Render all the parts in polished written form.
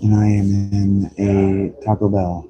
and I am in a Taco Bell.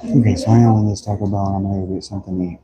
Okay, so I am in this Taco Bell, and I'm gonna go get something to eat.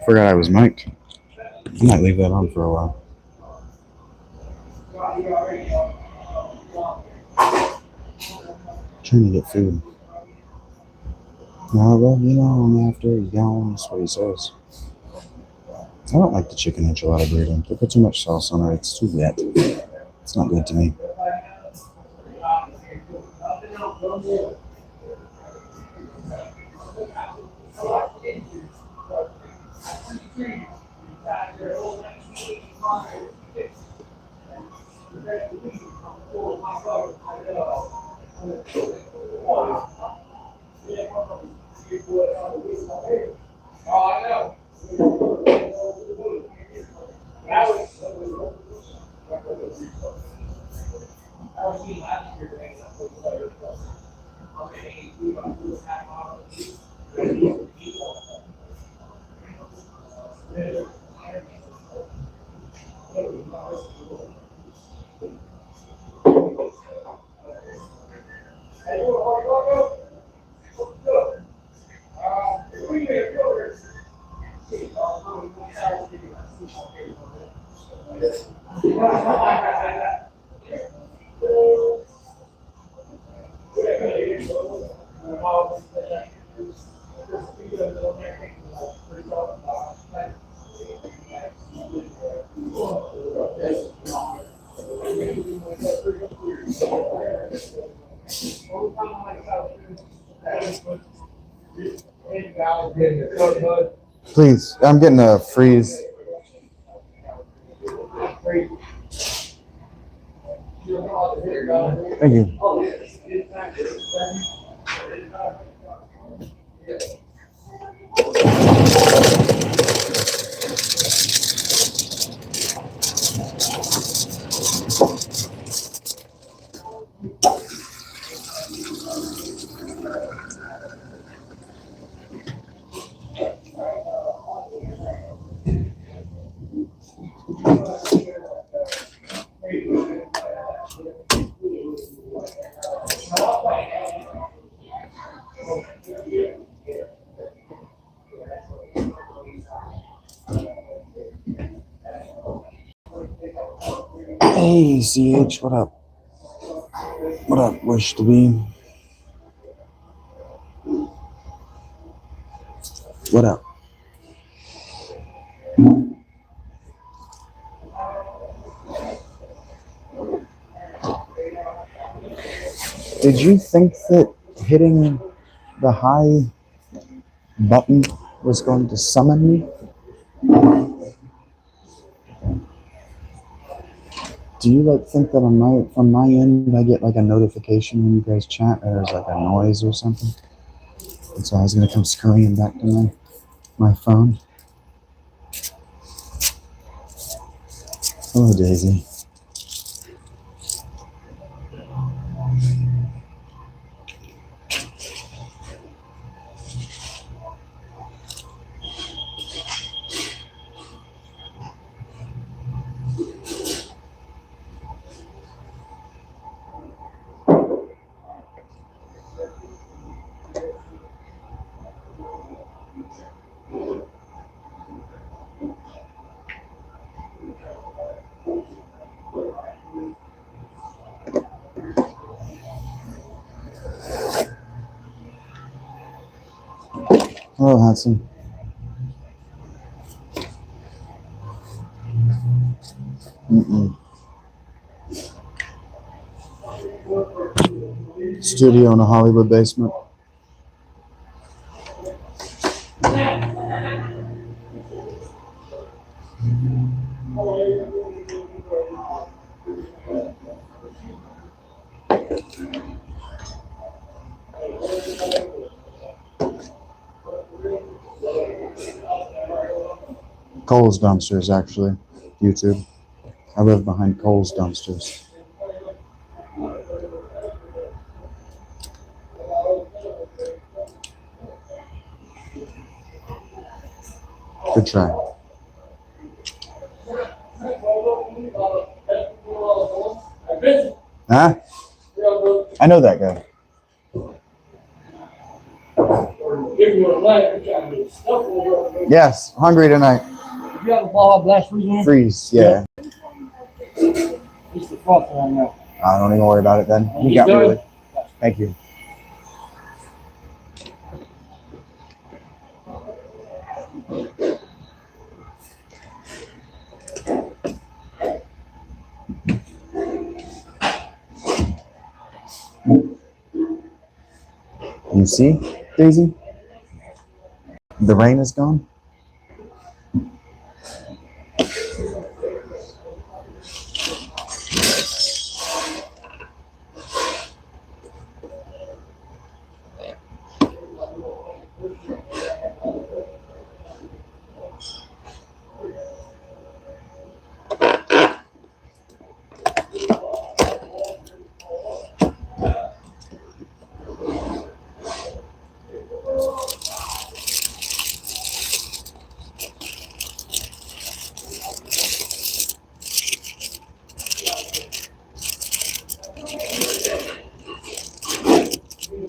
Forgot I was mic'd. I might leave that on for a while. Trying to get food. No, I love you long after you're gone. That's what he says. I don't like the chicken enchilada burrito. They put too much sauce on it. It's too wet. It's not good to me. Please, I'm getting a freeze. Thank you. Hey, CH, what up? What up, Wish to be? What up? Did you think that hitting the high button was going to summon me? Do you think that from my end I get a notification when you guys chat, or there's a noise or something? And so I was gonna come scurrying back to my phone. Oh, Daisy. Hello, handsome. Studio in a Hollywood basement. Cole's dumpsters, actually. YouTube. I live behind Cole's dumpsters. Good try. Huh? I know that guy. Yes, hungry tonight. You have a ball blast freeze? Freeze, yeah. It's the froth on there. I don't even worry about it then. You got me really. Thank you. You see, Daisy? The rain is gone.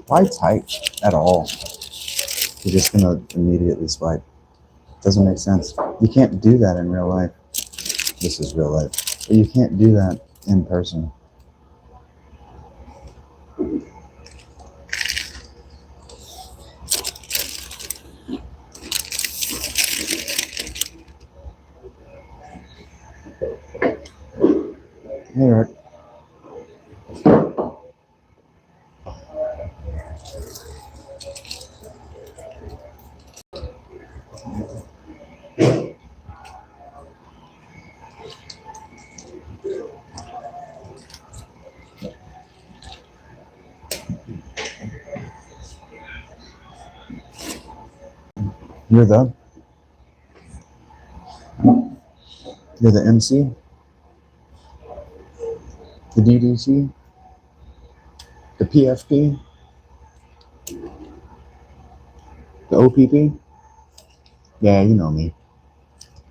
Why type at all? You're just gonna immediately swipe. Doesn't make sense. You can't do that in real life. This is real life. But you can't do that in person. Hey, Eric. You're the MC, the DDT, the PFP, the OPP. Yeah, you know me.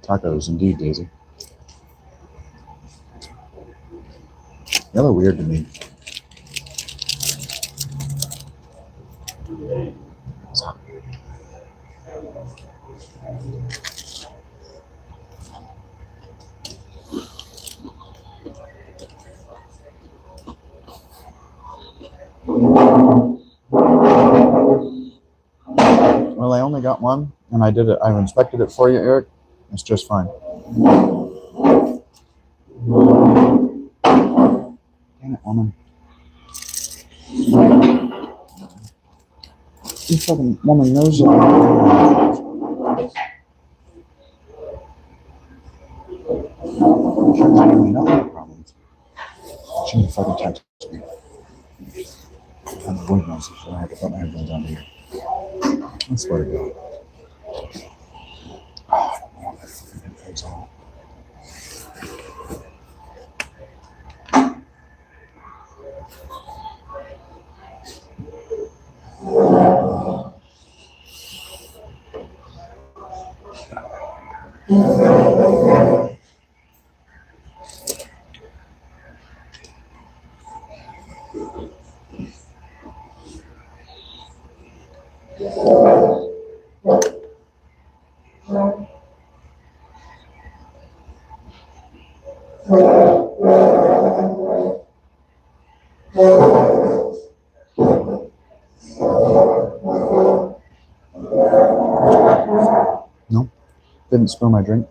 Tacos, indeed, Daisy. Y'all are weird to me. Well, I only got one, and I did it. I inspected it for you, Eric. It's just fine. Damn it, woman. You fucking woman knows it. Problems. Shouldn't fucking touch me. I'm the boy so I have to put my headphones on here. I swear to God. Oh, I don't want my fucking headphones on. No, didn't spill my drink.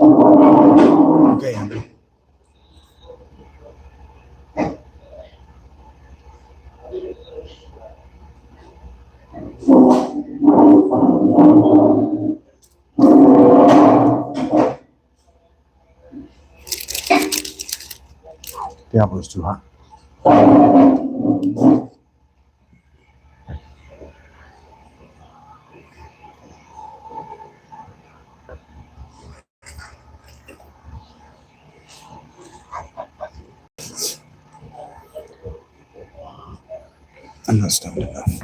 Okay, Andrew. The apple is too hot. I'm not stoned enough.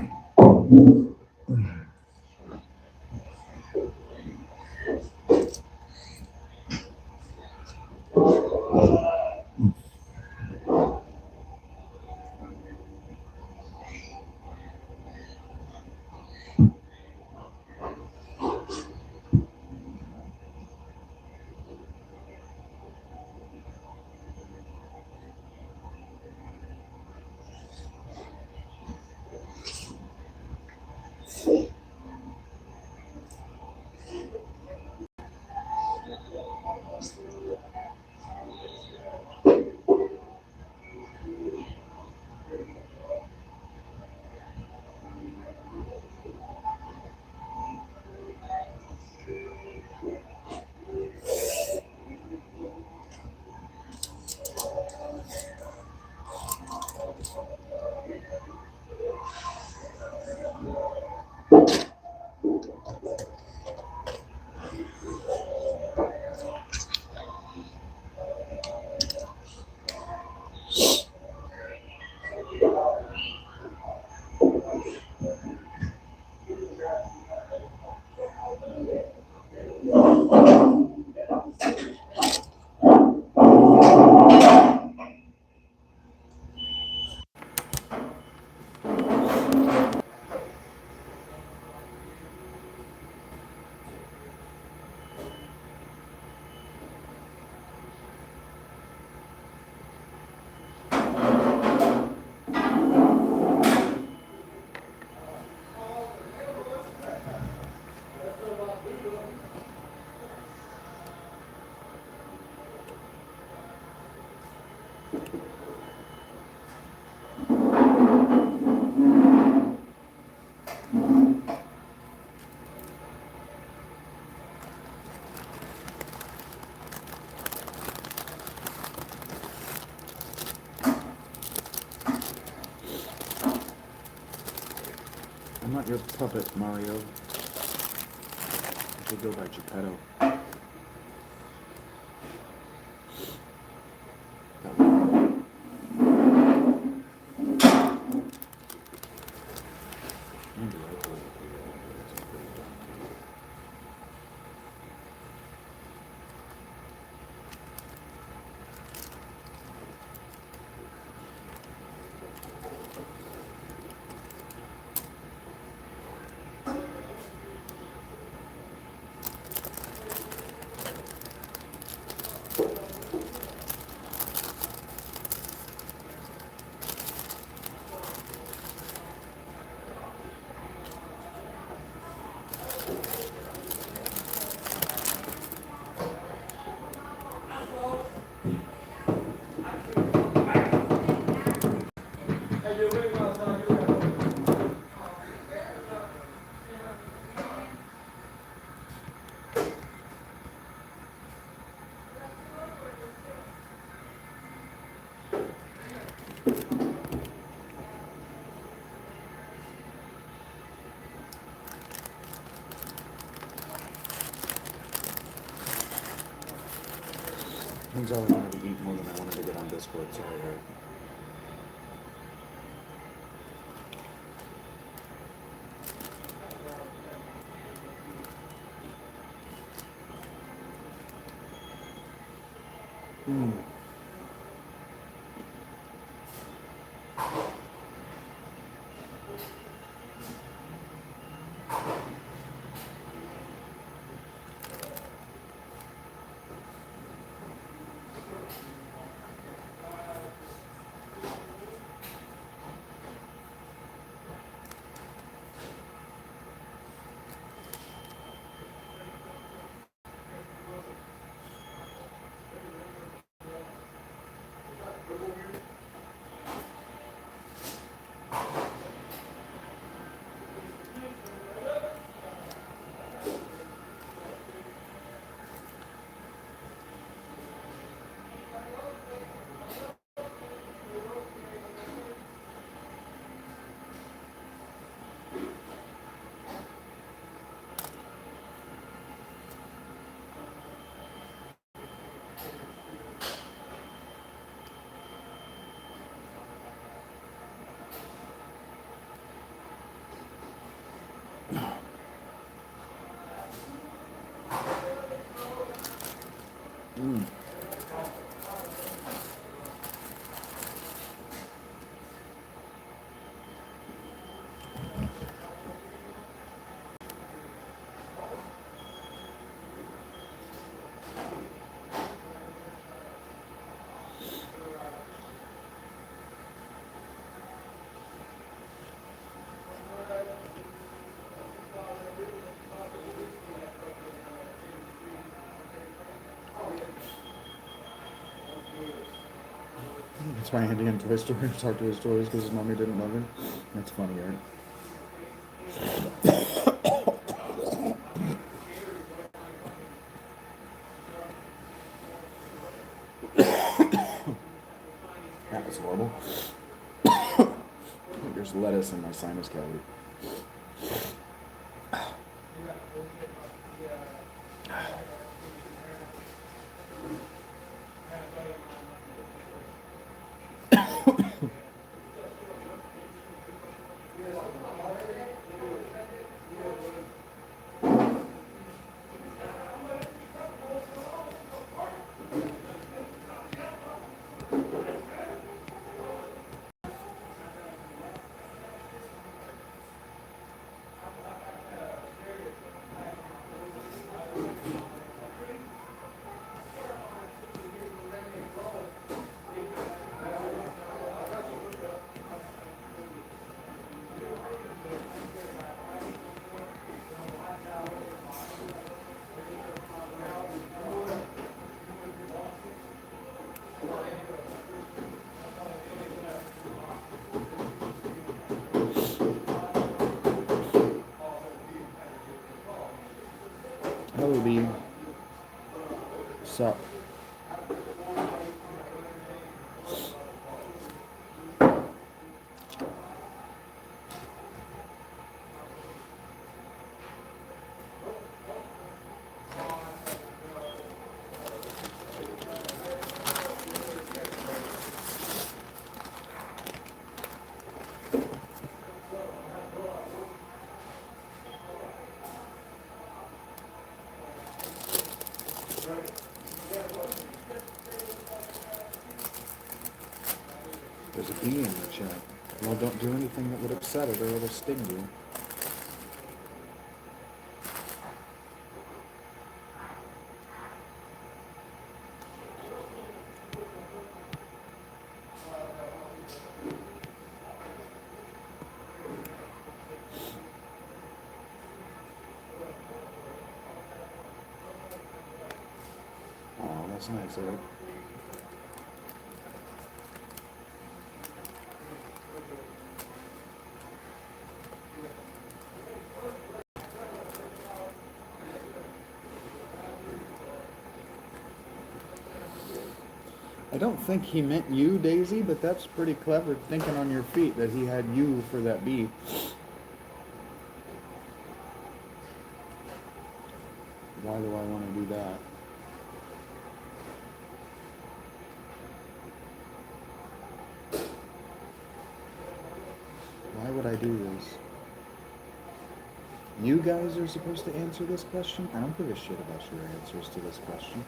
I'm not your puppet, Mario. You should go by Geppetto. Turns out I wanted to eat more than I wanted to get on Discord, sorry, Eric. Hmm. Hmm. That's why I had to get into Toy Story to talk to his toys because his mommy didn't love him. That's funny, right? That was horrible. There's lettuce in my sinus cavity. Hello, Bee. Sup? There's a bee in the chat. Well, don't do anything that would upset it or it'll sting you. Oh, that's nice, Eric. I don't think he meant you, Daisy, but that's pretty clever thinking on your feet that he had you for that bee. Why do I want to do that? Why would I do this? You guys are supposed to answer this question? I don't give a shit about your answers to this question.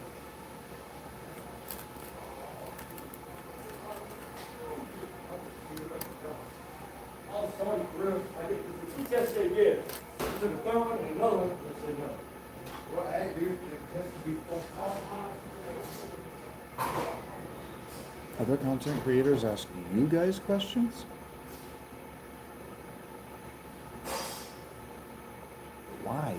real, he just said yes. He took a third one and another one and said no. Well, hey, dude, it has to be Other content creators ask you guys questions? Why?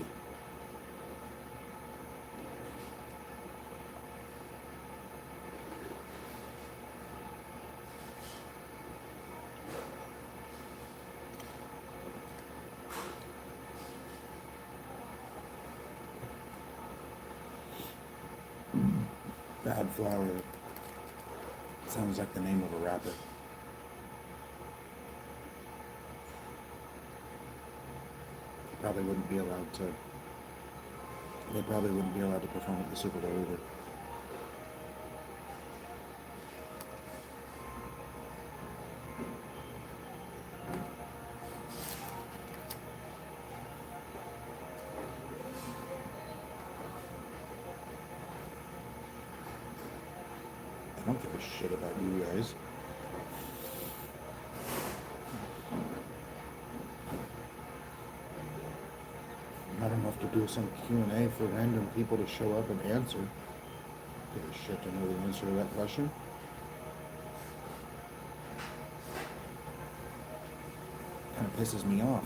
Bad Flower sounds like the name of a rapper. Probably wouldn't be allowed to. They probably wouldn't be allowed to perform at the Super Bowl either. I don't give a shit about you guys. Not enough to do some Q&A for random people to show up and answer. Give a shit to know the answer to that question. Kind of pisses me off.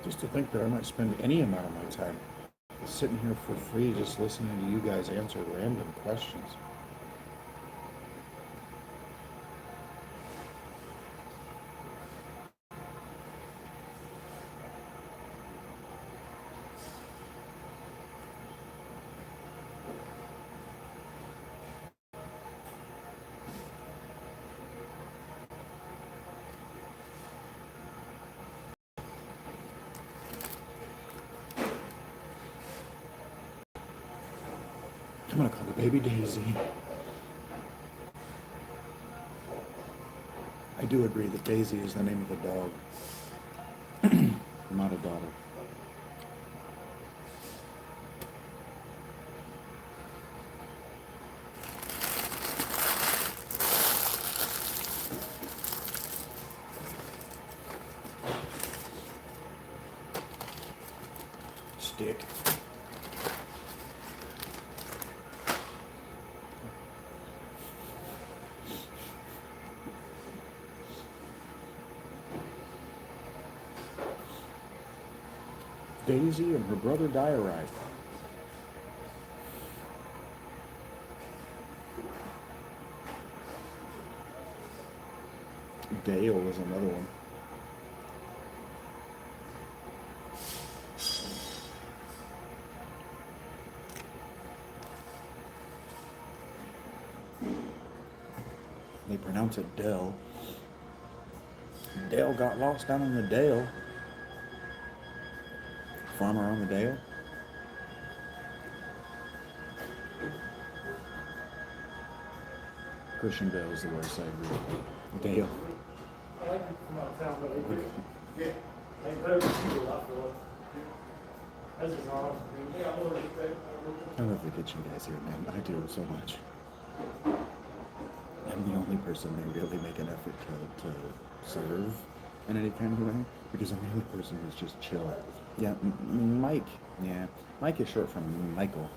Just to think that I might spend any amount of my time sitting here for free just listening to you guys answer random questions. I'm gonna call the baby Daisy. I do agree that Daisy is the name of a dog, not a daughter. Stick. Daisy and her brother Diorite. Dale was another one. They pronounce it Dell. Dale got lost down in the Dale. Farmer on the Dale. Christian Bale is the worst I agree. Dale. I like it from out of town, but they do. Yeah. They better than people, I feel like. That's just honest. Yeah, I love respect. I love to get you guys here, man. I do so much. I'm the only person they really make an effort to serve in any kind of way, because I'm the only person who's just chill. Yeah, Mike. Yeah, Mike is short from Michael.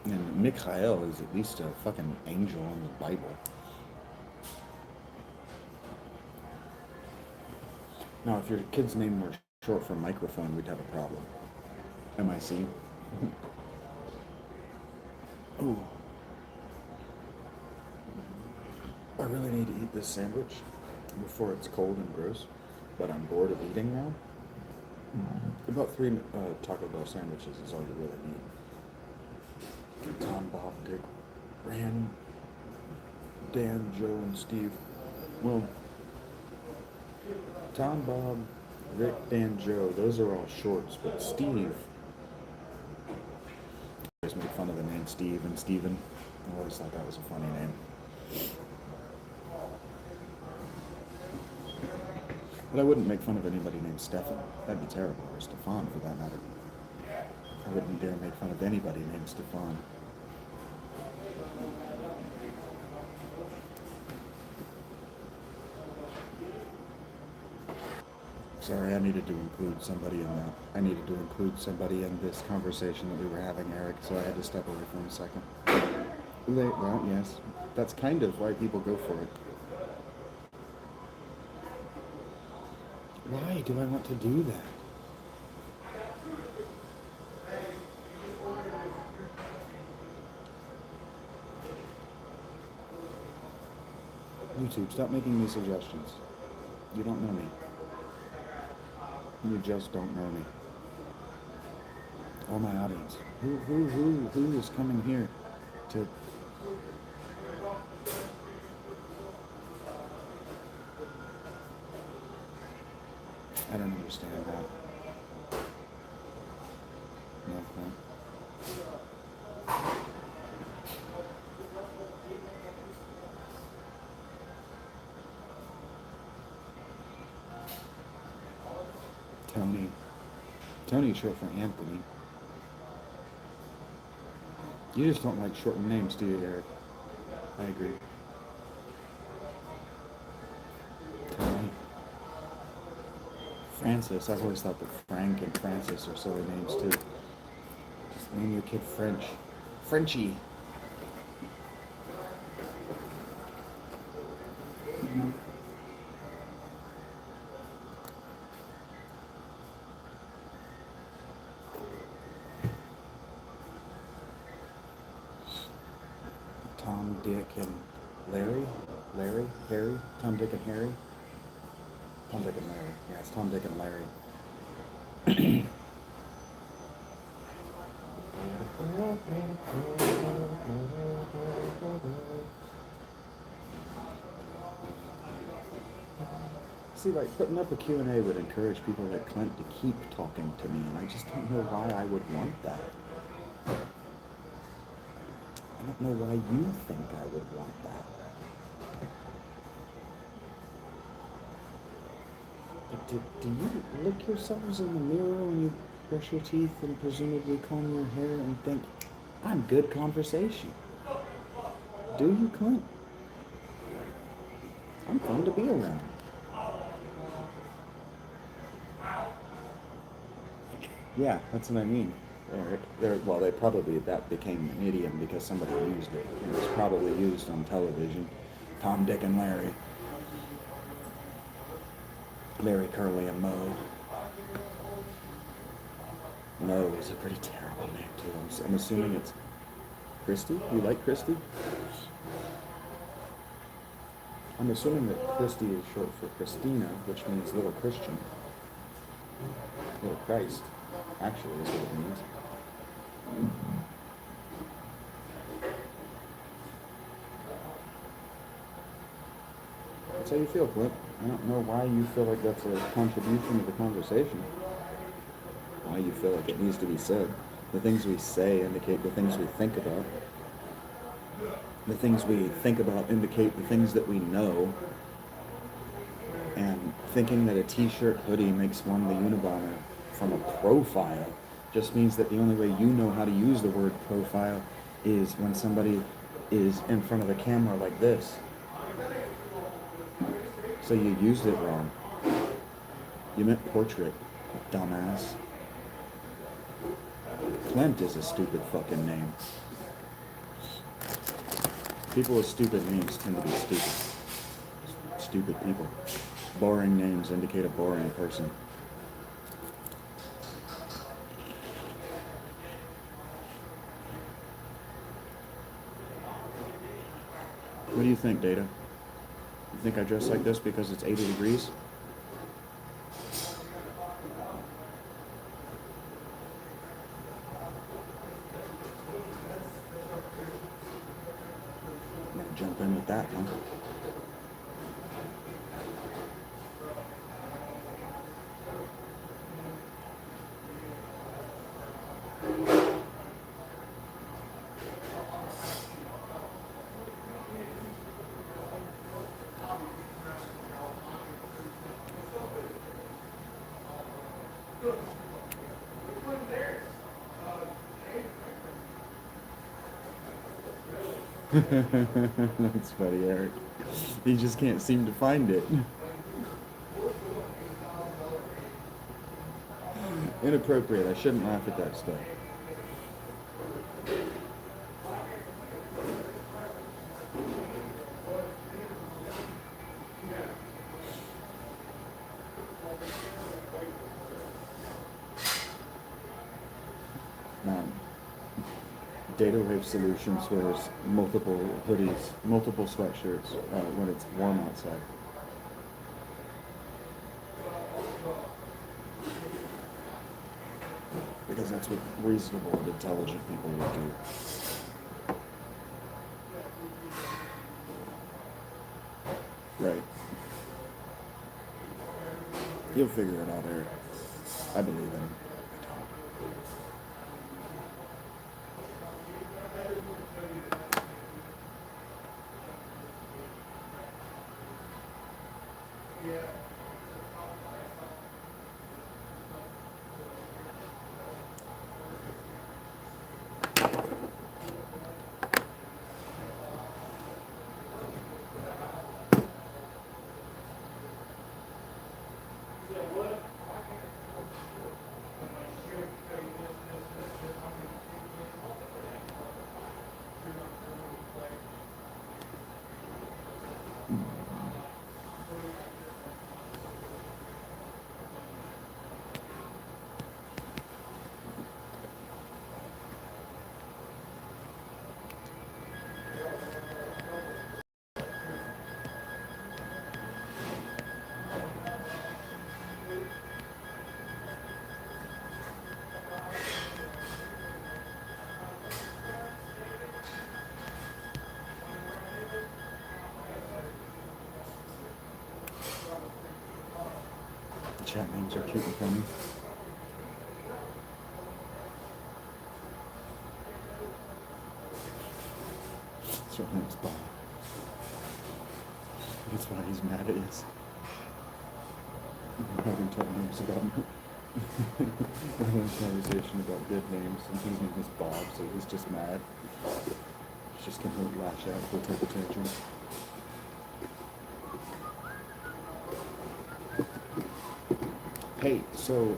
And Mikhail is at least a fucking angel in the Bible. Now, if your kid's name were short for microphone, we'd have a problem. MIC. Ooh. I really need to eat this sandwich before it's cold and gross, but I'm bored of eating now. About 3 Taco Bell sandwiches is all you really need. Tom, Bob, Dick, Rand, Dan, Joe, and Steve. Well, Tom, Bob, Rick, Dan, Joe, those are all shorts, but Steve, I always made fun of the name Steve and Steven. I always thought that was a funny name. But I wouldn't make fun of anybody named Stefan. That'd be terrible, or Stefan for that matter. I wouldn't dare make fun of anybody named Stefan. Sorry, I needed to include somebody in that. I needed to include somebody in this conversation that we were having, Eric, so I had to step away for a second. Well, yes. That's kind of why people go for it. Why do I want to do that? YouTube, stop making me suggestions. You don't know me. You just don't know me. All my audience. Who is coming here to... I don't understand that. No. Tony. Tony's short for Anthony. You just don't like shortened names, do you, Eric? I agree. Tony. Francis. I've always thought that Frank and Francis are silly names, too. Just name your kid French. Frenchie. Tom, Dick, and Larry? Harry? Tom, Dick, and Harry? Tom, Dick, and Larry. Yeah, it's Tom, Dick, and Larry. See, like, putting up a Q&A would encourage people like Clint to keep talking to me, and I just don't know why I would want that. I don't know why you think I would want that. Do you look yourselves in the mirror when you brush your teeth and presumably comb your hair and think, I'm good conversation? Do you, Clint? I'm fun to be around. Yeah, that's what I mean. Well, that became an idiom because somebody used it. It was probably used on television. Tom, Dick, and Larry. Larry, Curly, and Moe. Moe is a pretty terrible name, too. I'm assuming it's Christy? You like Christy? I'm assuming that Christy is short for Christina, which means little Christian. Little Christ, actually, is what it means. That's how you feel, Clint. I don't know why you feel like that's a contribution to the conversation. Why you feel like it needs to be said. The things we say indicate the things we think about. The things we think about indicate the things that we know. And thinking that a t-shirt hoodie makes one the Unabomber from a profile just means that the only way you know how to use the word profile is when somebody is in front of the camera like this. So you used it wrong. You meant portrait, dumbass. Clint is a stupid fucking name. People with stupid names tend to be stupid. Stupid people. Boring names indicate a boring person. What do you think, Data? You think I dress like this because it's 80 degrees? I'm gonna jump in with that, huh? That's funny, Eric. He just can't seem to find it. Inappropriate. I shouldn't laugh at that stuff. Um, DataWave Solutions wears multiple hoodies, multiple sweatshirts when it's warm outside. Because that's what reasonable and intelligent people would do. Right. You'll figure it out, Eric. I believe in him. The chat names are cute and funny. Short name's Bob. That's why he's mad at us. I'm having told names about we're having a conversation about good names, and his name is Bob, so he's just mad. He's just gonna lash out for a temper tantrum. Hey, so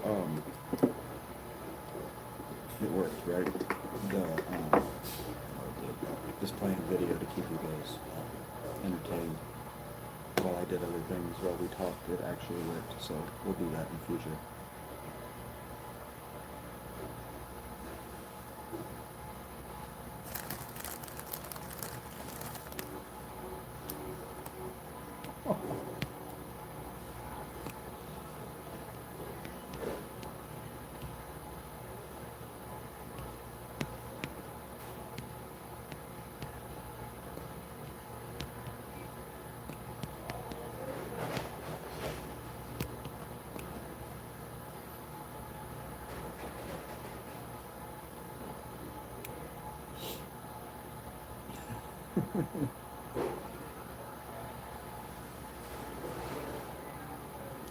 it worked, right? Just playing video to keep you guys entertained while I did other things while we talked. It actually worked, so we'll do that in the future.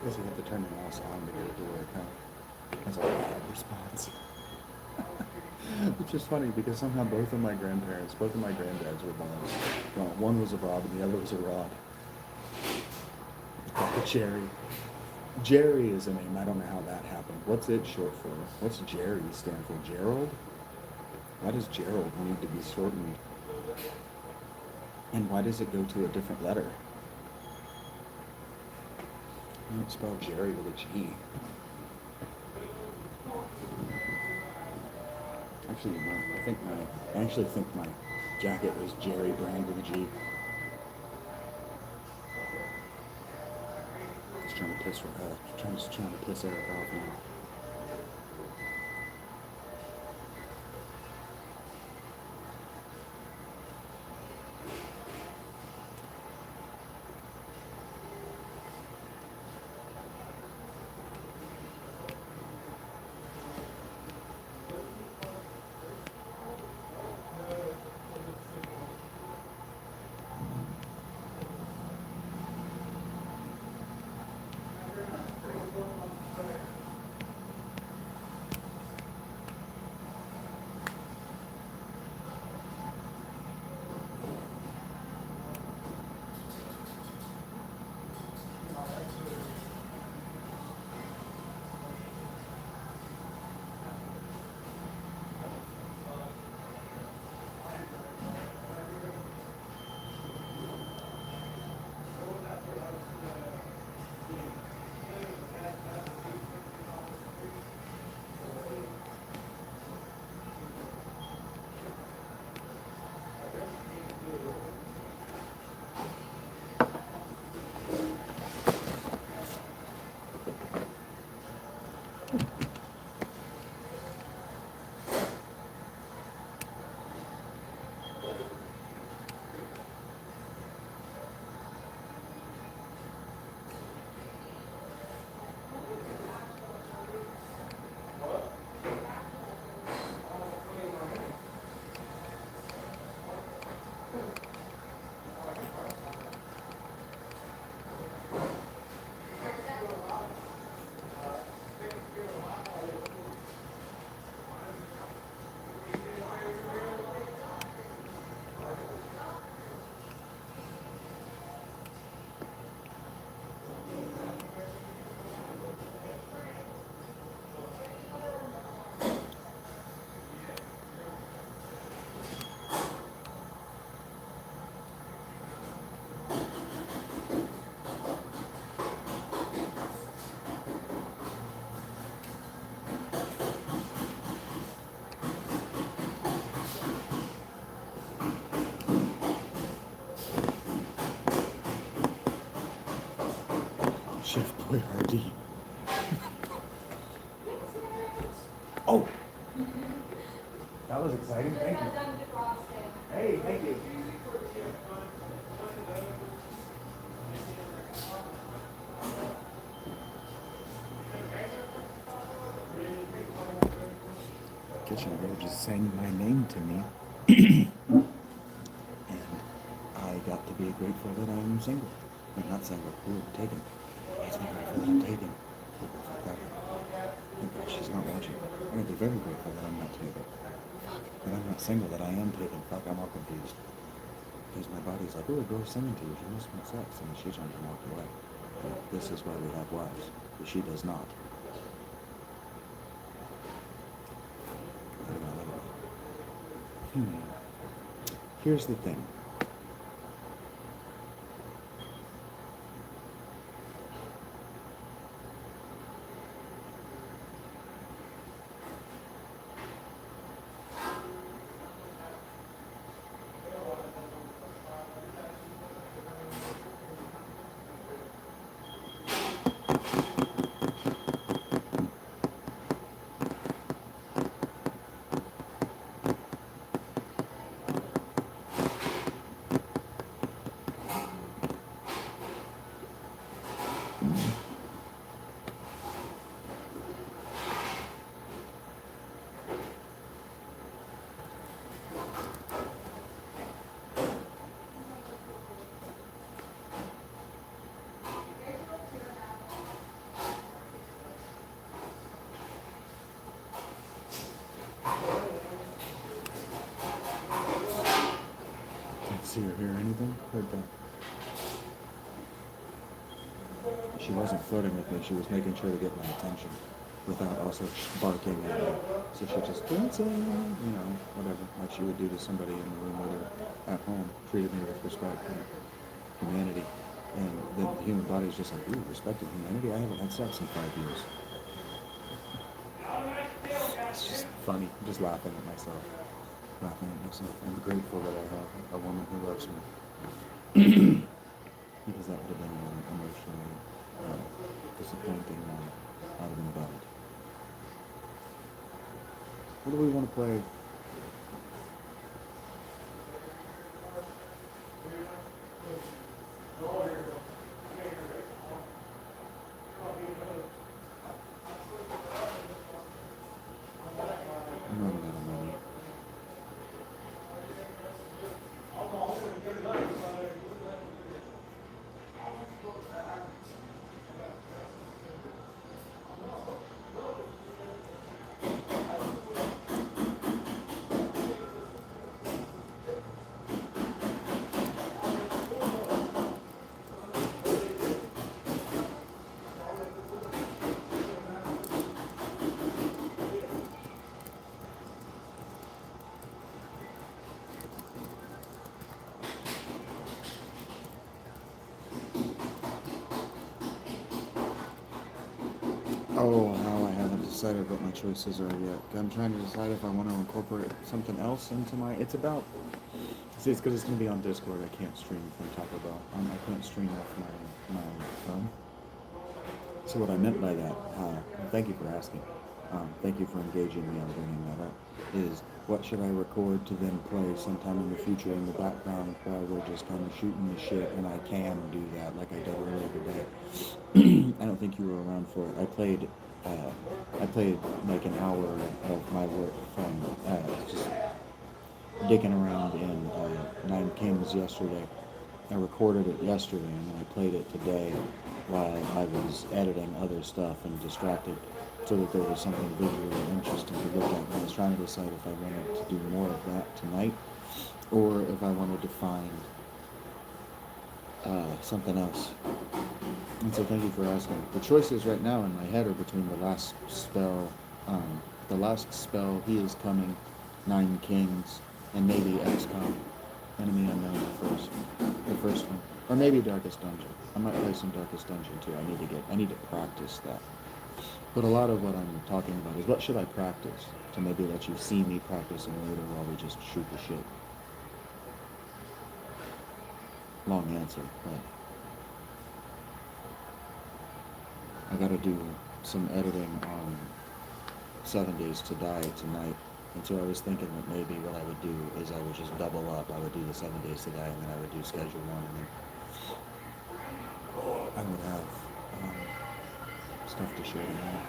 Guess we have to turn the mouse on to get it to work, huh? That's a bad response. Which is funny because somehow both of my grandparents, both of my granddads were born. Well, one was a Bob and the other was a Rod. Jerry. Jerry is a name. I don't know how that happened. What's it short for? What's Jerry stand for? Gerald? Why does Gerald need to be shortened? And why does it go to a different letter? I don't spell Jerry with a G. Actually, I actually think my jacket was Jerry Brand with a G. Just trying to piss trying to piss Eric off now. Chef Boyardee. Oh! That was exciting. Thank you. Hey, thank you. Kitchen girl just sang my name to me. And I got to be grateful that I'm single. I'm not single. Ooh, taken. I was grateful that I'm taken. Thank God she's not watching. I'm gonna be very grateful that I'm not taken. Fuck. That I'm not single, that I am taken. Fuck, I'm all confused. Because my body's like, ooh, a girl's singing to you. She must want sex. And she turned and walked away. But this is why we have wives. But she does not. Here's the thing. Can't see or hear anything. Heard that. She wasn't flirting with me. She was making sure to get my attention without also barking at me. So she just dancing, you know, whatever, like she would do to somebody in the room with her at home. Treated me with respect and humanity. And the human body is just like, ooh, respect and humanity? I haven't had sex in 5 years. It's just funny. I'm just laughing at myself. I'm grateful that I have a woman who loves me. Because that would have been an emotionally disappointing night out of my bed. What do we want to play? I'm running out of money. Oh, how I haven't decided what my choices are yet. I'm trying to decide if I want to incorporate something else into my. It's about. See, it's because it's going to be on Discord. I can't stream from Taco Bell. I can't stream off my phone. So what I meant by that, thank you for asking. Thank you for engaging me on bringing that up. Is what should I record to then play sometime in the future in the background while we're just kind of shooting the shit, and I can do that like I did earlier today. I don't think you were around for it. I played like an hour of my work from just dicking around in Nine Kings yesterday. I recorded it yesterday and then I played it today while I was editing other stuff and distracted, so that there was something visually interesting to look at. And I was trying to decide if I wanted to do more of that tonight or if I wanted to find something else. And so thank you for asking. The choices right now in my head are between the last spell, He Is Coming, Nine Kings, and maybe XCOM, Enemy Unknown the first one. Or maybe Darkest Dungeon. I might play some Darkest Dungeon too. I need to practice that. But a lot of what I'm talking about is what should I practice to maybe let you see me practicing later while we just shoot the shit. Long answer, but I gotta do some editing on 7 Days to Die tonight. And so I was thinking that maybe what I would do is I would just double up. I would do the 7 Days to Die, and then I would do Schedule 1, and then I would have stuff to share tonight.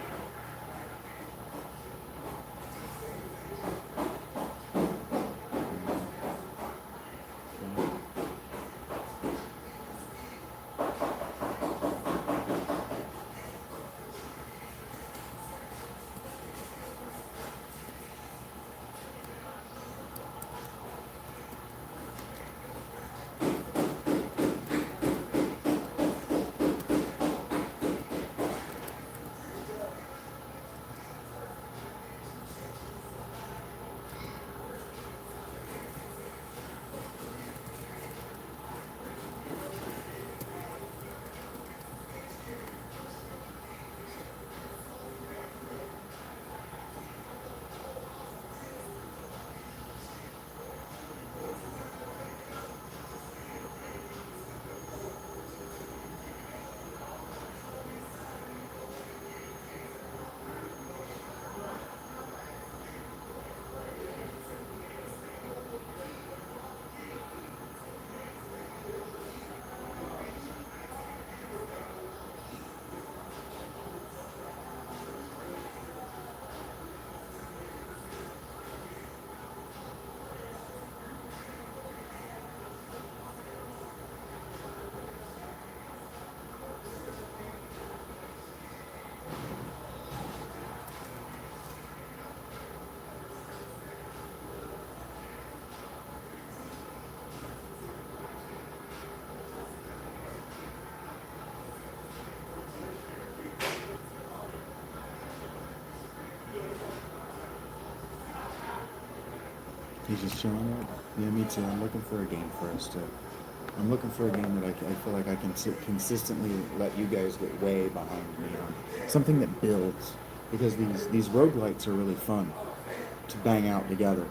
He's just chilling out. Yeah, me too. I'm looking for a game for us to. I'm looking for a game that I feel like I can consistently let you guys get way behind me on. Something that builds. Because these roguelites are really fun to bang out together.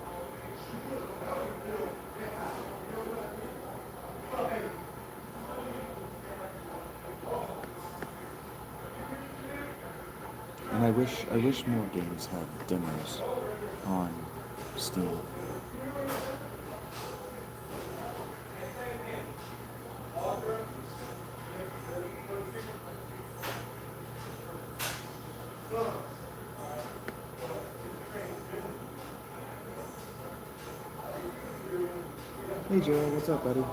And I wish more games had demos on Steam. Hey Joel, what's up, buddy?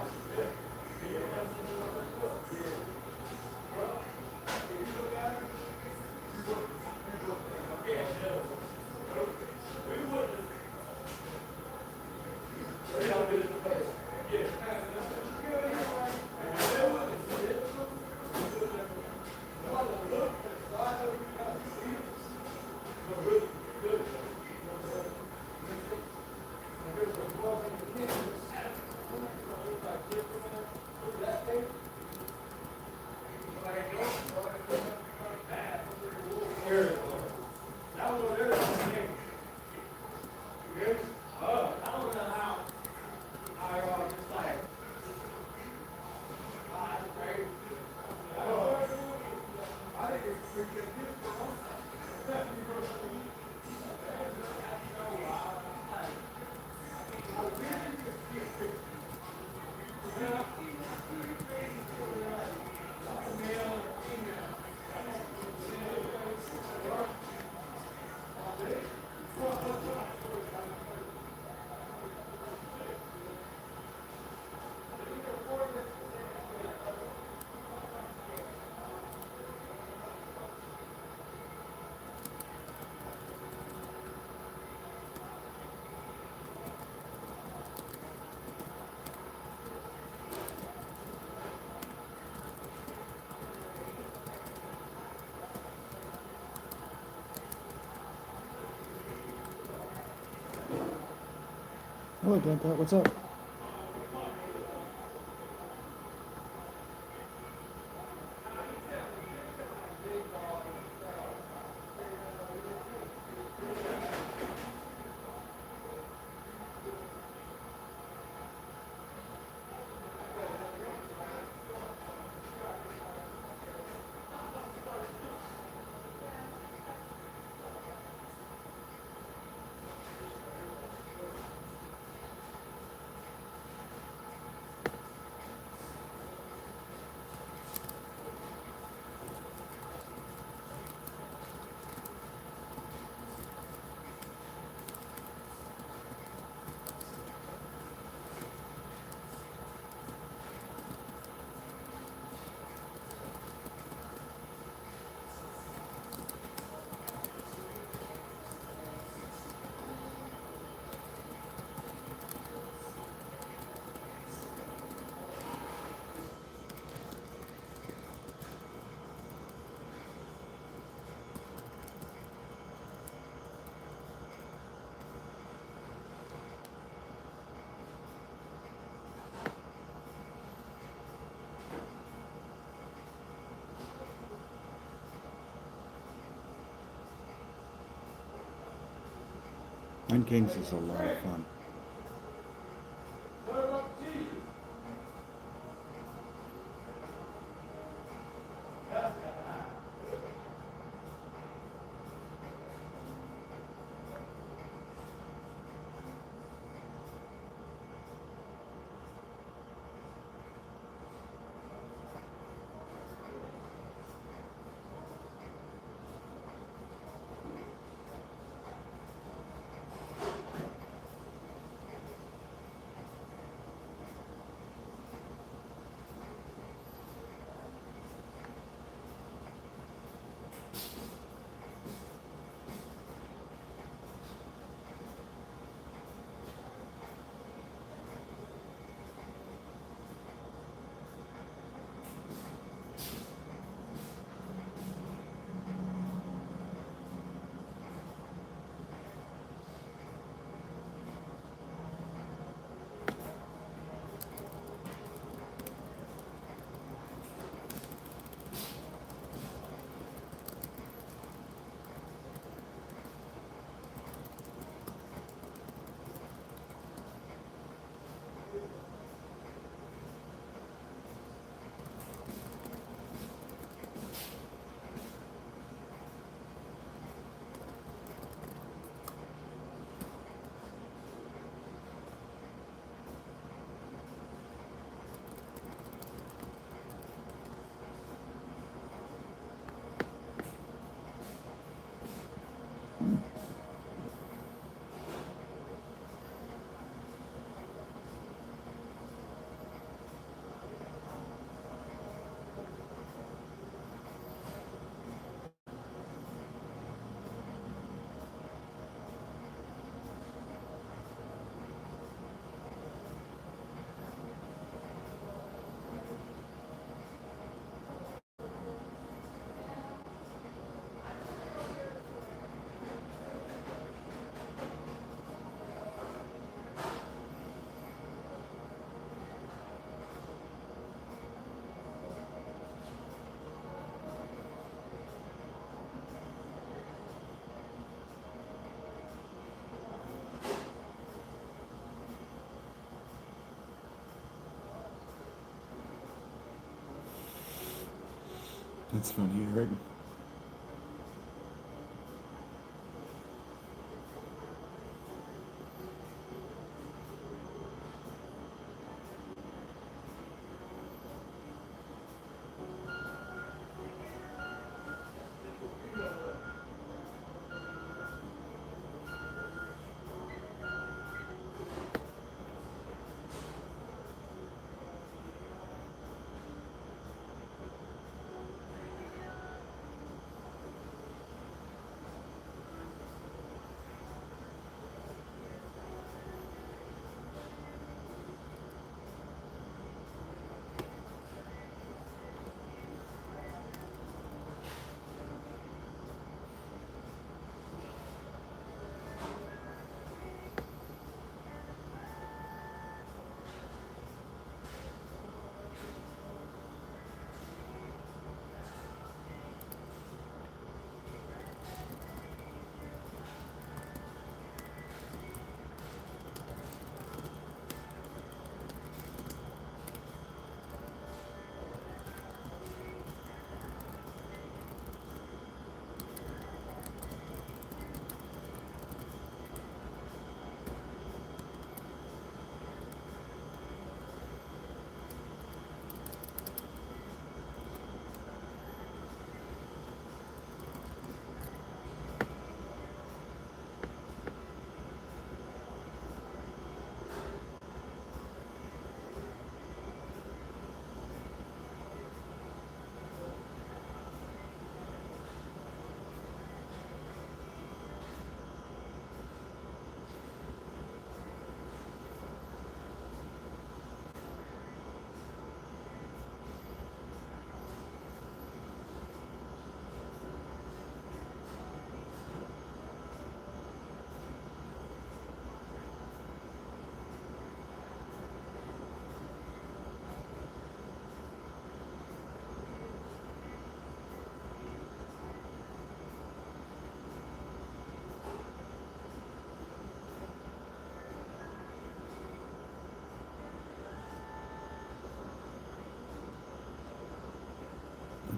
Hello, Grandpa. What's up? Nine Kings is a lot of fun. That's funny, Eric.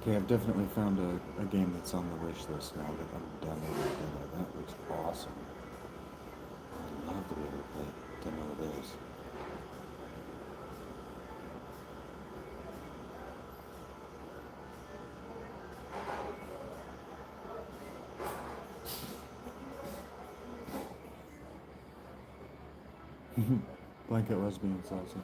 Okay, I've definitely found a game that's on the wish list now that I'm downloading demo. That looks awesome. I'd love to be able to play demo of those. Blanket lesbian salsa.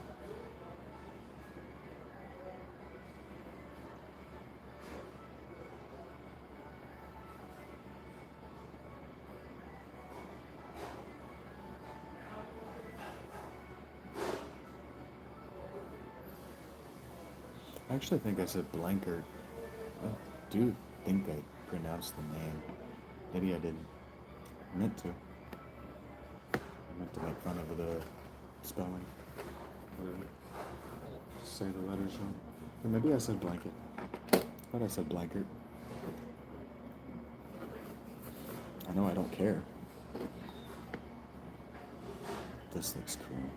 I actually think I said Blankert. I do think I pronounced the name. Maybe I didn't. I meant to. I meant to make fun of the spelling. Whatever. Say the letters wrong. Or maybe I said blanket. I thought I said Blankert. I know I don't care. This looks cool.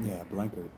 Yeah, Blankert.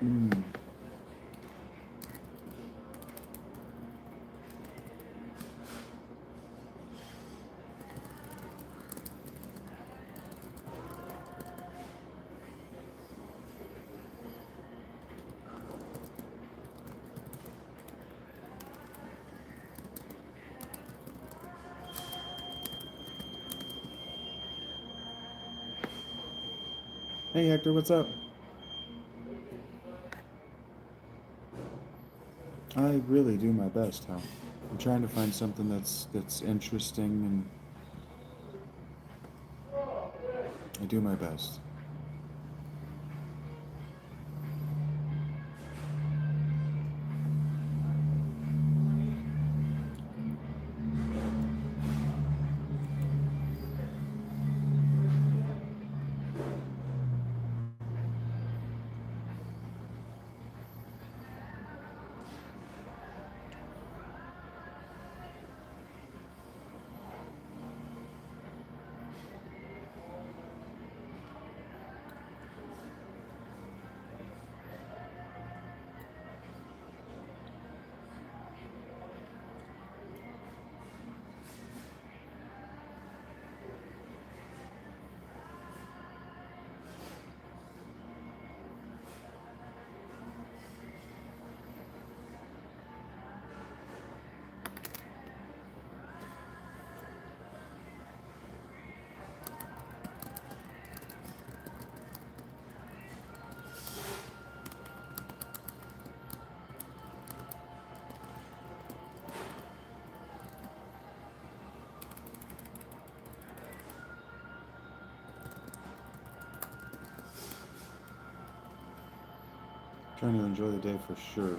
Mm. Hey Hector, what's up? I really do my best, Hal. I'm trying to find something that's interesting, and I do my best. Trying to enjoy the day for sure.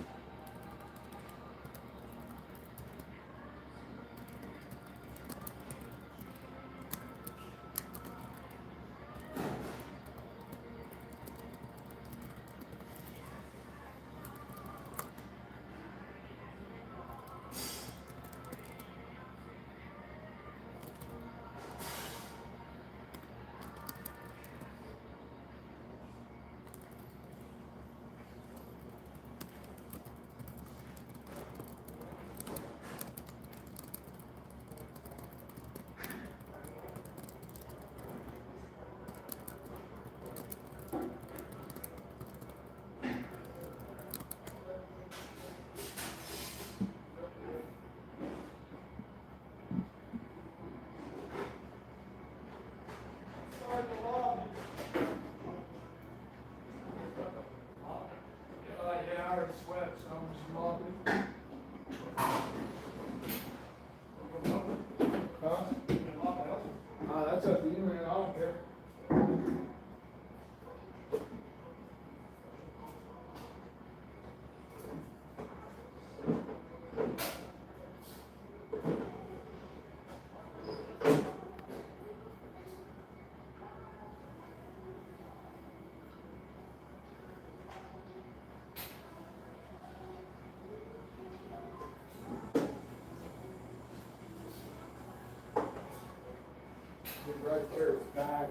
right there, back,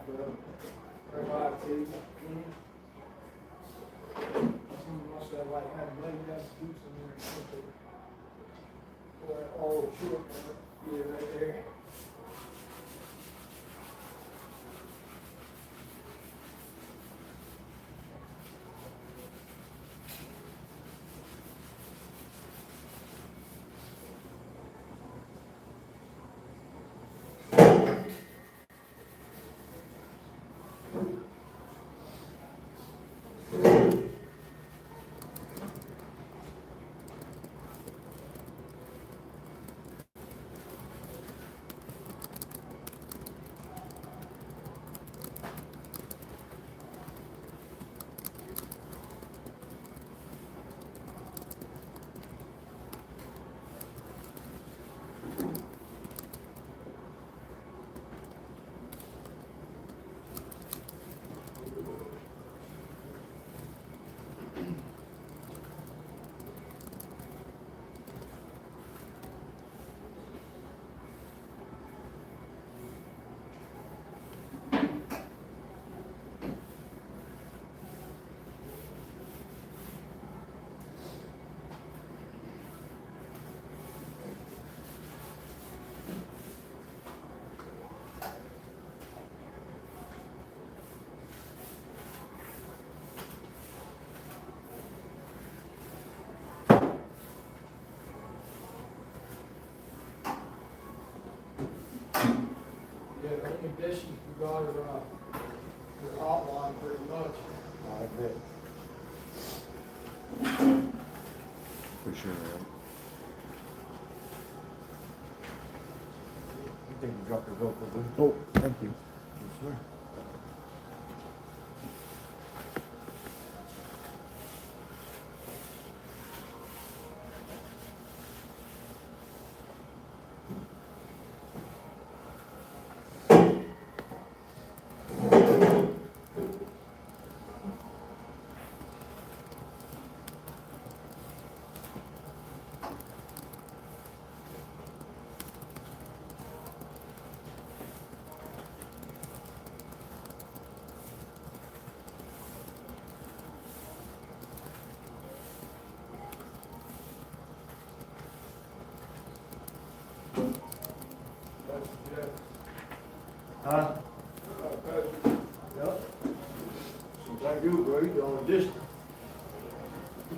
right by the TV. Someone must have like had laid down boots in there or something. Boy, all short, yeah, right there. Yeah, I think this you forgot her outline pretty much. I bet. For sure, right? I think you dropped your vocal, didn't Oh, thank you. you? Huh? Yep. Since I do agree, the only distance.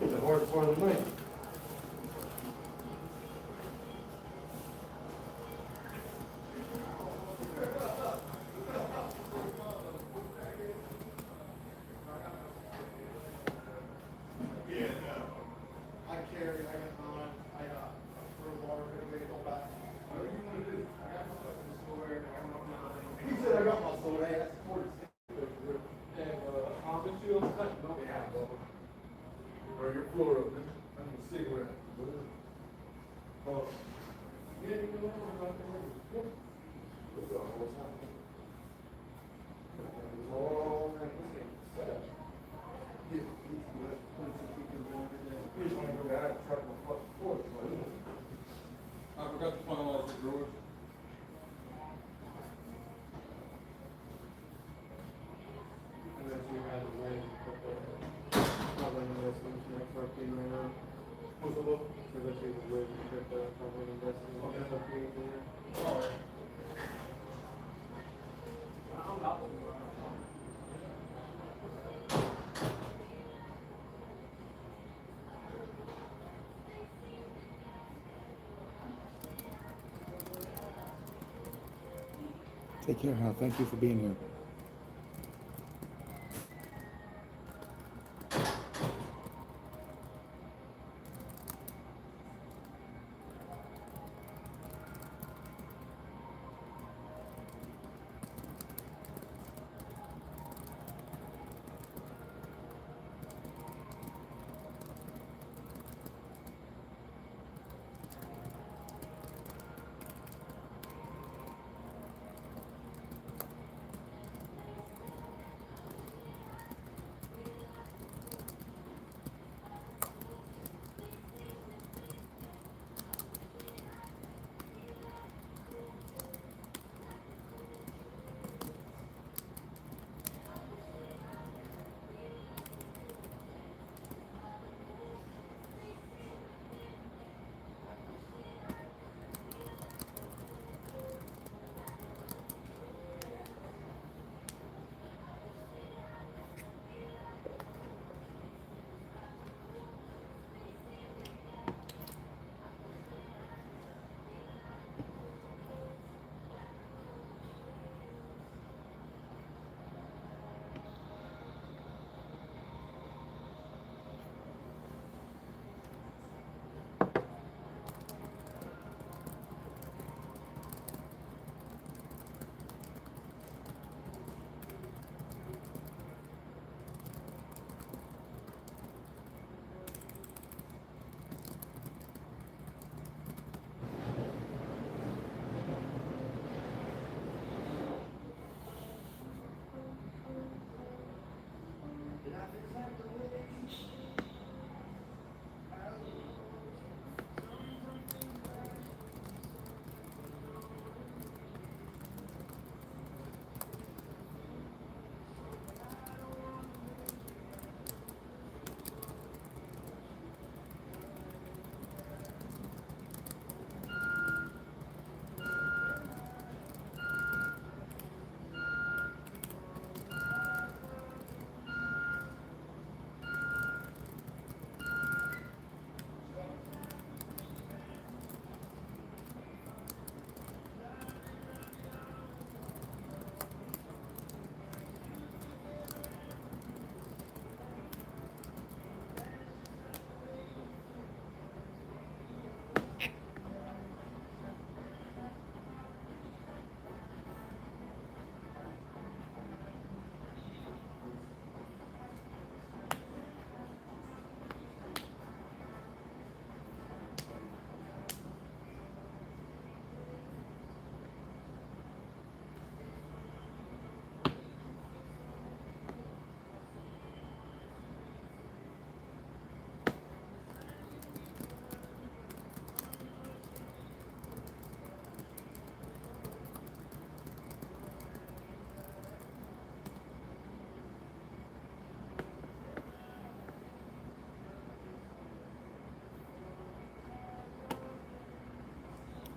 It's a hard part of the man. I carry, I got mine, I got for water, everybody go back. What do you wanna do? I got my fucking store, I got my mine. He said I got my store, I got 46. And, I'll get you on cut, no, yeah, Bubba. Or your floor up, I'm a cigarette. Oh. Yeah, you know, I'm about to leave. Yeah. What's up, what's up? Oh, man, this ain't set. Yeah, he's good. He's gonna go back and try to fuck the floor. I forgot to finalize the drawers. And then you had to wait, probably in this one, next working right now. What's the look? So that you was waiting to get the, probably in this one, next working there. Alright. I'm not. Take care, Hal. Thank you for being here.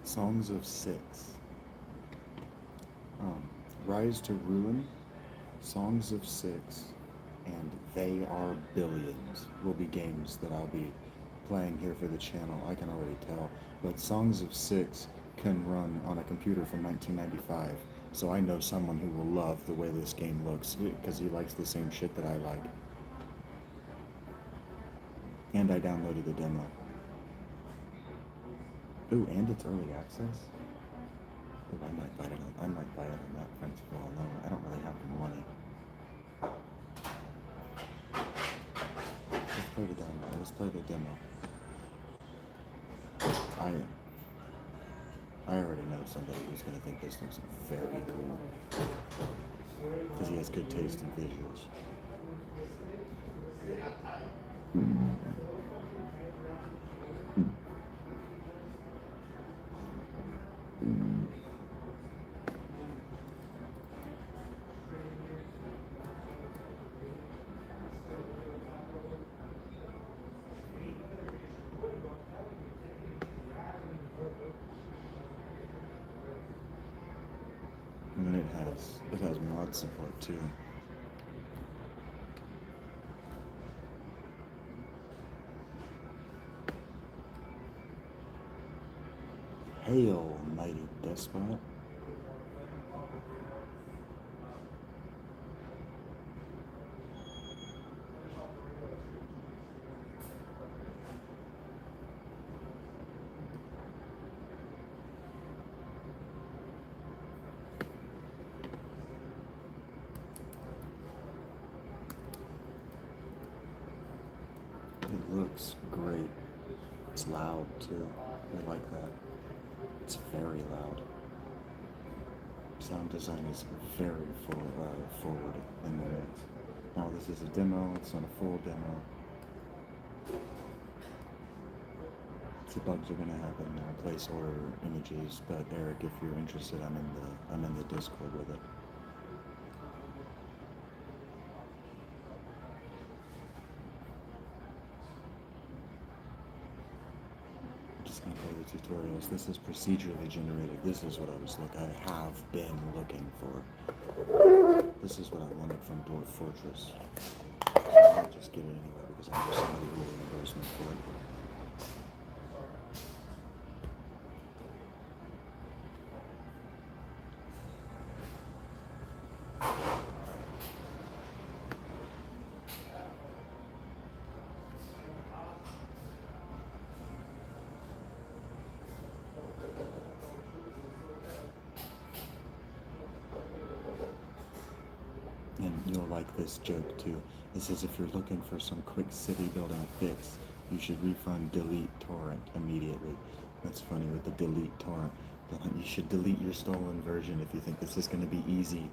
Songs of Six. Rise to Ruin, Songs of Six, and They Are Billions will be games that I'll be playing here for the channel. I can already tell. But Songs of Six can run on a computer from 1995. So I know someone who will love the way this game looks because he likes the same shit that I like. And I downloaded the demo. Ooh, and it's early access? Ooh, I might buy it on that principle alone. I don't really have the money. Let's play the demo. Let's play the demo. I already know somebody who's gonna think this looks very cool. Because he has good taste in visuals. And then it has mod support too. Hail, mighty despot. It looks great. It's loud too. I like that. It's very loud. Sound design is very forward in the mix. Now this is a demo. It's not a full demo. The bugs are gonna happen now. Placeholder images, but Eric, if you're interested, I'm in the Discord with it. Just gonna play the tutorials. This is procedurally generated. This is what I have been looking for. This is what I wanted from Dwarf Fortress. I'll just get it anyway because I have somebody who will reimburse me for it. And you'll like this joke too. It says if you're looking for some quick city building fix, you should refund delete torrent immediately. That's funny with the delete torrent. You should delete your stolen version if you think this is going to be easy.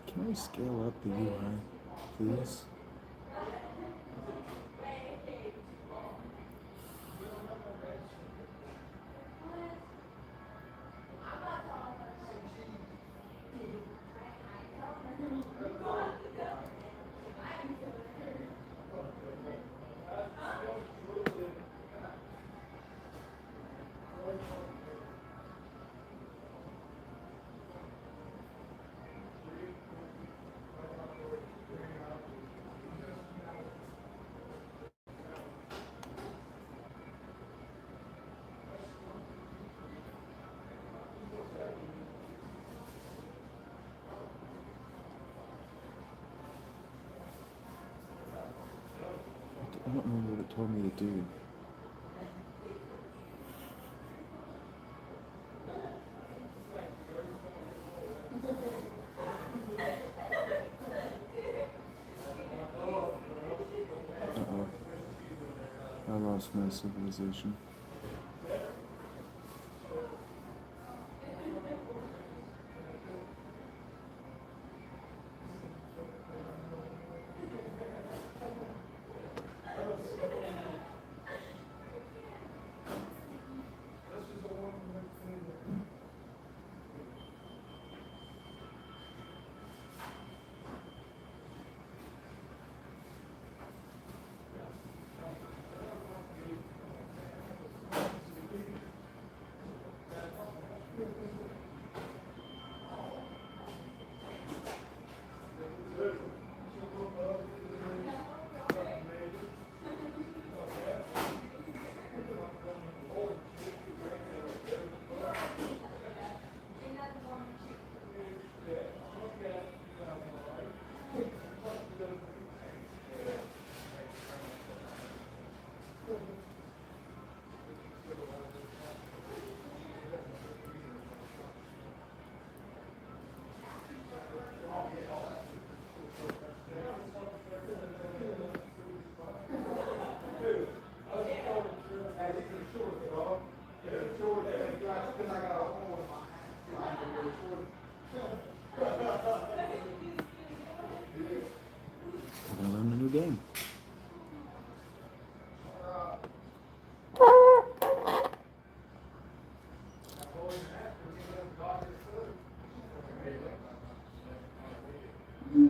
Can we scale up the UI, please? I don't remember what it told me to do. Uh-oh. I lost my civilization. I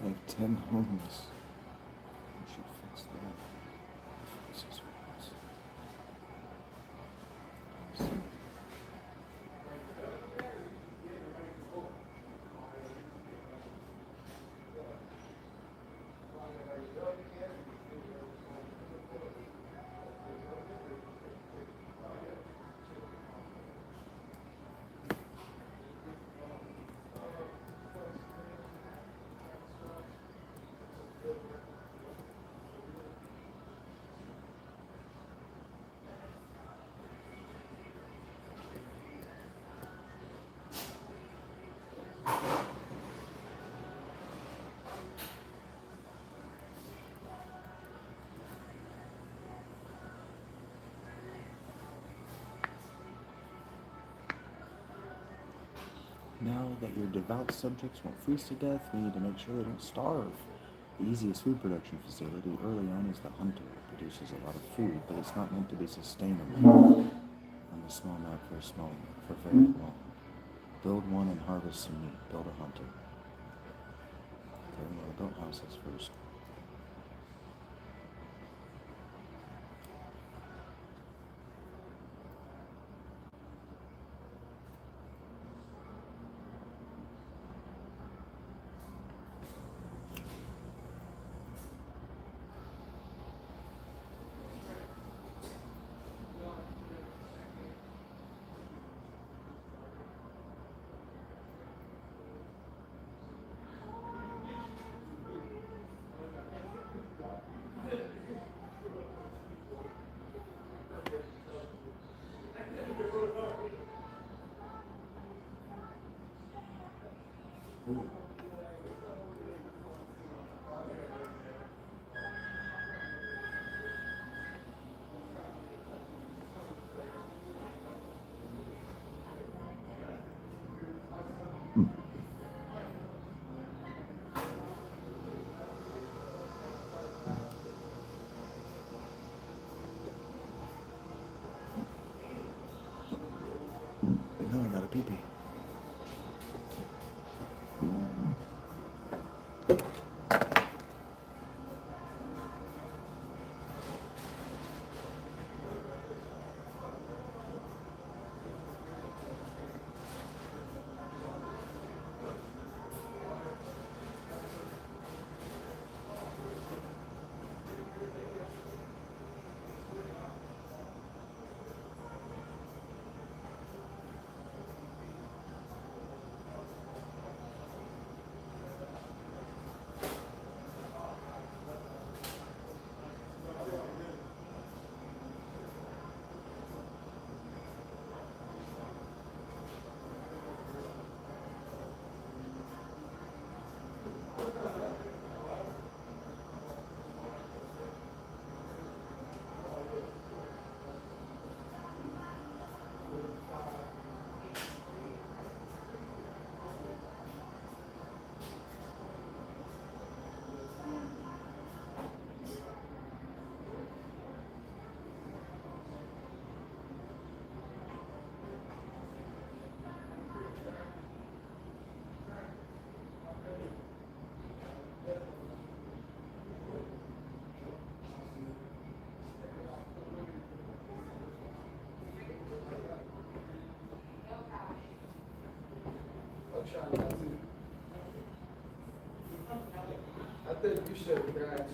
have 10 homes. I should fix that. Fix this once. Now that your devout subjects won't freeze to death, we need to make sure they don't starve. The easiest food production facility early on is the hunter. It produces a lot of food, but it's not meant to be sustainable. On the small map for very long. Build one and harvest some meat. Build a hunter. Okay, well, build houses first. No, I got a pee-pee. I think you should crash.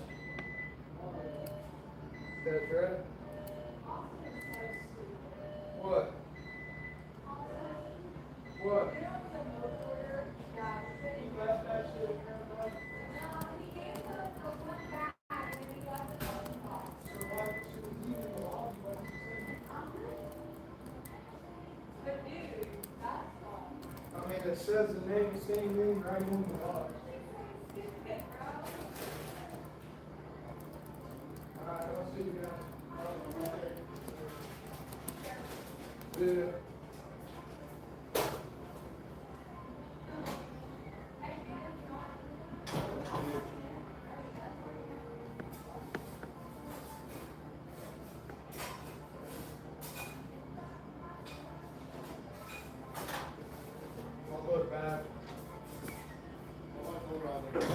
That's right. What? What? I mean, it says the name, same name right on the box. Alright, I'll see you guys. Yeah. I'll look back. I'll go around there.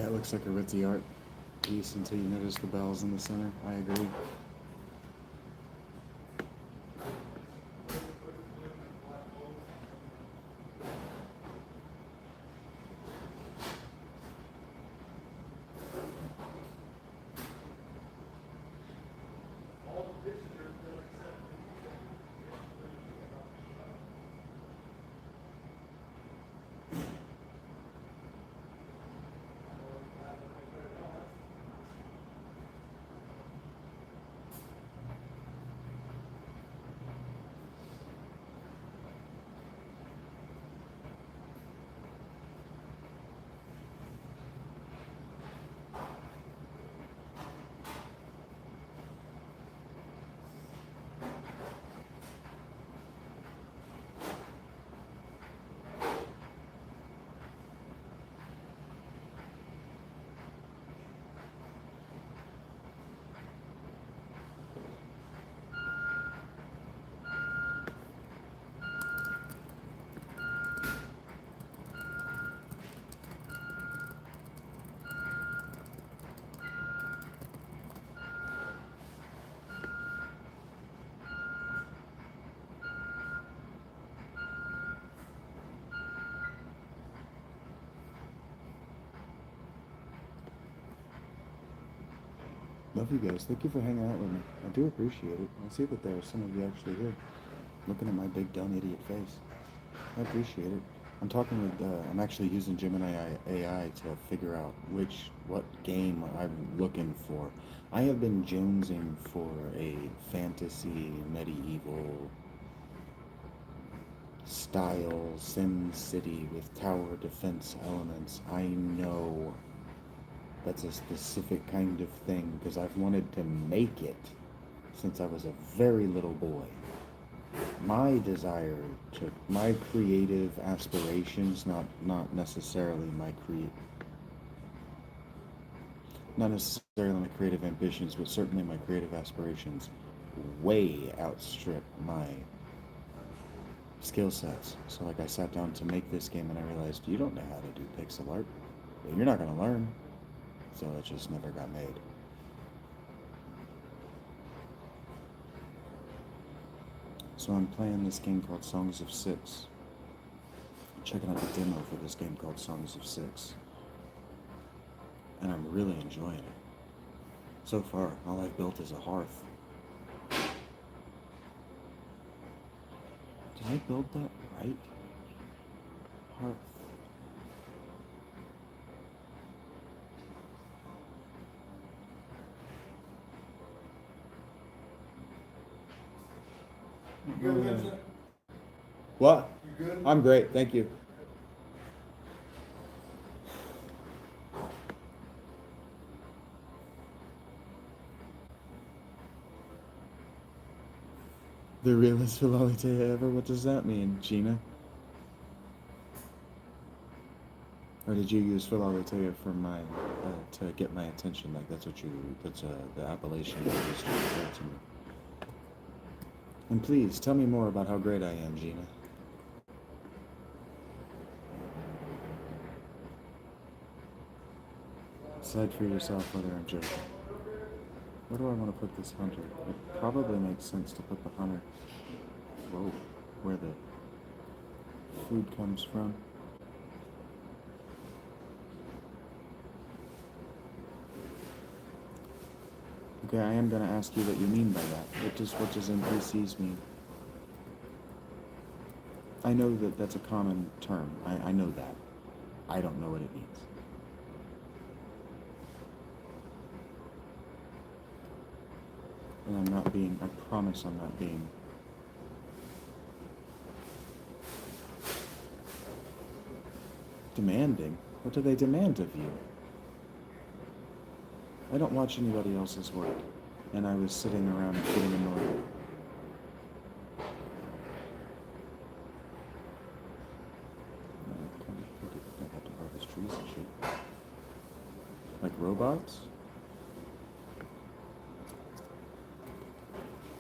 it looks like a ritzy art piece until you notice the bells in the center. I agree. Love you guys. Thank you for hanging out with me. I do appreciate it. I see that there are some of you actually here looking at my big dumb idiot face. I appreciate it. I'm talking with, I'm actually using Gemini AI to figure out what game I'm looking for. I have been jonesing for a fantasy, medieval style Sim City with tower defense elements. I know that's a specific kind of thing because I've wanted to make it since I was a very little boy. My desire to, my creative aspirations, not necessarily not necessarily my creative ambitions, but certainly my creative aspirations way outstrip my skill sets. So like I sat down to make this game and I realized you don't know how to do pixel art. Well, you're not going to learn. So it just never got made. So I'm playing this game called Songs of Six. I'm checking out the demo for this game called Songs of Six. And I'm really enjoying it. So far, all I've built is a hearth. Did I build that right? Hearth. You good, Vincent? What? You good? I'm great, thank you. The realest Philolite ever? What does that mean, Gina? Or did you use Philolite for my, to get my attention? Like that's the appellation you used to refer to me. And please, tell me more about how great I am, Gina. Decide for yourself whether I'm joking. Where do I want to put this hunter? It probably makes sense to put the hunter, whoa, where the food comes from. Okay, I am going to ask you what you mean by that. What does NPCs mean? I know that that's a common term. I know that. I don't know what it means. And I'm not being, I promise I'm not being demanding. What do they demand of you? I don't watch anybody else's work, and I was sitting around getting annoyed. I have to harvest trees and shit. Like robots?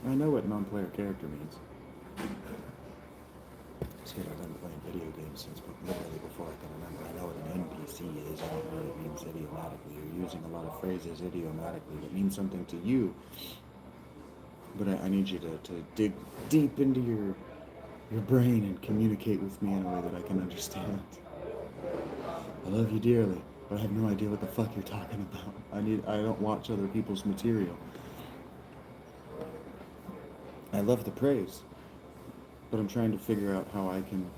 I know what non-player character means. Let's get it done. playing video games since literally before I can remember. I know what an NPC is. I don't know what it means idiomatically. You're using a lot of phrases idiomatically that mean something to you. But I need you to dig deep into your brain and communicate with me in a way that I can understand. I love you dearly, but I have no idea what the fuck you're talking about. I don't watch other people's material. I love the praise, but I'm trying to figure out how I can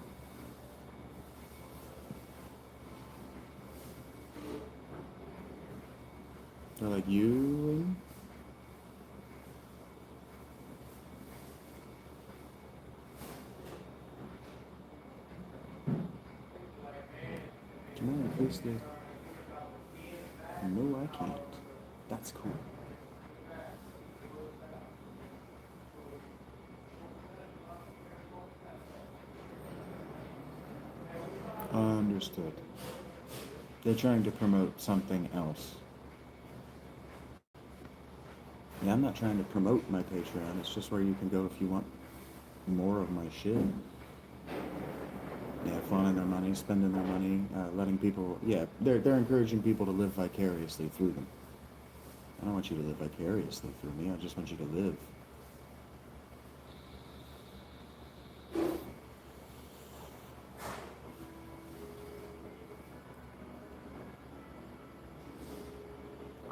they're like you. Come on, please do. No, I can't. That's cool. Understood. They're trying to promote something else. Yeah, I'm not trying to promote my Patreon. It's just where you can go if you want more of my shit. Yeah, flaunting their money, spending their money, letting people. Yeah, they're encouraging people to live vicariously through them. I don't want you to live vicariously through me. I just want you to live.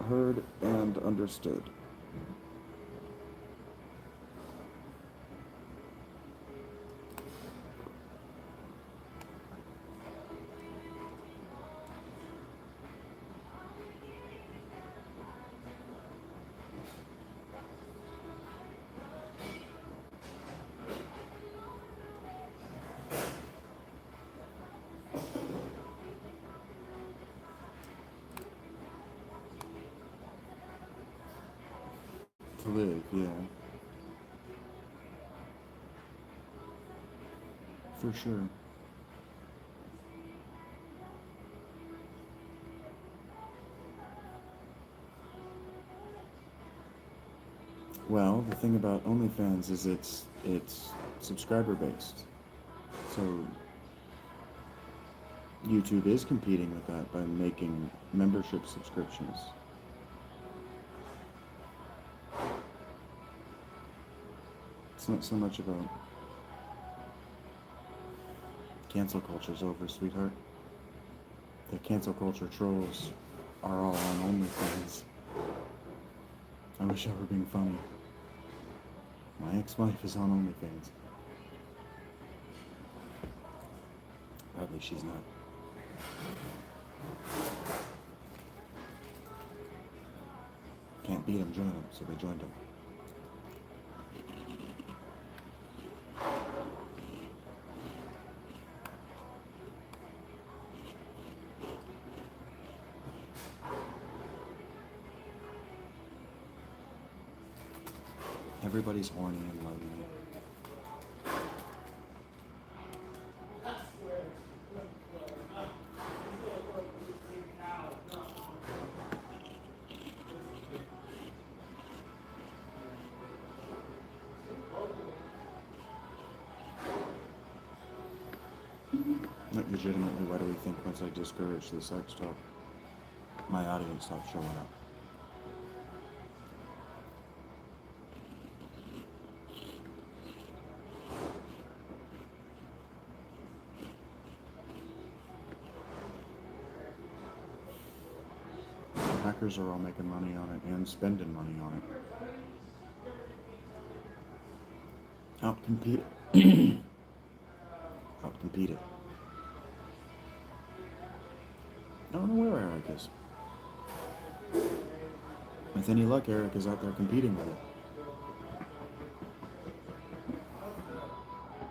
Heard and understood. To live, yeah. For sure. Well, the thing about OnlyFans is it's subscriber based. So YouTube is competing with that by making membership subscriptions. It's not so much about cancel culture's over, sweetheart. The cancel culture trolls are all on OnlyFans. I wish I were being funny. My ex-wife is on OnlyFans. Probably she's not. Can't beat them, join them, so they joined them. Everybody's horny and lonely. Like, legitimately, why do we think once I discourage the sex talk, my audience stops showing up? Hackers are all making money on it and spending money on it. Outcompete it. Outcompete it. I don't know where Eric is. With any luck, Eric is out there competing with it.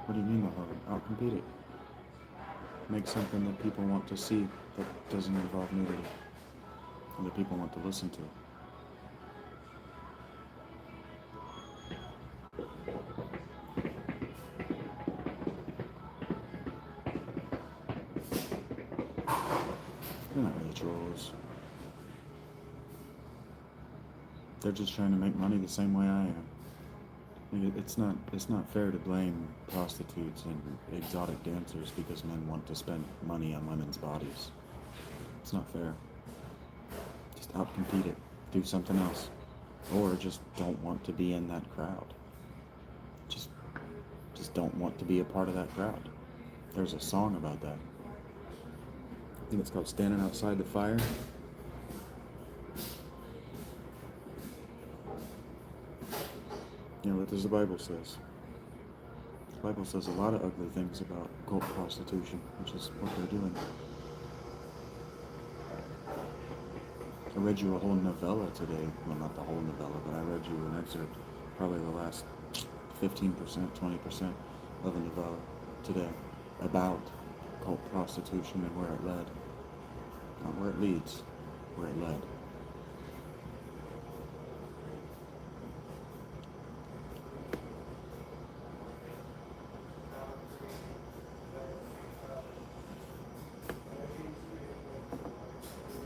What do you mean the whole outcompete it? Make something that people want to see that doesn't involve nudity. And that people want to listen to. They're not really trolls. They're just trying to make money the same way I am. It's not fair to blame prostitutes and exotic dancers because men want to spend money on women's bodies. It's not fair. Just outcompete it. Do something else. Or just don't want to be in that crowd. Just just don't want to be a part of that crowd. There's a song about that. I think it's called Standing Outside the Fire. You know what does the Bible says? The Bible says a lot of ugly things about cult prostitution, which is what they're doing. I read you a whole novella today. Well, not the whole novella, but I read you an excerpt, probably the last 15%, 20% of a novella today about cult prostitution and where it led. Not where it leads, where it led.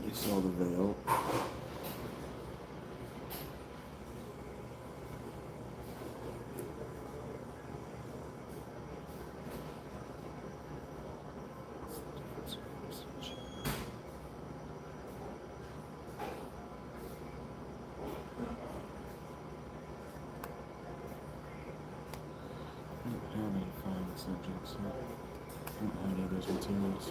You saw the veil. I don't have any final subjects yet. I don't have any of those materials.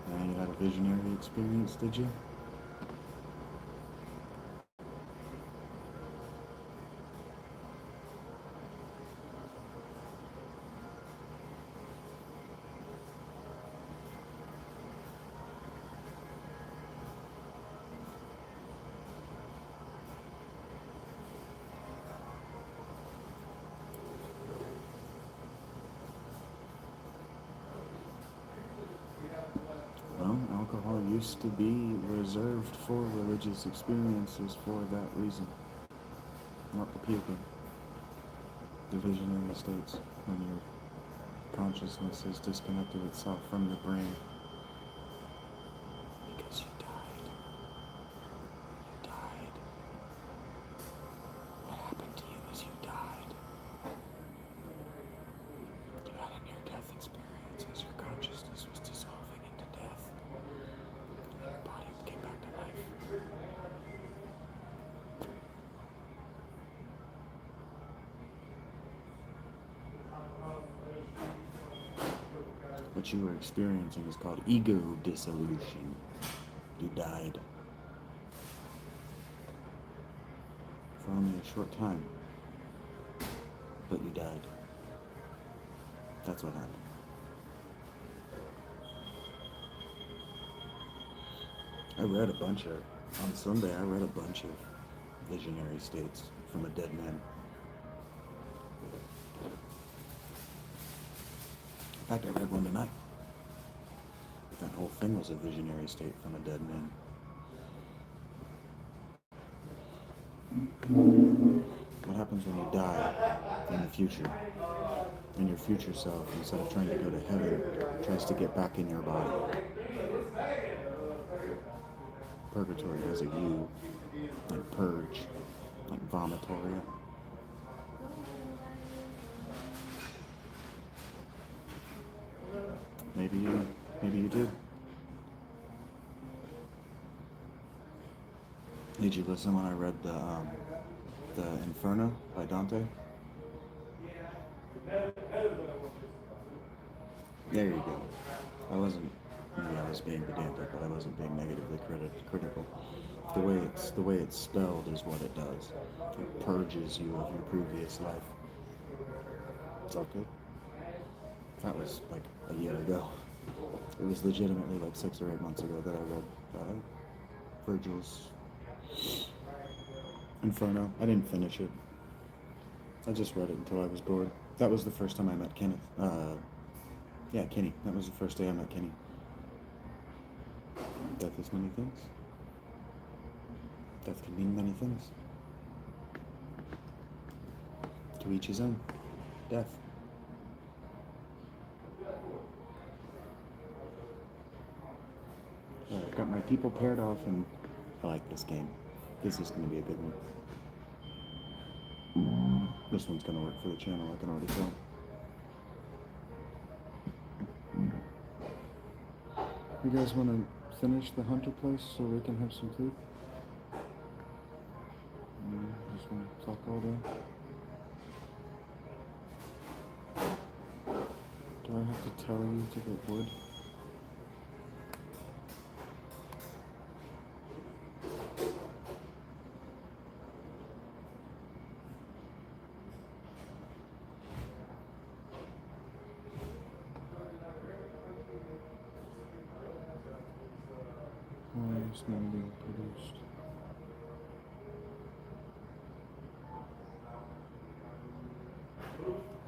Now you had a visionary experience, did you? Well, alcohol used to be reserved for religious experiences for that reason. Not the puking. The visionary states when your consciousness has disconnected itself from the brain. Because you died. You died. What happened to you is you died. You had a near-death experience as your consciousness was dissolving into death. Your body came back to life. What you were experiencing is called ego dissolution. You died. For only a short time. But you died. That's what happened. On Sunday, I read a bunch of visionary states from a dead man. In fact, I read one tonight. That whole thing was a visionary state from a dead man. What happens when you die in the future? And your future self, instead of trying to go to heaven, tries to get back in your body. Purgatory has a U, like purge, like vomitoria. Maybe you did. Did you listen when I read the Inferno by Dante? There you go. I was being pedantic, but I wasn't being negatively critical. The way it's spelled is what it does. It purges you of your previous life. It's all good. That was like a year ago. It was legitimately like 6 or 8 months ago that I read Virgil's Inferno. I didn't finish it. I just read it until I was bored. That was the first time I met Kenneth. Kenny. That was the first day I met Kenny. Death is many things. Death can mean many things. To each his own. Death. I've got my people paired off and I like this game. This is going to be a good one. This one's going to work for the channel, I can already tell. You guys want to finish the Hunter place so we can have some food? Just want to talk all day. Do I have to tell you to get wood? Why is not being produced?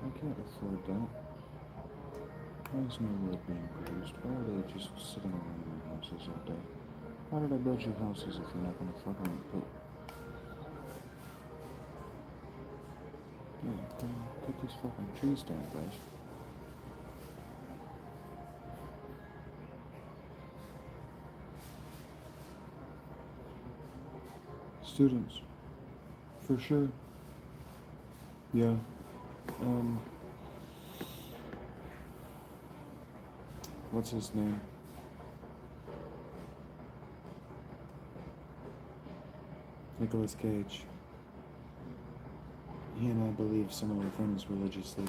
I can't afford that. Why is no wood being produced? Why are they just sitting around in their houses all day? Why did I build your houses if you're not gonna fucking put... Yeah, put these fucking trees down, guys. Students, for sure. Yeah. What's his name? Nicolas Cage. He and I believe similar things religiously.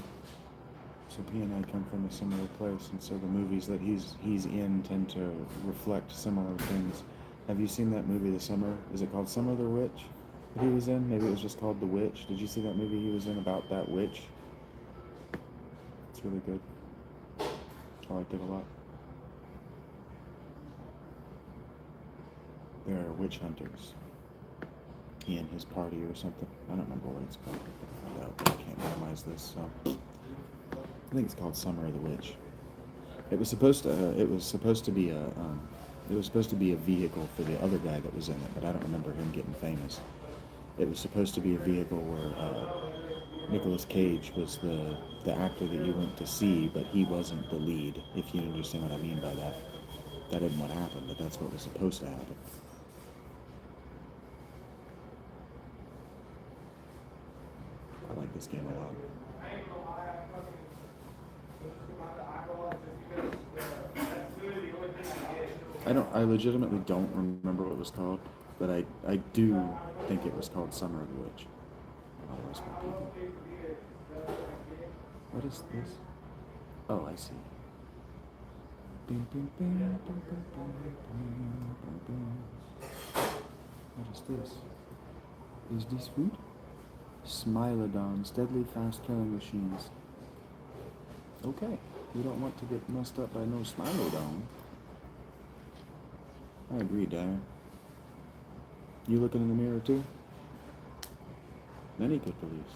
So he and I come from a similar place, and so the movies that he's in tend to reflect similar things. Have you seen that movie, The Summer? Is it called Summer the Witch that he was in? Maybe it was just called The Witch. Did you see that movie he was in about that witch? It's really good. I liked it a lot. There are witch hunters. He and his party or something. I don't remember what it's called. I can't minimize this, so... I think it's called Summer of the Witch. It was supposed to be a vehicle for the other guy that was in it, but I don't remember him getting famous. It was supposed to be a vehicle where Nicolas Cage was the actor that you went to see, but he wasn't the lead, if you understand what I mean by that. That isn't what happened, but that's what was supposed to happen. I like this game a lot. I legitimately don't remember what it was called, but I do think it was called Summer of the Witch. Oh, where's my people? What is this? Oh, I see. What is this? Is this food? Smilodons, deadly fast killing machines. Okay, you don't want to get messed up by no Smilodon. I agree, Dyer. You looking in the mirror too? Many good beliefs.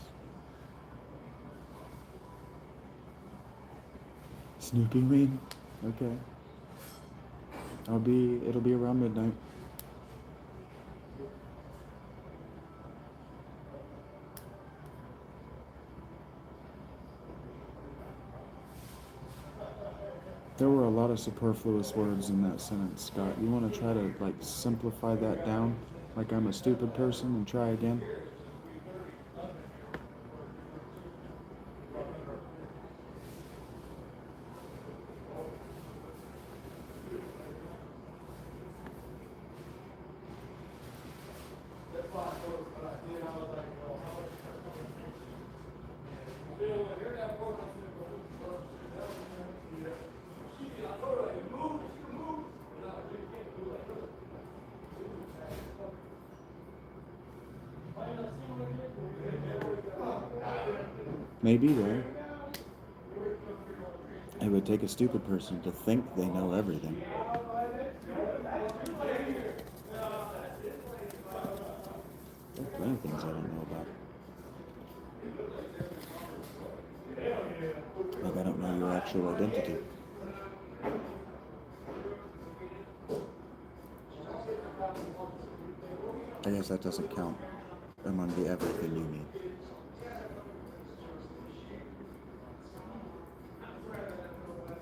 Snooping mean? Okay. It'll be around midnight. There were a lot of superfluous words in that sentence, Scott. You want to try to, simplify that down? Like I'm a stupid person and try again? Maybe there. It would take a stupid person to think they know everything. There are plenty of things I don't know about. Like I don't know your actual identity. I guess that doesn't count among the everything you mean.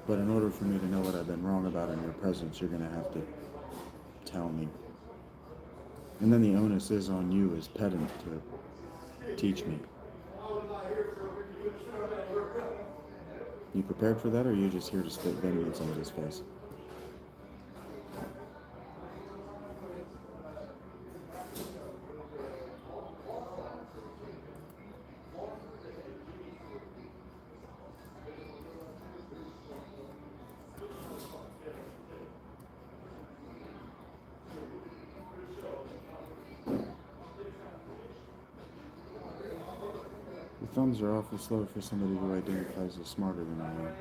But in order for me to know what I've been wrong about in your presence, you're going to have to tell me. And then the onus is on you as pedant to teach me. You prepared for that, or are you just here to spit venom in somebody's face? The thumbs are awful slow for somebody who identifies as smarter than I am.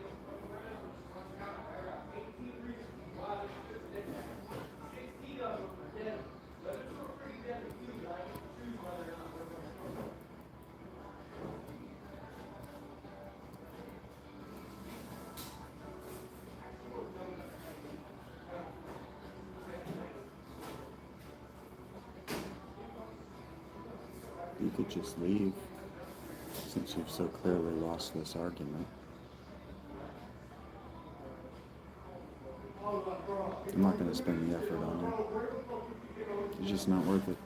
You could just leave, since you've so clearly lost this argument. I'm not going to spend the effort on you. It's just not worth it.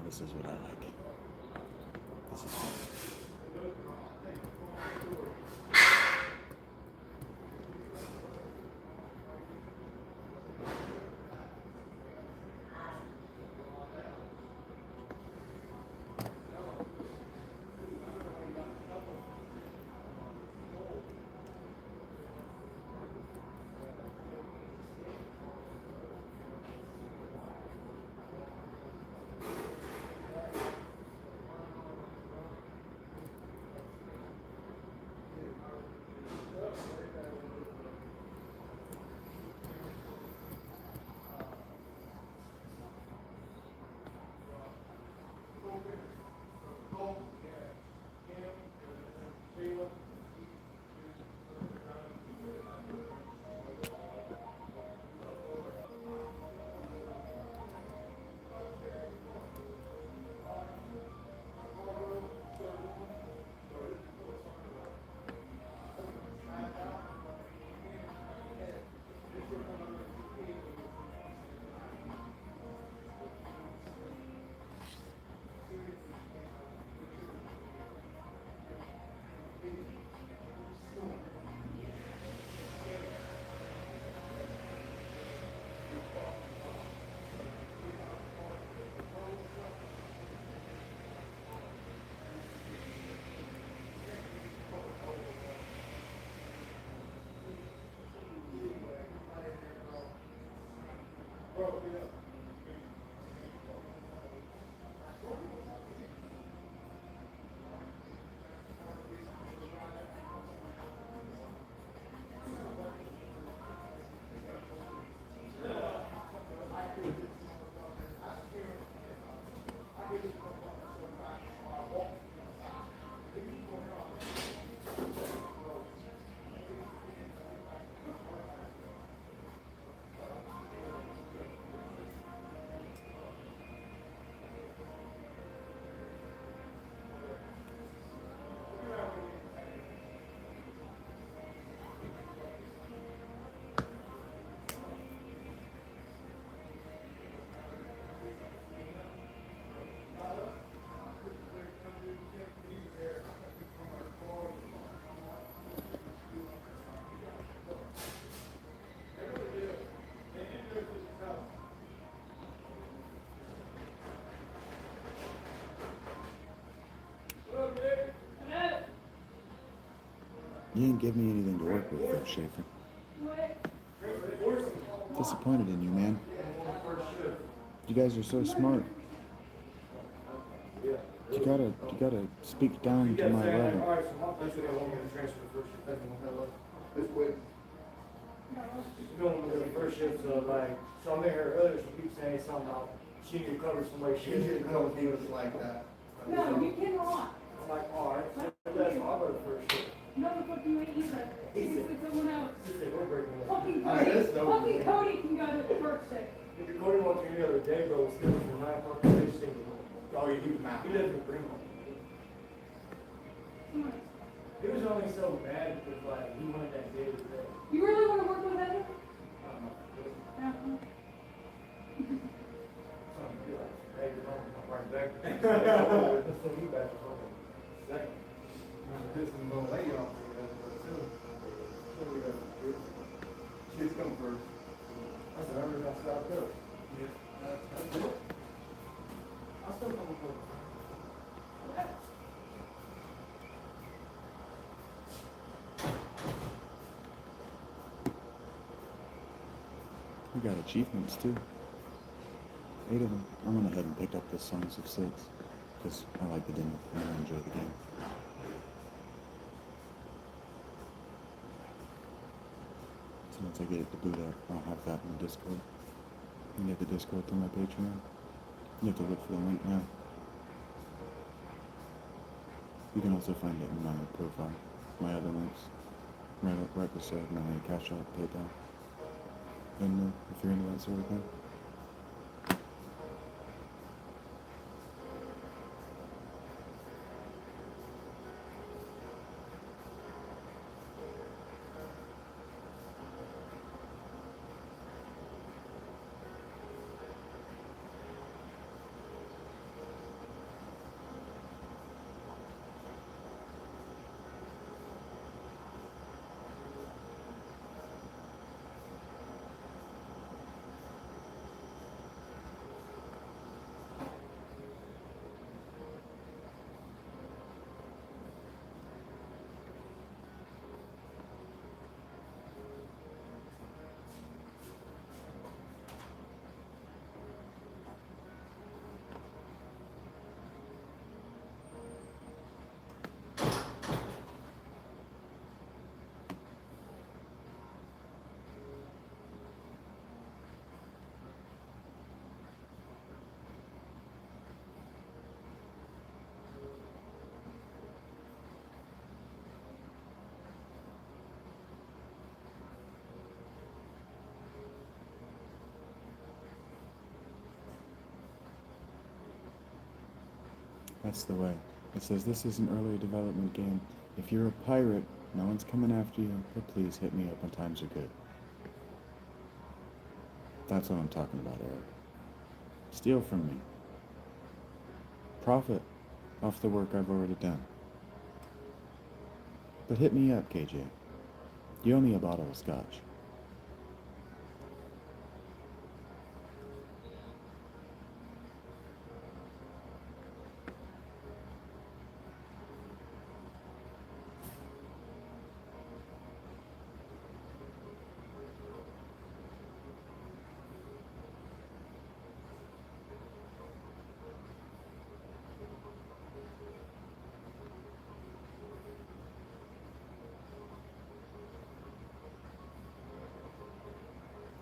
This is what I like. This is fun. You didn't give me anything to work with, though, Schaefer. Disappointed in you, man. You guys are so smart. You gotta speak down to my level. Alright, so my place, they want me to transfer the first shift. That's one This way. going to the first shift, so like, so I'm in here earlier, she keeps saying something about she need to cover somebody, she She needs to didn't cover know he was like that. No, you cannot. I'm like, alright, that's why I go to first shift. No, the fuck you ain't either. It's with someone else. She said, we're breaking up. Fucking I guess Cody, so. fucking Cody can go to work sick. If you're going on to any other day, bro, it's still for 9 o'clock, they just think, Oh, you keep him out. he doesn't bring one. Come on. He was only so mad because like, he wanted that day to day. You really want to work with Heather? I don't know. Uh-huh. Something to be like, hey, you're home, I'm right back. Let's send you back to home. Second. This is gonna lay you off. She's come first. I said, I'm gonna stop there. That's it. I'll still come with We got achievements, too. 8 of them. I went ahead and picked up this Songs of Six, because I like the demo and I enjoy the game. So once I get it to boot up, I'll have that in the Discord. You can get the Discord through my Patreon. You have to look for the link now. You can also find it in my profile, my other links, right beside my Cash App, PayPal, Venmo, if you're into that sort of thing. That's the way. It says this is an early development game. If you're a pirate, no one's coming after you, but please hit me up when times are good. That's what I'm talking about, Eric. Steal from me. Profit off the work I've already done. But hit me up, KJ. You owe me a bottle of scotch.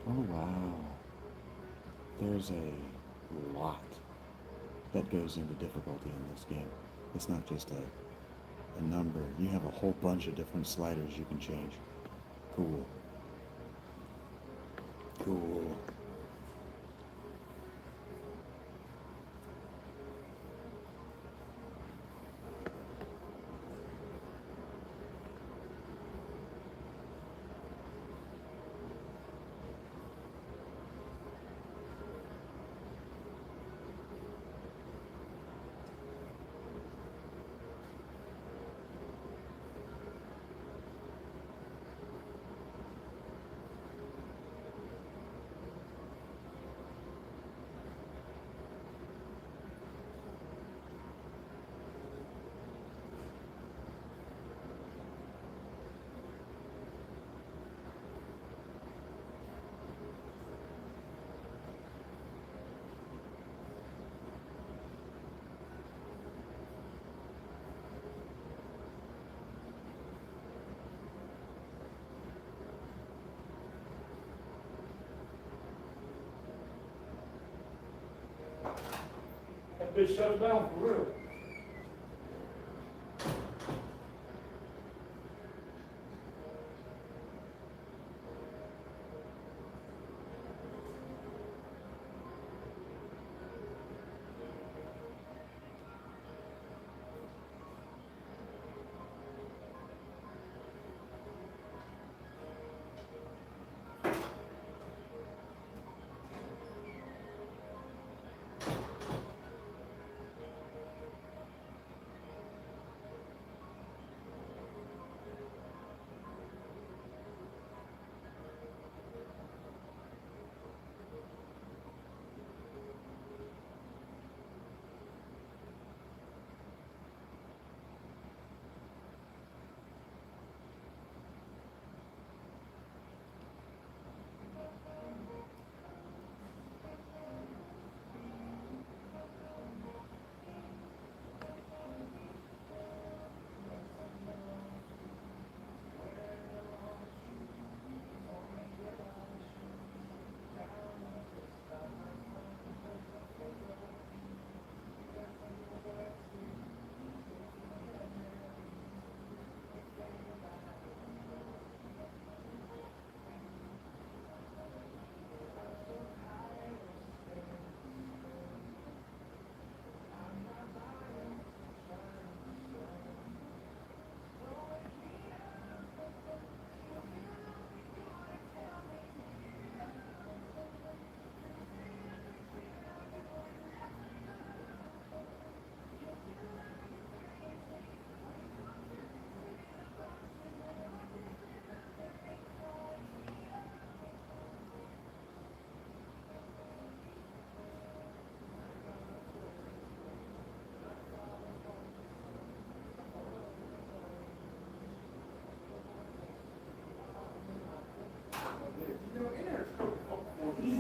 Oh wow. There's a lot that goes into difficulty in this game. It's not just a number. You have a whole bunch of different sliders you can change. Cool. Cool. That bitch shut it down for real.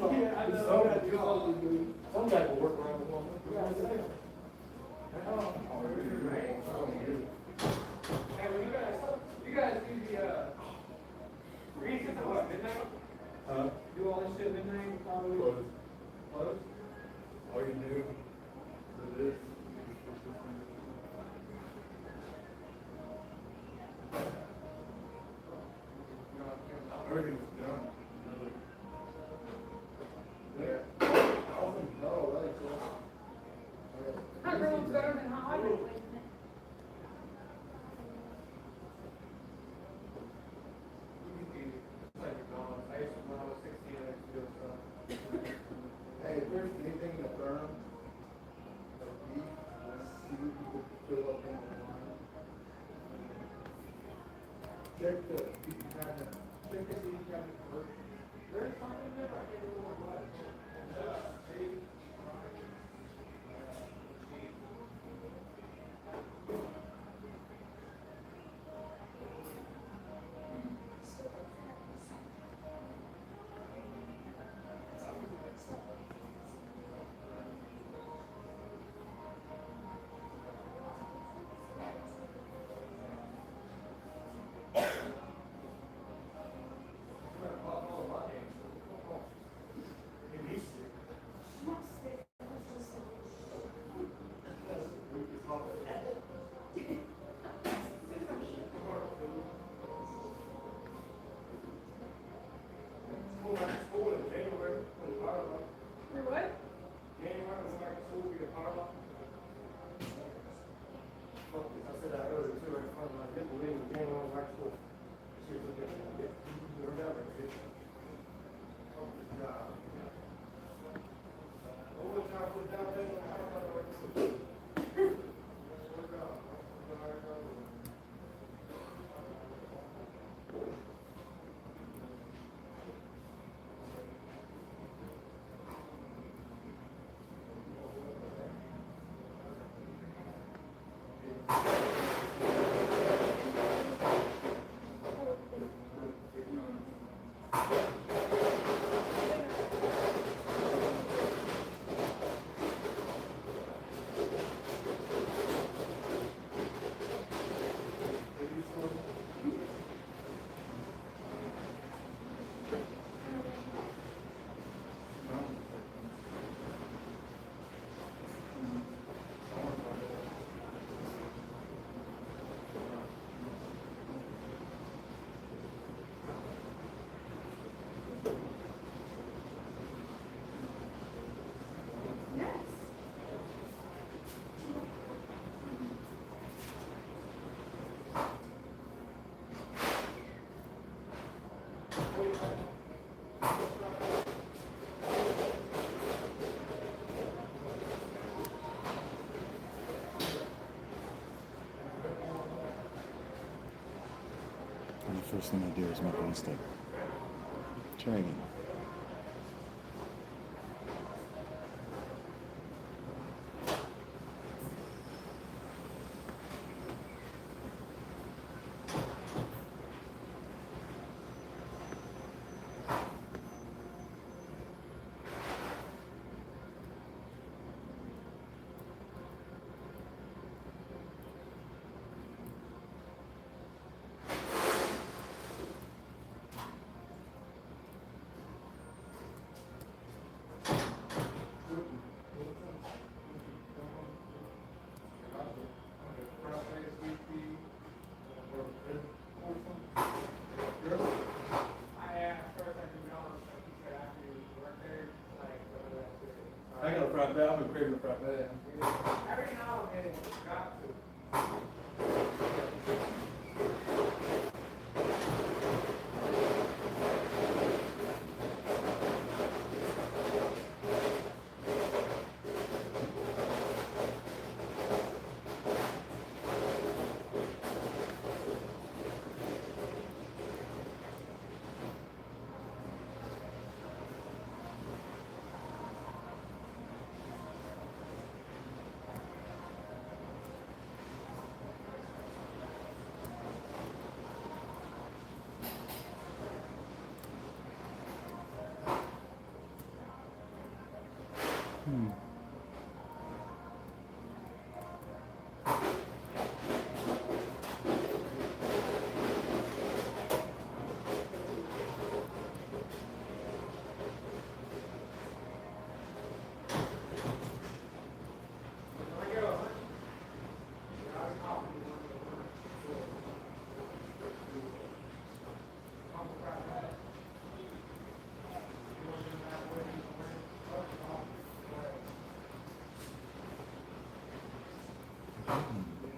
Yeah, I know. Some guy will work around the one. Hey, well, you guys do the, reasons at what, midnight? Do all this shit at midnight, probably? Close? All you do is this. Everything's done. Yeah. No, really cool. Everyone's better than hot. first thing I do is make a mistake. Try again. I got a fried bad. I've been craving a fried bad. Every now and then, it's got to.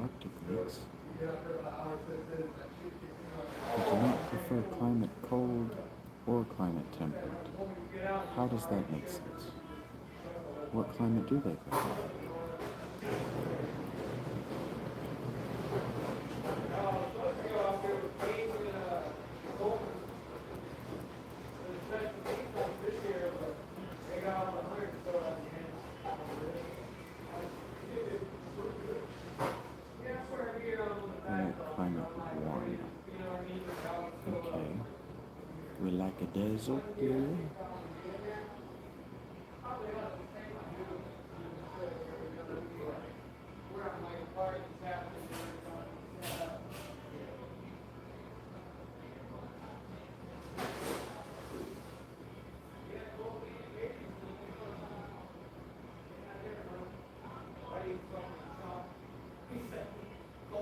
Arctic lakes. I do not prefer climate cold or climate temperate. How does that make sense? What climate do they prefer? Climate warm. Okay. We like a desert here.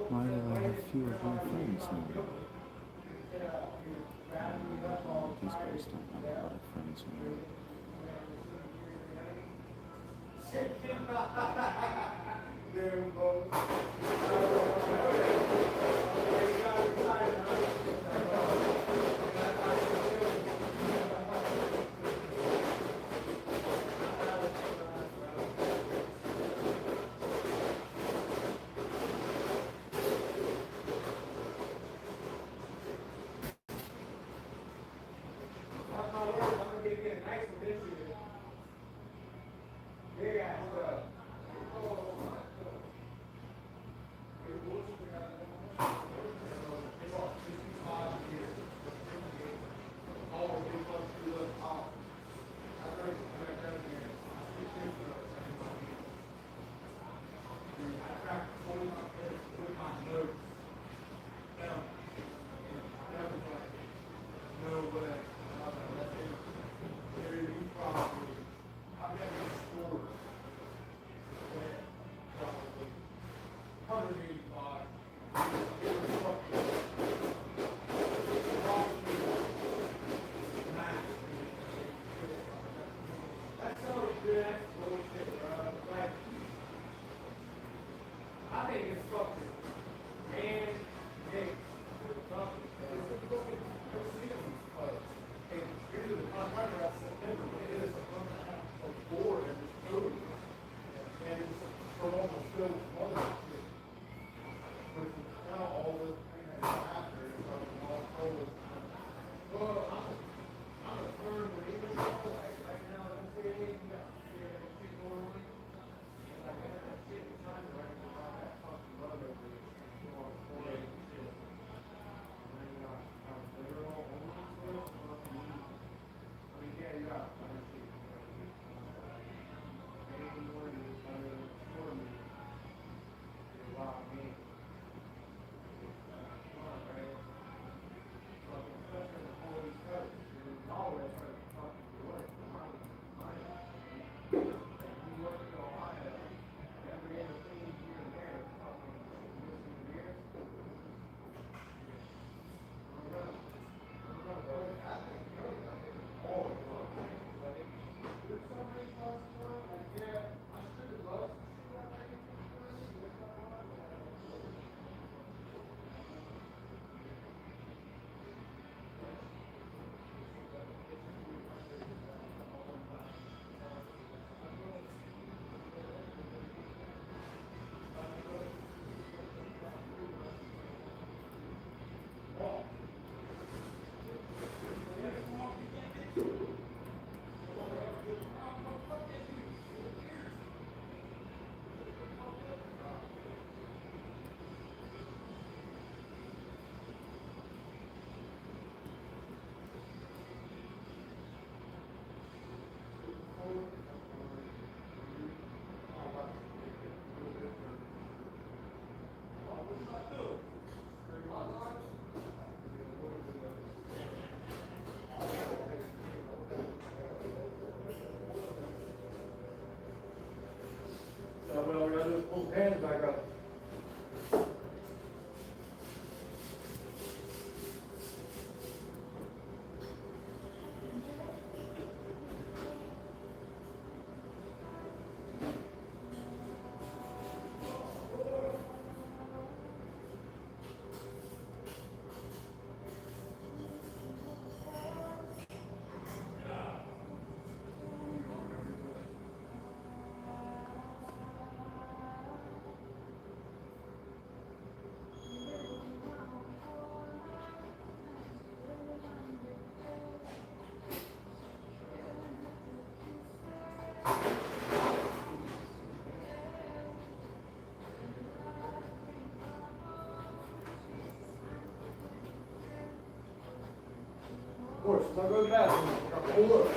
Why do I have few of my friends now? These guys don't have a lot of friends anymore. All the, after, all porch, so I'll go to the bathroom. I'll pull up.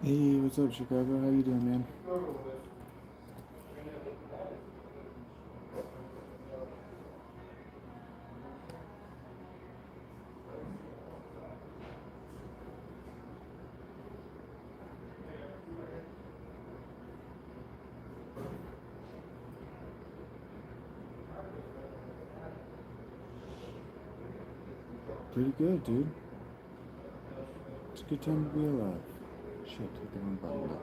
Hey, what's up, Chicago? How you doing, man? Pretty good, dude. It's a good time to be alive. Shit, hit the wrong button.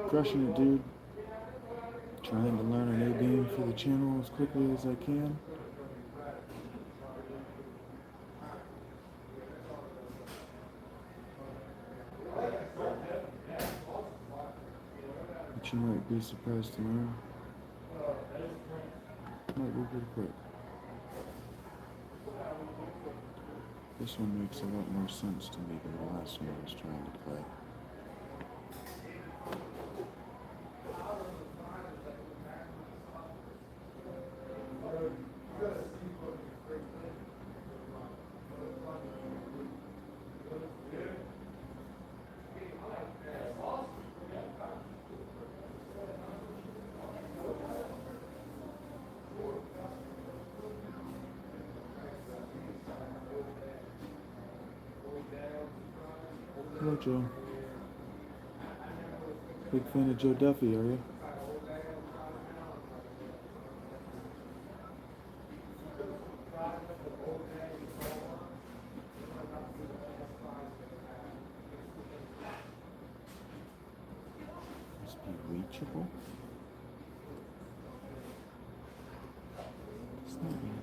Crushing it, dude. Trying to learn a new game for the channel as quickly as I can. But you might be surprised to learn. Might be pretty quick. This one makes a lot more sense to me than the last one I was trying to play. Hello, Joe. Big fan of Joe Duffy, are you? Must be reachable. What's that mean?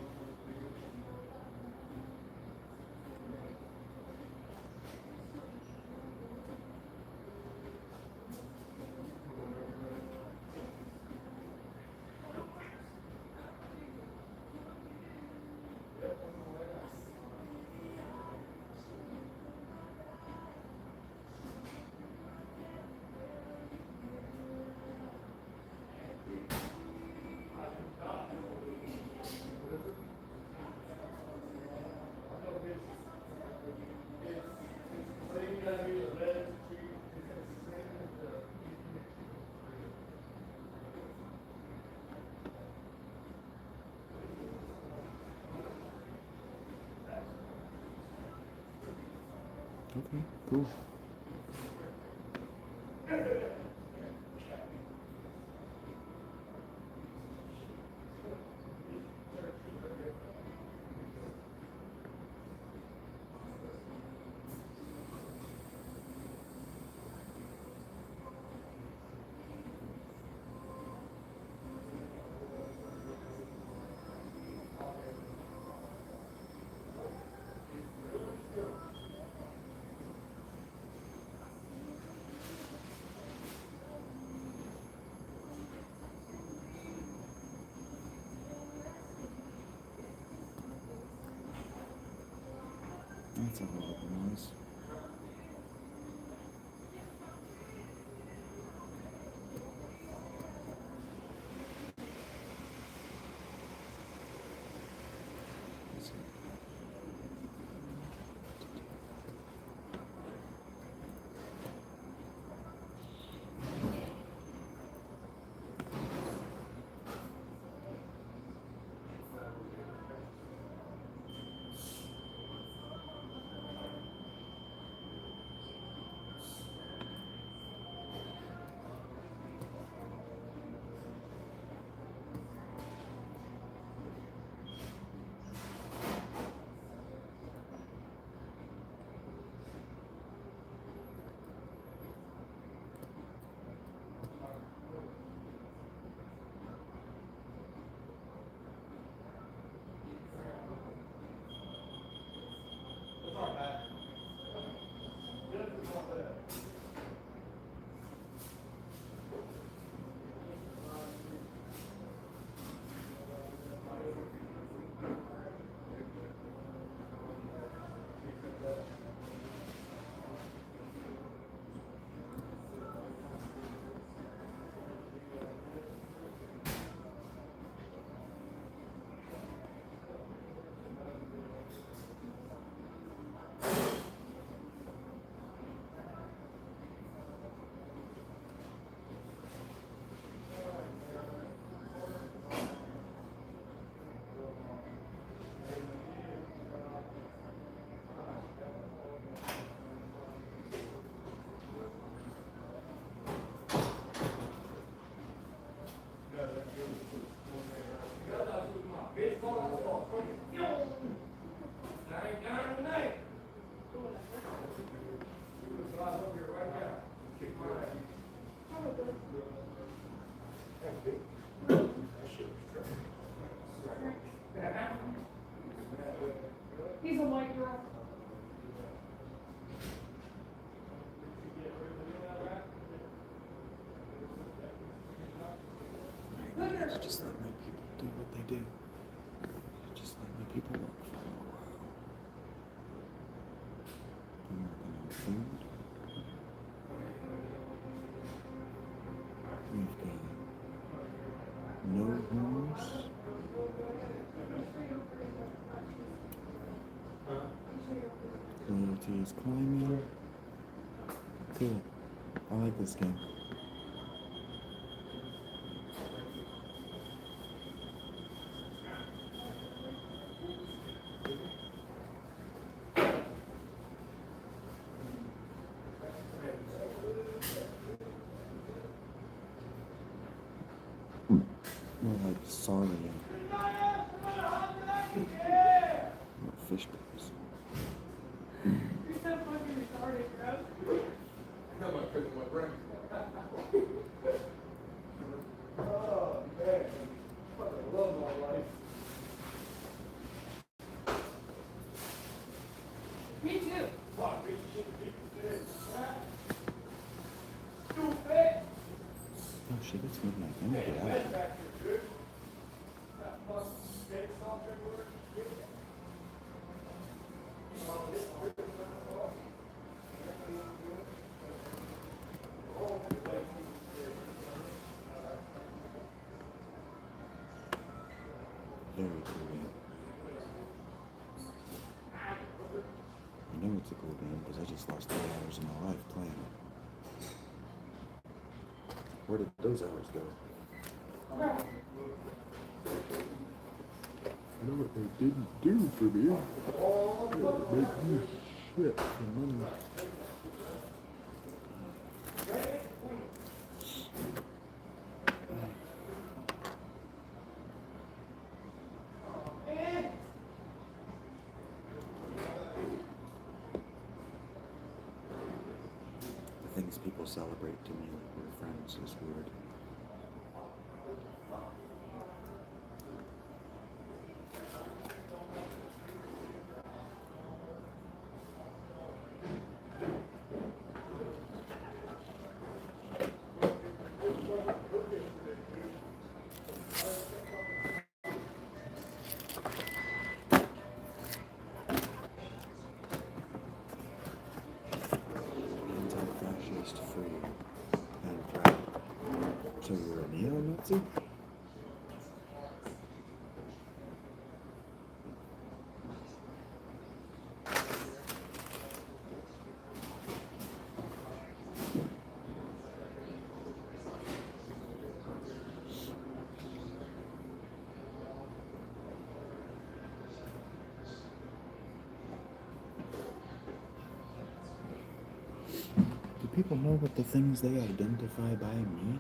Okay, cool. That's a lot of noise. Just let my people do what they do. Just let my people work for a while. I'm working on food. We've got no homes. Loyalty is climbing. Cool. I like this game. More like Saurian. Not fish bowls. You're so fucking retarded, bro. That might fit in my brain. Oh, man. Fucking love my life. Me too. Fuck, we should be dead. Stupid! Oh shit, it's midnight. I'm gonna get out. Very cool game. I know it's a cool game because I just lost 3 hours of my life playing it. Where did those hours go? I know what they didn't do for me. They make me shit for money. The things people celebrate to me like we're friends is weird. Anti-fascist free and proud. So you're a neo-Nazi? Do people know what the things they identify by mean?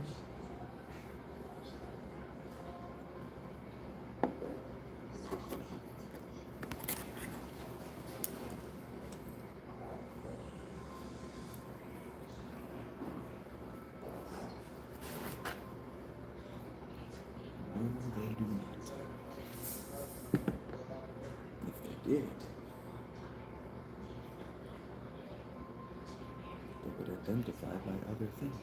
No, they do not. If they did, they would identify by other things.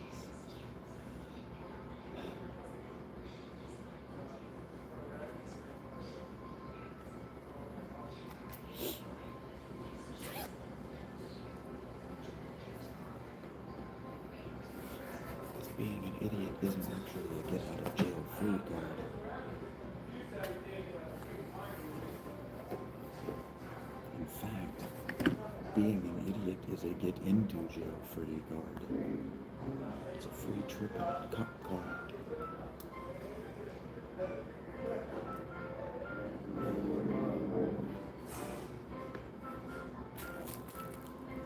Because being an idiot isn't actually a get out of jail free card. In fact, being an idiot is a get into jail free card. It's a free trip and cop card.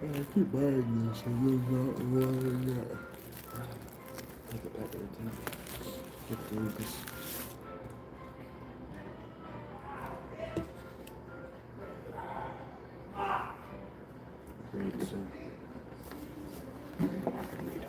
I keep buying this and you're not wanting it. Take it back to the team. Get to Lucas. Agreed, sir. Agreed.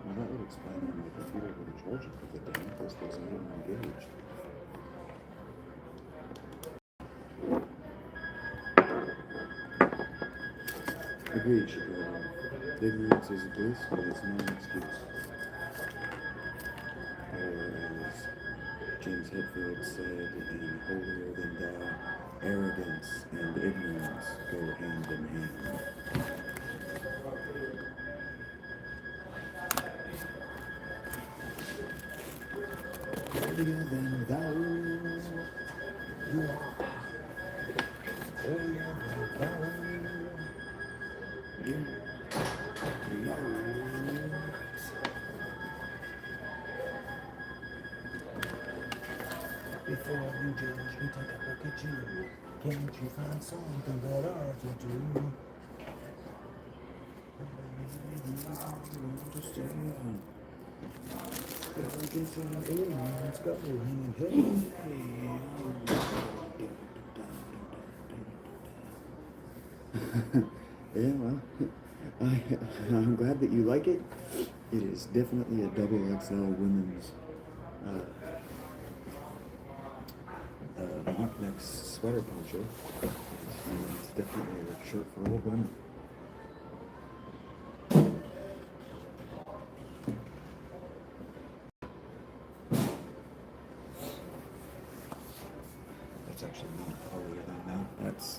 Well, that would explain why my computer wouldn't charge it, because the damn this wasn't even engaged. Agreed, Shapiro. Ignorance is bliss, but it's no excuse. Or as James Hetfield said in Holier Than Thou, arrogance and ignorance go hand in hand. Holier than thou, you are. Holier than thou, you are. Before you judge, we take a look at you. Can't you find something better to do? Understand. Arrogance and ignorance go hand in hand. Yeah, well, I'm glad that you like it. It is definitely a double XL women's mock neck sweater poncho. It's definitely a shirt for all women. That's actually not holier than that. That's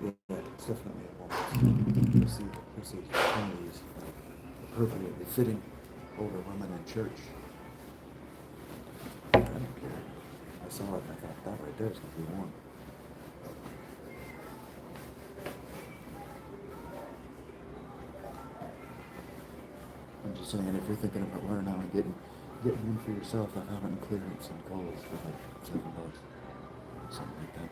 yeah, it's definitely a woman's. You'll see some of these appropriately fitting older women in church. I don't care. I saw it and I thought that right there is gonna be warm. I'm just saying, if you're thinking about learning out and getting one for yourself, I have it in clearance and Kohl's for like $7, something like that.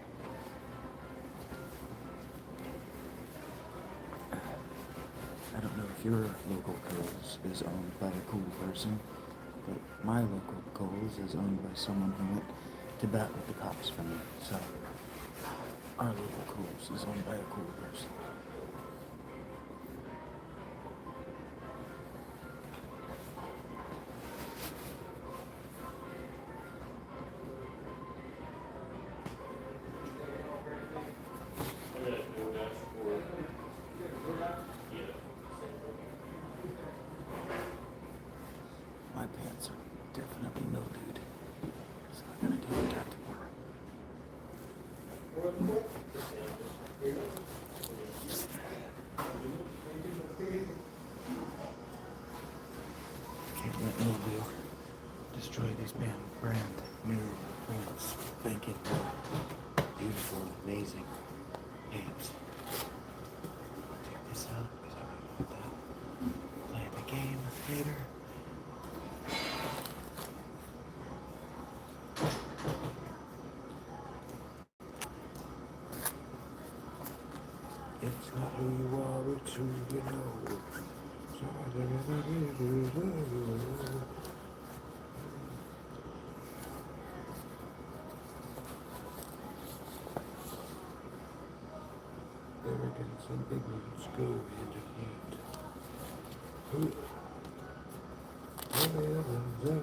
I don't know if your local Kohl's is owned by a cool person, but my local Kohl's is owned by someone who went to bat with the cops for me. So our local Kohl's is owned by a cool person. My pants are definitely mildewed, so I'm gonna deal with that tomorrow. Can't let Mobile destroy these brand new, spanking, beautiful, amazing pants. Check this out, because I really want that. Play the game later. It's not who you are, it's who you know. So arrogance and ignorance go hand in hand. Holier than thou,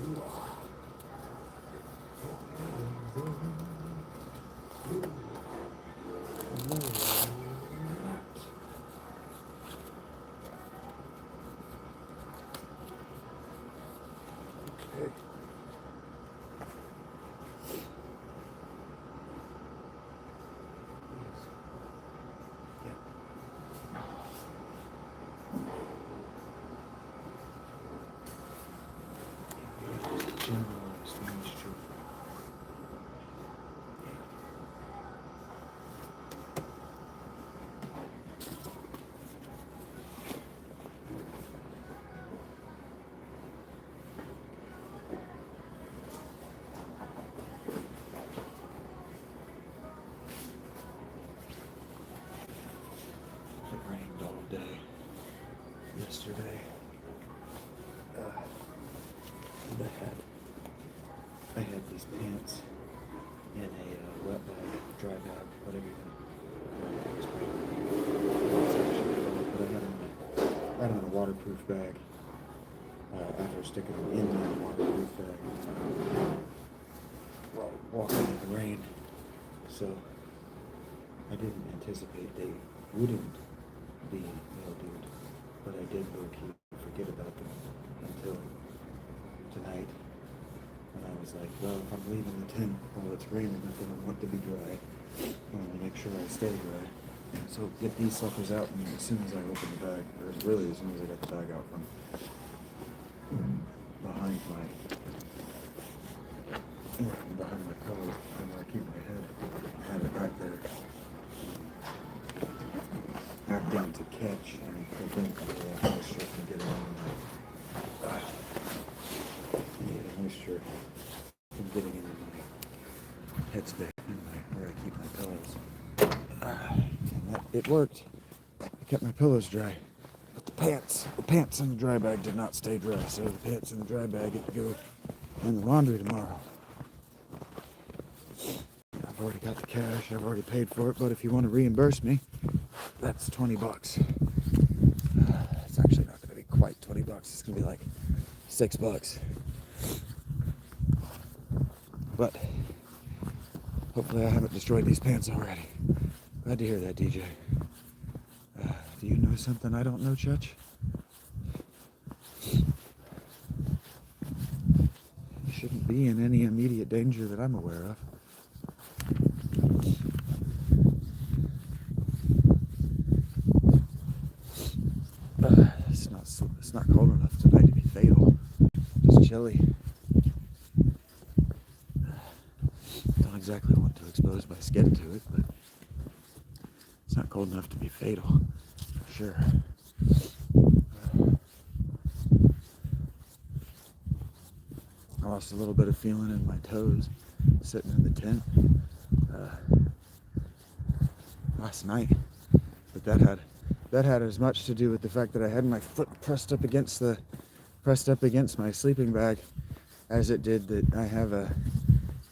you are. Holier than thou, you are. Okay. Yeah. Generalized mixture. yesterday. And I had these pants in a wet bag, dry bag, whatever you want. But I had them in a waterproof bag. After sticking them in that waterproof bag while walking in the rain. So I didn't anticipate they wouldn't be mildewed, but I did low-key forget about them until tonight. And I was like, well, if I'm leaving the tent while it's raining, I'm going to want to be dry. I want to make sure I stay dry. So get these suckers out, and as soon as I open the bag, or really as soon as I get the bag out from behind my pillow, and where I keep my head, I have it right there, acting to catch and prevent the moisture from getting in moisture from getting into my headspace and where I keep my pillows. And it worked. I kept my pillows dry. But the pants in the dry bag did not stay dry, so the pants in the dry bag get to go in the laundry tomorrow. I've already got the cash, I've already paid for it, but if you want to reimburse me, that's $20. It's actually not going to be quite $20, it's going to be like $6. But hopefully I haven't destroyed these pants already. Glad to hear that, DJ. Do you know something I don't know, Chutch? You shouldn't be in any immediate danger that I'm aware of. It's not cold enough tonight to be fatal. Just chilly. Don't exactly want to expose my skin to it, but it's not cold enough to be fatal. Sure. I lost a little bit of feeling in my toes sitting in the tent last night, but that had as much to do with the fact that I had my foot pressed up against my sleeping bag as it did that I have a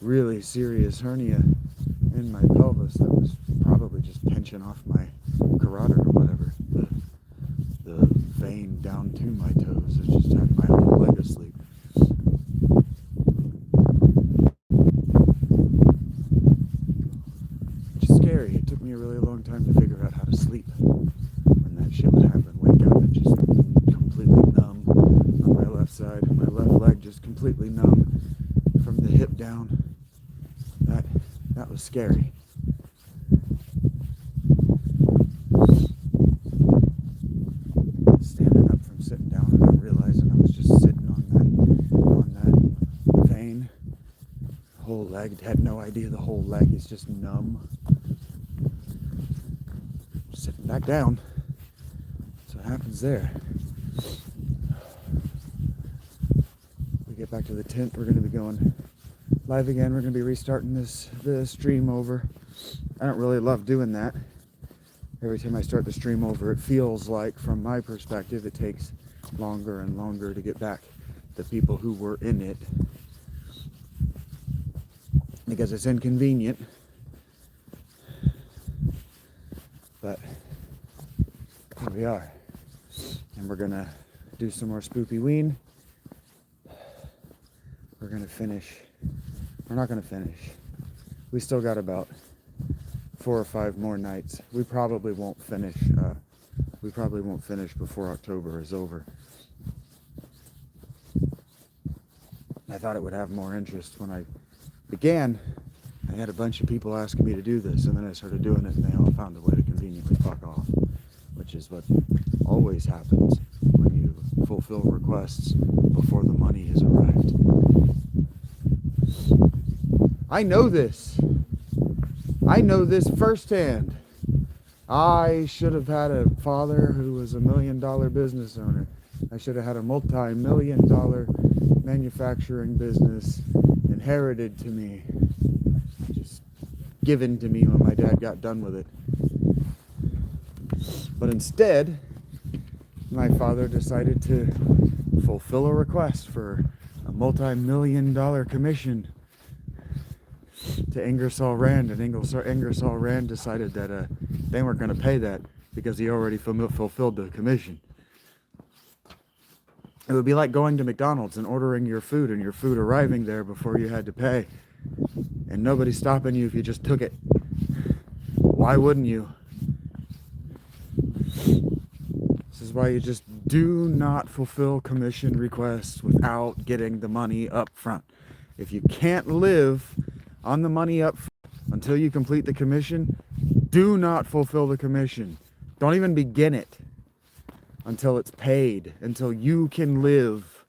really serious hernia in my pelvis that was probably just pinching off my carotid or whatever. The vein down to my toes has just had my whole leg asleep. Which is scary. It took me a really long time to figure out how to sleep when that shit would happen. Wake up and just completely numb on my left side. My left leg just completely numb from the hip down. That was scary. Standing up from sitting down and not realizing I was just sitting on that vein. The whole leg, had no idea the whole leg is just numb. Sitting back down. That's what happens there. We get back to the tent, we're going to be going live again. We're going to be restarting the stream over. I don't really love doing that. Every time I start the stream over, it feels like, from my perspective, it takes longer and longer to get back the people who were in it. Because it's inconvenient. But here we are. And we're going to do some more Spoopy Ween. We're going to finish. We're not going to finish. We still got about 4 or 5 more nights. We probably won't finish. Before October is over. I thought it would have more interest when I began. I had a bunch of people asking me to do this, and then I started doing it, and they all found a way to conveniently fuck off, which is what always happens when you fulfill requests before the money has arrived. I know this. I know this firsthand. I should have had a father who was $1 million business owner. I should have had a multi-million-dollar manufacturing business inherited to me, just given to me when my dad got done with it. But instead, my father decided to fulfill a request for a multi-million-dollar commission to Ingersoll Rand, and Ingersoll Rand decided that they weren't going to pay that because he already fulfilled the commission. It would be like going to McDonald's and ordering your food and your food arriving there before you had to pay, and nobody stopping you if you just took it. Why wouldn't you? This is why you just do not fulfill commission requests without getting the money up front. If you can't live on the money up front until you complete the commission, do not fulfill the commission. Don't even begin it until it's paid, until you can live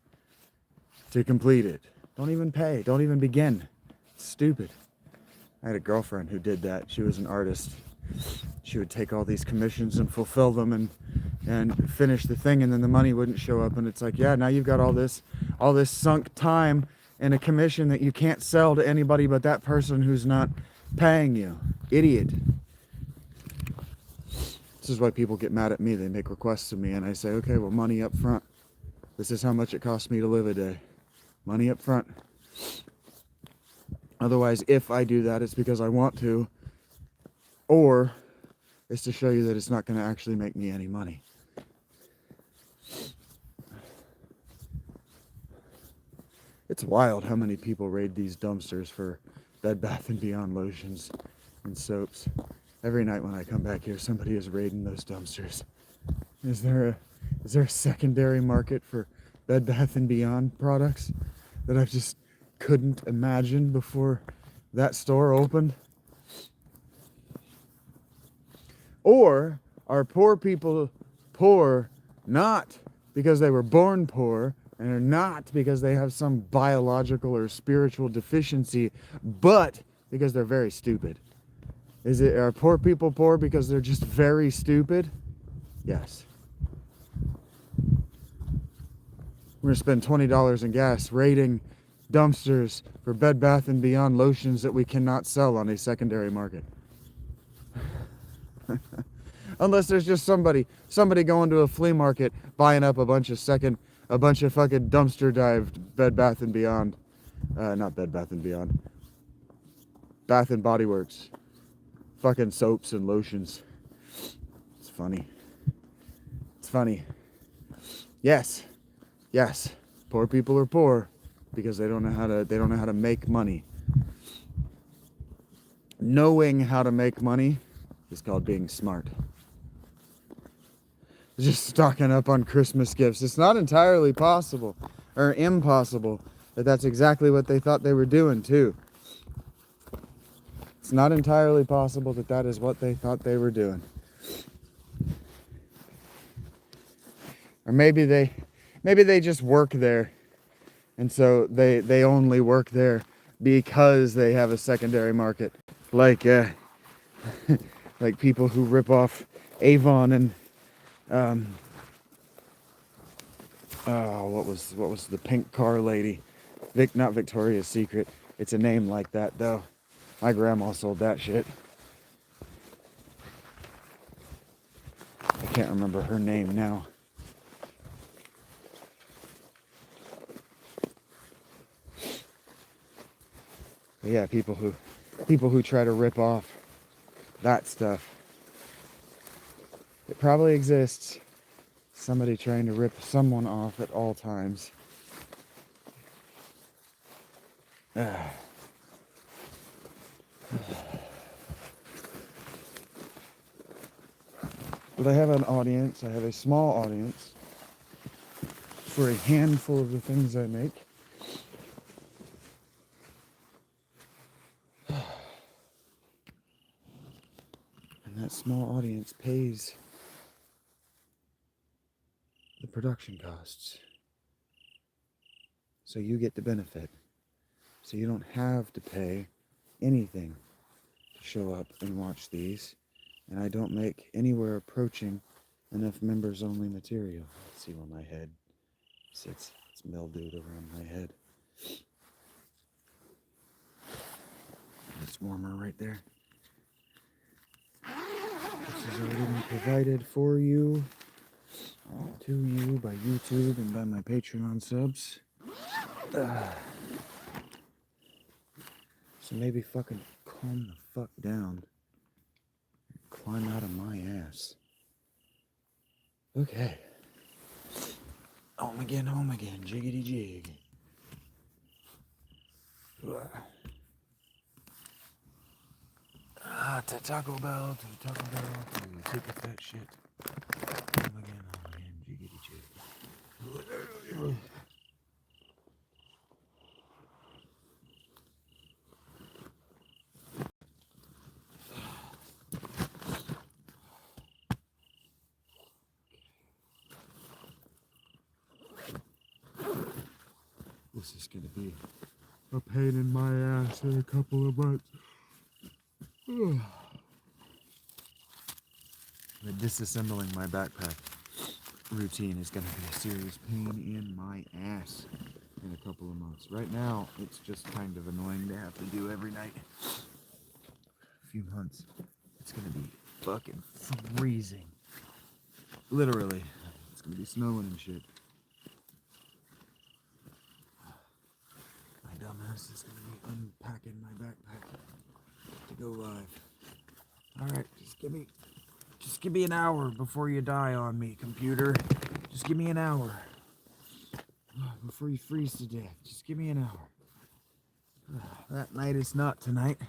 to complete it. Don't even pay. Don't even begin. It's stupid. I had a girlfriend who did that. She was an artist. She would take all these commissions and fulfill them and finish the thing, and then the money wouldn't show up, and it's like, yeah, now you've got all this sunk time in a commission that you can't sell to anybody but that person who's not paying you. Idiot. This is why people get mad at me. They make requests of me, and I say, okay, well, money up front. This is how much it costs me to live a day. Money up front. Otherwise, if I do that, it's because I want to, or it's to show you that it's not going to actually make me any money. It's wild how many people raid these dumpsters for Bed Bath & Beyond lotions and soaps. Every night when I come back here, somebody is raiding those dumpsters. Is there a secondary market for Bed Bath & Beyond products that I just couldn't imagine before that store opened? Or are poor people poor not because they were born poor, and are not because they have some biological or spiritual deficiency, but because they're very stupid? Are poor people poor because they're just very stupid? Yes. We're gonna spend $20 in gas raiding dumpsters for Bed Bath & Beyond lotions that we cannot sell on a secondary market. Unless there's just somebody going to a flea market buying up a bunch of fucking dumpster dived Bed Bath & Beyond, not Bed Bath & Beyond, Bath & Body Works, fucking soaps and lotions. It's funny. It's funny. Yes, poor people are poor because they don't know how to make money. Knowing how to make money is called being smart. Just stocking up on Christmas gifts. It's not entirely possible or impossible that that's exactly what they thought they were doing too. It's not entirely possible that that is what they thought they were doing. Or maybe they just work there, and so they only work there because they have a secondary market, like like people who rip off Avon and what was the pink car lady? Not Victoria's Secret. It's a name like that though. My grandma sold that shit. I can't remember her name now. But yeah, people who try to rip off that stuff. It probably exists. Somebody trying to rip someone off at all times. But I have an audience. I have a small audience for a handful of the things I make. And that small audience pays the production costs. So you get to benefit. So you don't have to pay anything to show up and watch these. And I don't make anywhere approaching enough members only material. Let's see where my head sits. It's mildewed around my head. It's warmer right there. This has already been provided for you. to you by YouTube and by my Patreon subs. So maybe fucking calm the fuck down. Climb out of my ass. Okay. Home again, jiggity jig. To Taco Bell, to Taco Bell, to take off that shit. Home again, jiggity jig. This is gonna be a pain in my ass in a couple of months. The disassembling my backpack routine is gonna be a serious pain in my ass in a couple of months. Right now, it's just kind of annoying to have to do every night. A few months, it's gonna be fucking freezing. Literally, it's gonna be snowing and shit. My dumbass is gonna be unpacking my backpack to go live. Alright, just give me an hour before you die on me, computer. Just give me an hour. Before you freeze to death. Just give me an hour. That night is not tonight.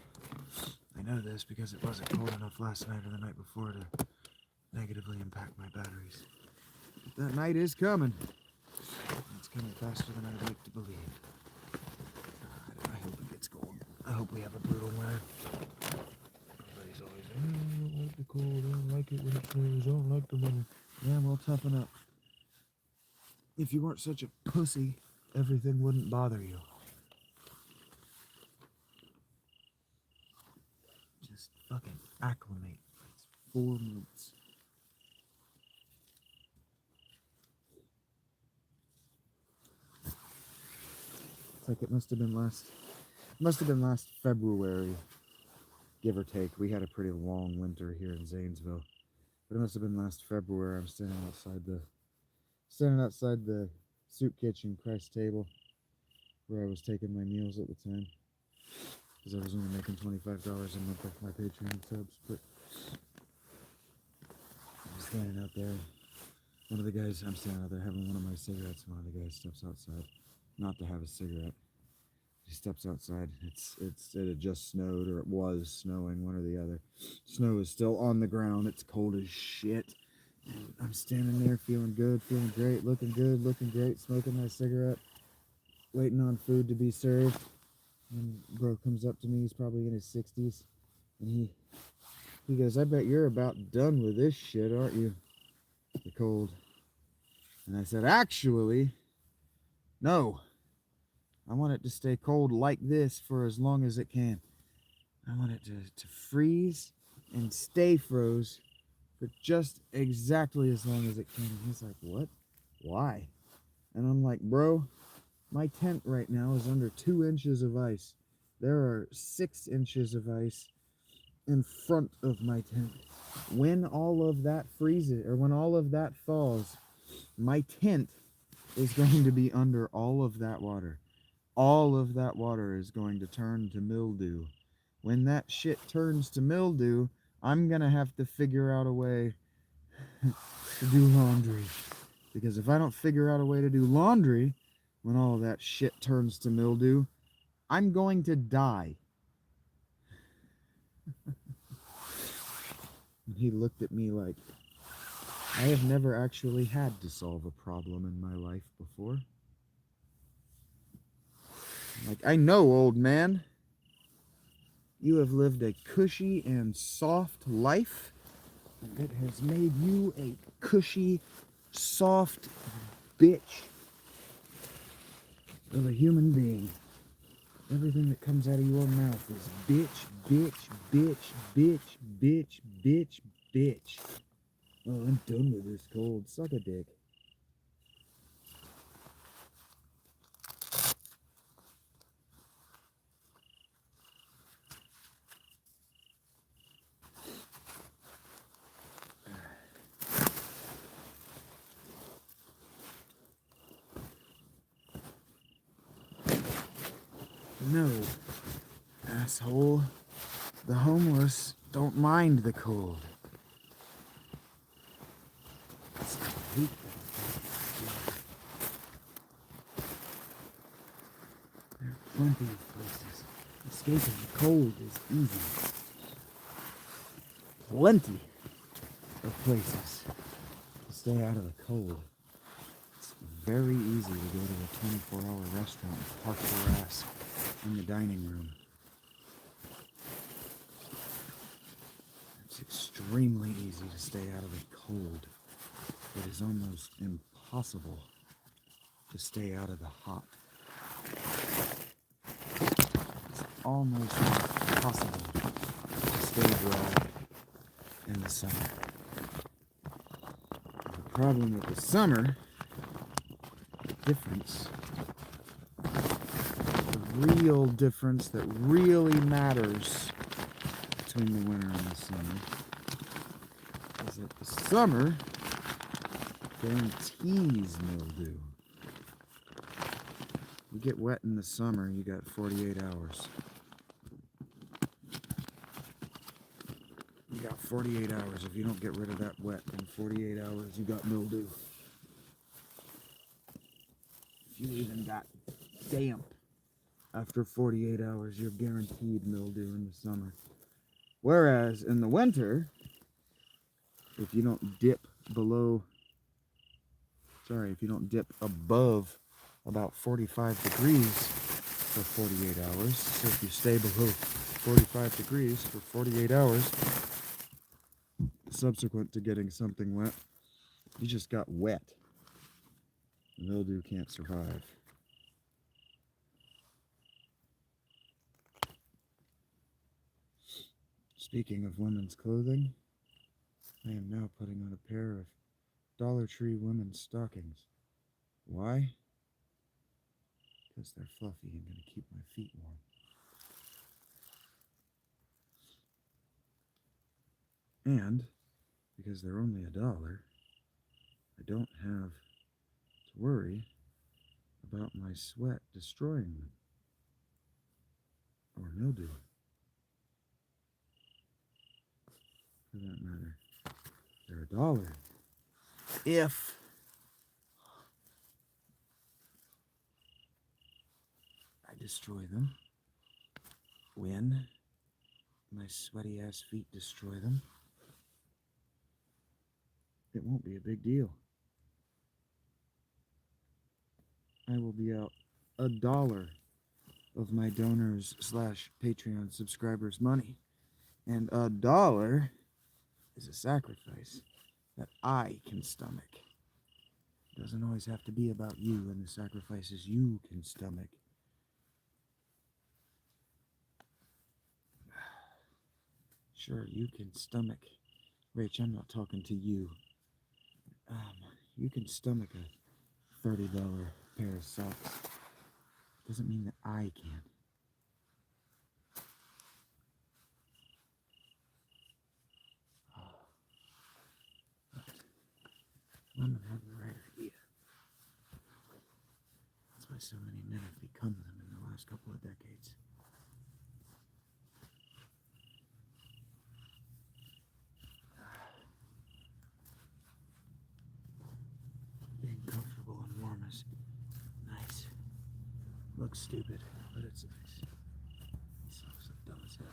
I know this because it wasn't cold enough last night or the night before to negatively impact my batteries. But that night is coming. It's coming faster than I'd like to believe. I hope it gets cold. I hope we have a brutal winter. Everybody's always, I don't like the cold, I don't like it when it snows, I don't like the winter. Yeah, well, toughen up. If you weren't such a pussy, everything wouldn't bother you. Just fucking acclimate. It's 4 months. It's like it must have been last February, give or take. We had a pretty long winter here in Zanesville. But it must have been last February. I'm standing outside the soup kitchen Christ table where I was taking my meals at the time. Because I was only making $25 a month off my Patreon subs. But I'm standing out there. I'm standing out there having one of my cigarettes. One of the guys steps outside. Not to have a cigarette. He steps outside. It had just snowed, or it was snowing, one or the other. Snow is still on the ground. It's cold as shit. And I'm standing there feeling good, feeling great, looking good, looking great, smoking my cigarette, waiting on food to be served. And bro comes up to me. He's probably in his 60s, and he goes, "I bet you're about done with this shit, aren't you? The cold." And I said, "Actually, no. I want it to stay cold like this for as long as it can. I want it to freeze and stay froze for just exactly as long as it can." And he's like, "What? Why?" And I'm like, "Bro, my tent right now is under 2 inches of ice. There are 6 inches of ice in front of my tent. When all of that freezes, or when all of that thaws, my tent is going to be under all of that water. All of that water is going to turn to mildew. When that shit turns to mildew, I'm going to have to figure out a way to do laundry. Because if I don't figure out a way to do laundry, when all of that shit turns to mildew, I'm going to die." And he looked at me like, I have never actually had to solve a problem in my life before. Like, "I know, old man. You have lived a cushy and soft life, and it has made you a cushy, soft bitch of a human being. Everything that comes out of your mouth is bitch, bitch, bitch, bitch, bitch, bitch, bitch. Oh, I'm done with this cold. Suck a dick." No, asshole. The homeless don't mind the cold. I hate that. There are plenty of places. Escaping the cold is easy. Plenty of places to stay out of the cold. It's very easy to go to a 24-hour restaurant and park your ass in the dining room. It's extremely easy to stay out of the cold. It is almost impossible to stay out of the hot. It's almost impossible to stay dry in the summer. The problem with the summer, the difference, the real difference that really matters between the winter and the summer is that the summer guarantees mildew. You get wet in the summer, you got 48 hours. You got 48 hours. If you don't get rid of that wet in 48 hours, you got mildew. If you even got damp after 48 hours, you're guaranteed mildew in the summer. Whereas in the winter, if you don't dip above about 45 degrees for 48 hours, so if you stay below 45 degrees for 48 hours, subsequent to getting something wet, you just got wet. Mildew can't survive. Speaking of women's clothing, I am now putting on a pair of Dollar Tree women's stockings. Why? Because they're fluffy and going to keep my feet warm. And because they're only $1, I don't have to worry about my sweat destroying them or mildew. For that matter, they're $1. If I destroy them, when my sweaty ass feet destroy them, it won't be a big deal. I will be out $1 of my donors / Patreon subscribers' money. And $1 is a sacrifice that I can stomach. It doesn't always have to be about you and the sacrifices you can stomach. Sure, you can stomach. Rach, I'm not talking to you. You can stomach a $30 pair of socks. Doesn't mean that I can. Women have the right idea. That's why so many men have become them in the last couple of decades. Being comfortable and warm is nice. Looks stupid, but it's nice. These socks look dumb as hell.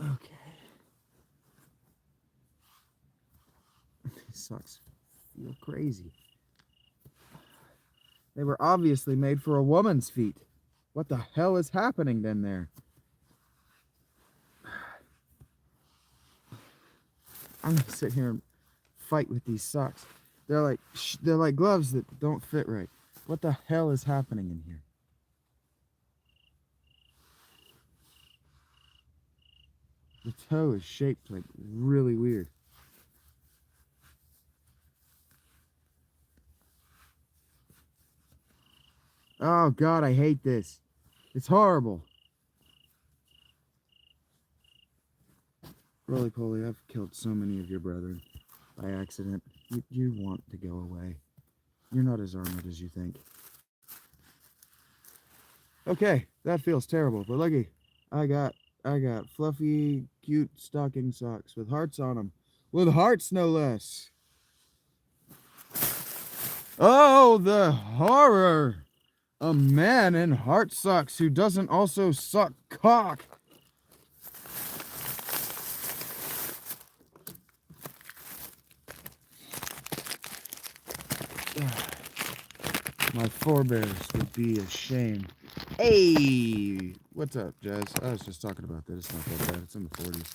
Okay. These socks feel crazy. They were obviously made for a woman's feet. What the hell is happening then there? I'm gonna sit here and fight with these socks. They're like gloves that don't fit right. What the hell is happening in here? The toe is shaped like really weird. Oh God, I hate this. It's horrible. Roly poly, I've killed so many of your brethren by accident. You want to go away. You're not as armored as you think. Okay, that feels terrible, but looky, I got fluffy, cute stocking socks with hearts on them. With hearts, no less. Oh, the horror! A man in heart socks who doesn't also suck cock. My forebears would be ashamed. Hey! What's up, Jazz? I was just talking about that. It's not that bad. It's in the 40s.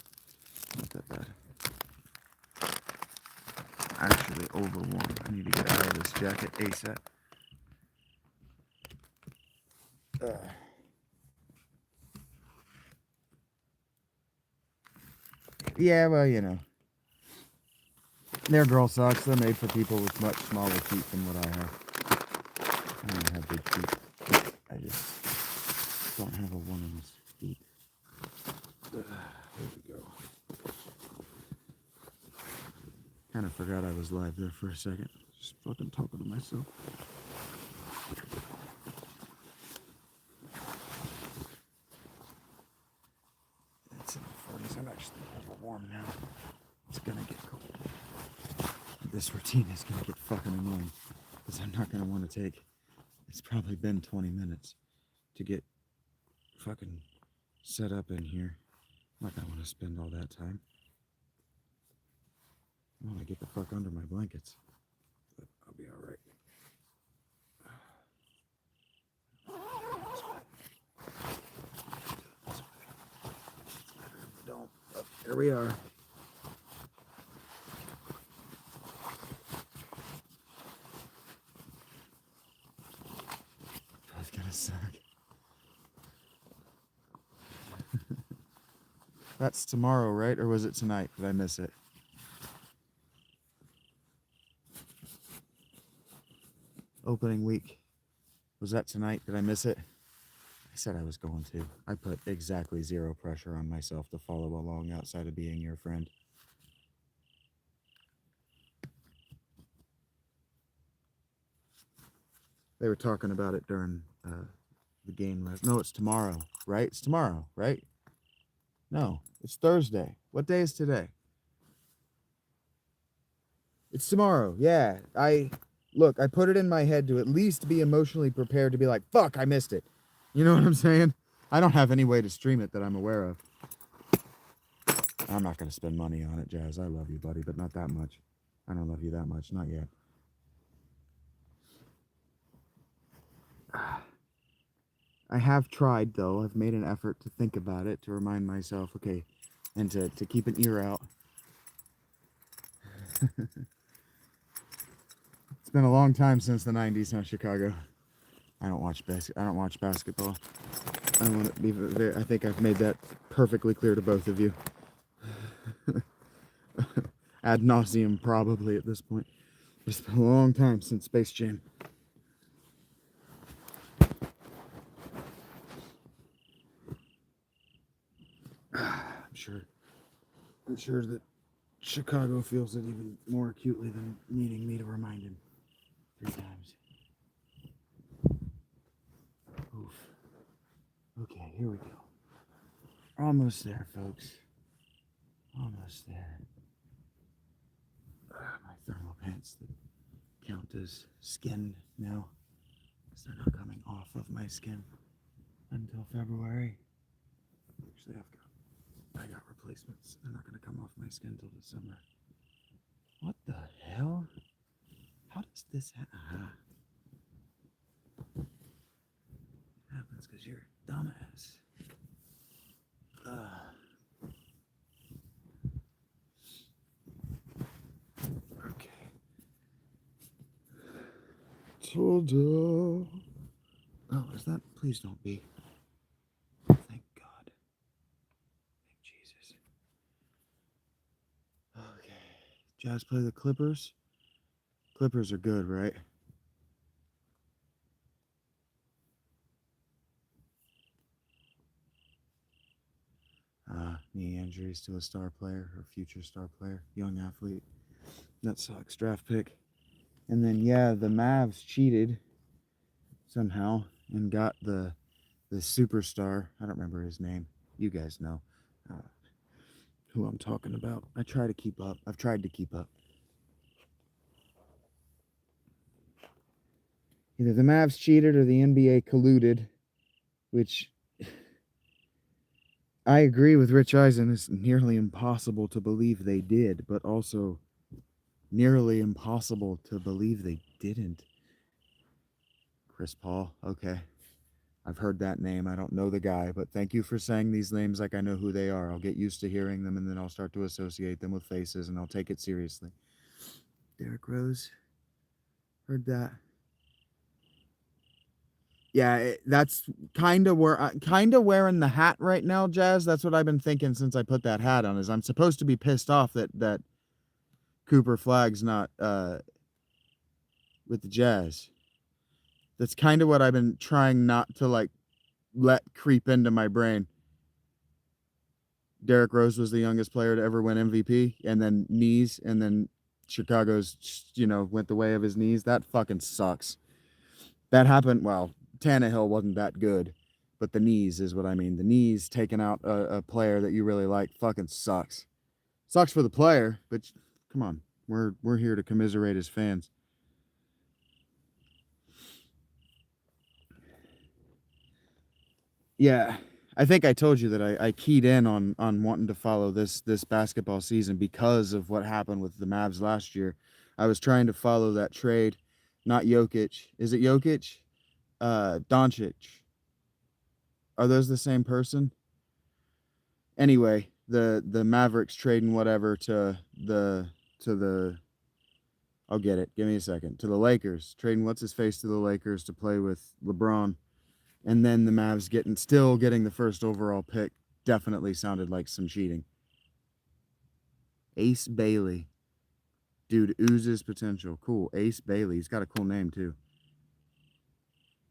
Not that bad. Actually, overwarm. I need to get out of this jacket ASAP. Yeah, well, you know. They're girl socks. They're made for people with much smaller feet than what I have. I don't have big feet. I just don't have a woman's feet. There we go. Kind of forgot I was live there for a second. Just fucking talking to myself. It's in the 40s. I'm actually overwarm now. It's gonna get cold. This routine is gonna get fucking annoying because I'm not gonna want to take. It's probably been 20 minutes to get fucking set up in here. I'm not gonna want to spend all that time. I want to get the fuck under my blankets, but I'll be all right. Don't. Oh, here we are. That's gonna suck. That's tomorrow, right? Or was it tonight? Did I miss it? Opening week. Was that tonight? Did I miss it? I said I was going to. I put exactly zero pressure on myself to follow along outside of being your friend. They were talking about it during the game last. No, it's tomorrow, right? It's tomorrow, right? No, it's Thursday. What day is today? It's tomorrow. Yeah, I put it in my head to at least be emotionally prepared to be like, fuck, I missed it. You know what I'm saying? I don't have any way to stream it that I'm aware of. I'm not going to spend money on it, Jazz. I love you, buddy, but not that much. I don't love you that much. Not yet. I have tried, though. I've made an effort to think about it, to remind myself, okay, and to keep an ear out. It's been a long time since the 90s, huh, Chicago? I don't watch basketball. I want to be very, I think I've made that perfectly clear to both of you. Ad nauseum, probably, at this point. It's been a long time since Space Jam. I'm sure that Chicago feels it even more acutely than needing me to remind him 3 times. Oof. Okay, here we go. Almost there, folks. Almost there. My thermal pants that count as skinned now, because they're not coming off of my skin until February. Actually, I got replacements. They're not going to come off my skin until December. What the hell? How does this happen? It happens because you're a dumbass. Okay. Tilda. Oh, is that? Please don't be. Thank God. Thank Jesus. Okay. Jazz play the Clippers. Clippers are good, right? Knee injuries to a star player or future star player, young athlete. That sucks. Draft pick. And then yeah, the Mavs cheated somehow and got the superstar. I don't remember his name. You guys know who I'm talking about. I try to keep up. I've tried to keep up. Either the Mavs cheated or the NBA colluded, which I agree with Rich Eisen. It's nearly impossible to believe they did, but also nearly impossible to believe they didn't. Chris Paul, okay. I've heard that name. I don't know the guy, but thank you for saying these names like I know who they are. I'll get used to hearing them, and then I'll start to associate them with faces, and I'll take it seriously. Derrick Rose, heard that. Yeah, that's kind of wearing the hat right now, Jazz. That's what I've been thinking since I put that hat on. Is I'm supposed to be pissed off that Cooper Flag's not with the Jazz. That's kind of what I've been trying not to like let creep into my brain. Derrick Rose was the youngest player to ever win MVP, and then knees, and then Chicago's went the way of his knees. That fucking sucks. That happened. Well, Tannehill wasn't that good, but the knees is what I mean. The knees taking out a player that you really like fucking sucks. Sucks for the player, but come on, we're here to commiserate as fans. Yeah, I think I told you that I keyed in on wanting to follow this basketball season because of what happened with the Mavs last year. I was trying to follow that trade, not Jokic. Is it Jokic? Doncic. Are those the same person? Anyway, the Mavericks trading whatever to the I'll get it. Give me a second. To the Lakers, trading what's his face to the Lakers to play with LeBron. And then the Mavs still getting the first overall pick definitely sounded like some cheating. Ace Bailey. Dude, oozes potential. Cool. Ace Bailey. He's got a cool name, too.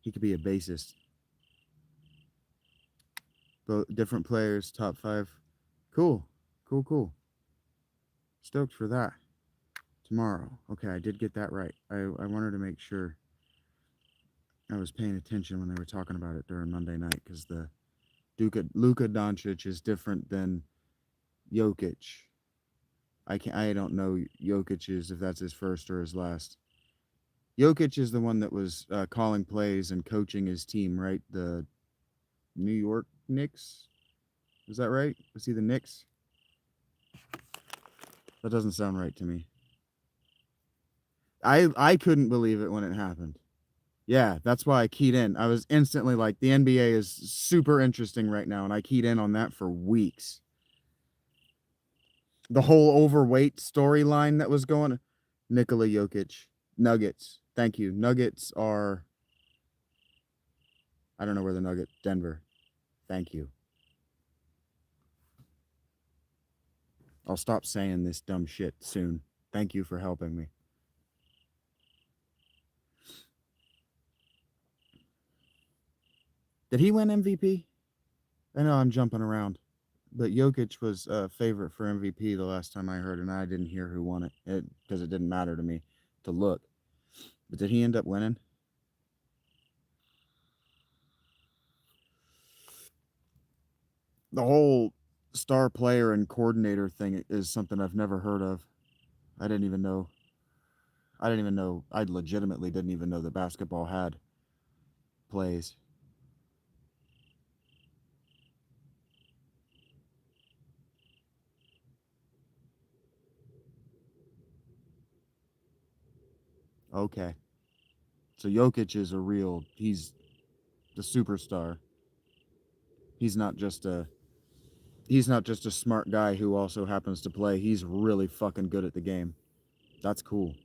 He could be a bassist. Both different players, top 5. Cool. Cool. Stoked for that. Tomorrow. Okay, I did get that right. I wanted to make sure I was paying attention when they were talking about it during Monday night, because the Luka Doncic is different than Jokic. I don't know Jokic's if that's his first or his last. Jokic is the one that was calling plays and coaching his team, right? The New York Knicks. Is that right? Was he the Knicks? That doesn't sound right to me. I couldn't believe it when it happened. Yeah, that's why I keyed in. I was instantly like, the NBA is super interesting right now, and I keyed in on that for weeks. The whole overweight storyline that was going. Nikola Jokic. Nuggets. Thank you. Nuggets are... I don't know where the Nuggets... Denver. Thank you. I'll stop saying this dumb shit soon. Thank you for helping me. Did he win MVP? I know I'm jumping around, but Jokic was a favorite for MVP the last time I heard, and I didn't hear who won it because it didn't matter to me to look. But did he end up winning? The whole star player and coordinator thing is something I've never heard of. I didn't even know. I legitimately didn't even know that basketball had plays. Okay. So Jokic is he's the superstar. He's not just a smart guy who also happens to play. He's really fucking good at the game. That's cool.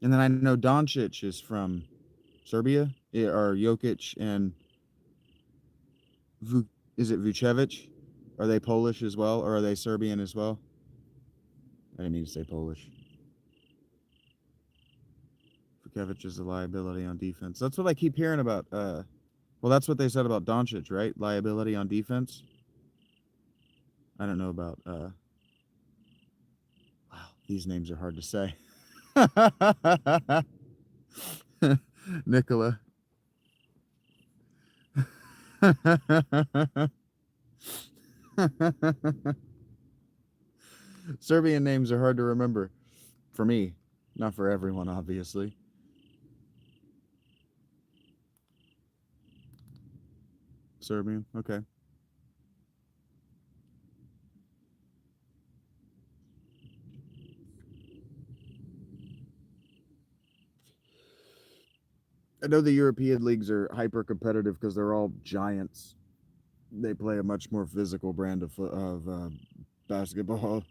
And then I know Doncic is from Serbia, or Jokic and is it Vucevic? Are they Polish as well, or are they Serbian as well? I didn't mean to say Polish. Vucevic is a liability on defense. That's what I keep hearing about Well, that's what they said about Doncic, right? Liability on defense. I don't know about. Wow, these names are hard to say. Nikola. Serbian names are hard to remember. For me, not for everyone, obviously. Serbian, okay. I know the European leagues are hyper competitive because they're all giants. They play a much more physical brand of basketball.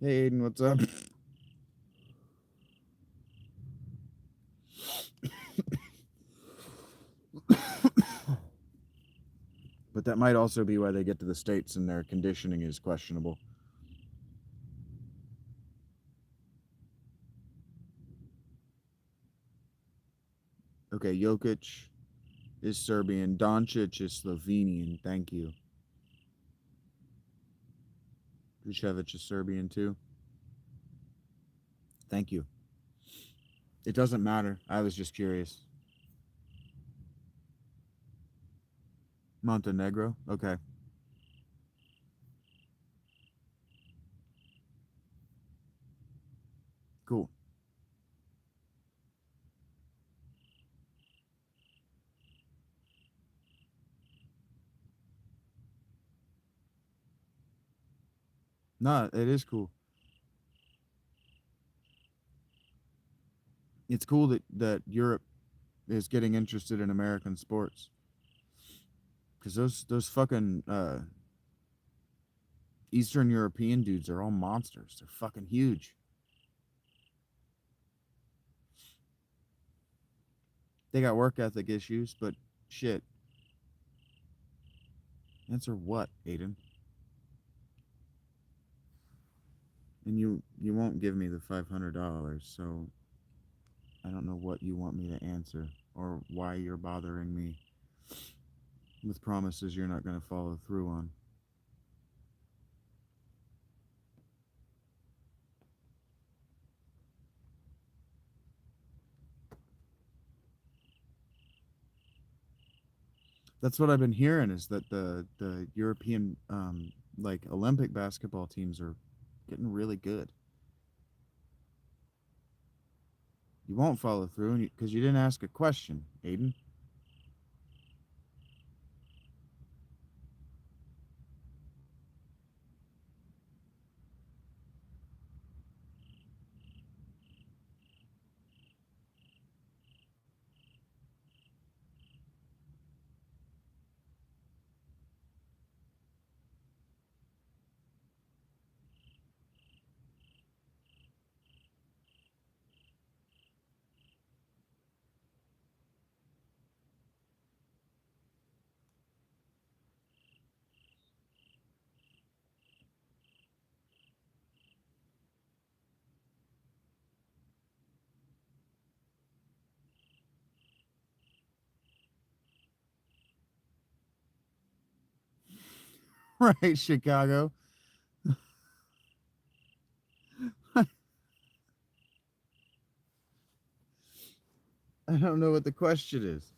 Hey, Aiden, what's up? But that might also be why they get to the States and their conditioning is questionable. Okay, Jokic is Serbian. Doncic is Slovenian. Thank you. Vucevic is Serbian too. Thank you. It doesn't matter. I was just curious. Montenegro? Okay. Cool. No, it is cool. It's cool that Europe is getting interested in American sports. Because those fucking Eastern European dudes are all monsters. They're fucking huge. They got work ethic issues, but shit. Answer what, Aiden? And you won't give me the $500, so I don't know what you want me to answer or why you're bothering me with promises you're not going to follow through on. That's what I've been hearing is that the European like Olympic basketball teams are getting really good. You won't follow through because you didn't ask a question, Aiden. Right, Chicago. I don't know what the question is.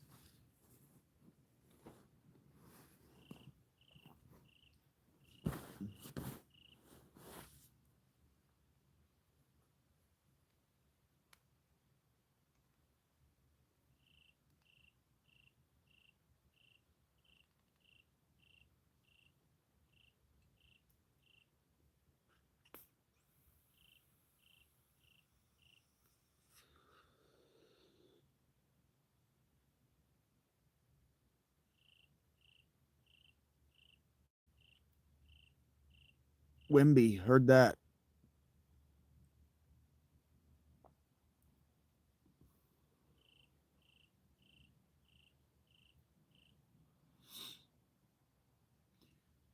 Wimby, heard that.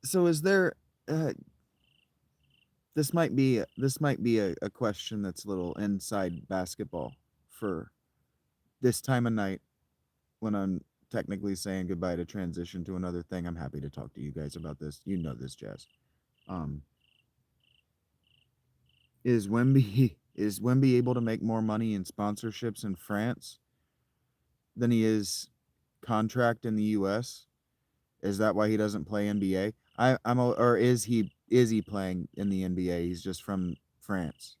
So is there this might be a question that's a little inside basketball for this time of night when I'm technically saying goodbye to transition to another thing, I'm happy to talk to you guys about this. You know this, Jazz. Is Wemby able to make more money in sponsorships in France than he is contract in the US? Is that why he doesn't play NBA? Or is he playing in the NBA? He's just from France.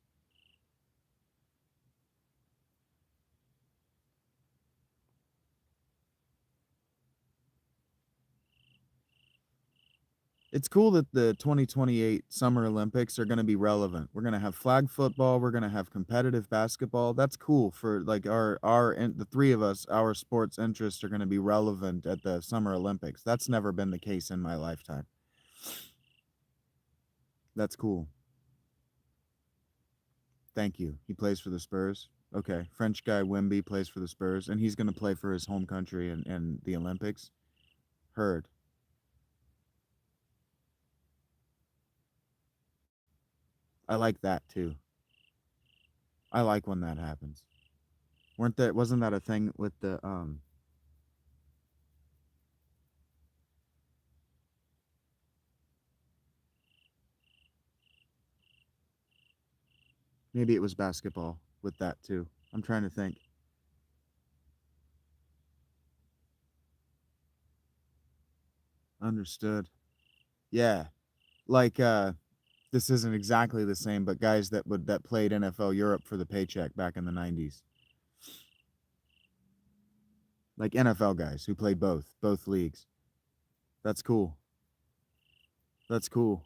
It's cool that the 2028 Summer Olympics are going to be relevant. We're going to have flag football. We're going to have competitive basketball. That's cool for like the three of us, our sports interests are going to be relevant at the Summer Olympics. That's never been the case in my lifetime. That's cool. Thank you. He plays for the Spurs. Okay. French guy Wemby plays for the Spurs, and he's going to play for his home country in the Olympics. Heard. I like that too. I like when that happens. Wasn't that a thing with the maybe it was basketball with that too. I'm trying to think. Understood. Yeah. Like this isn't exactly the same, but guys that played NFL Europe for the paycheck back in the 90s. Like NFL guys who played both leagues. That's cool. That's cool.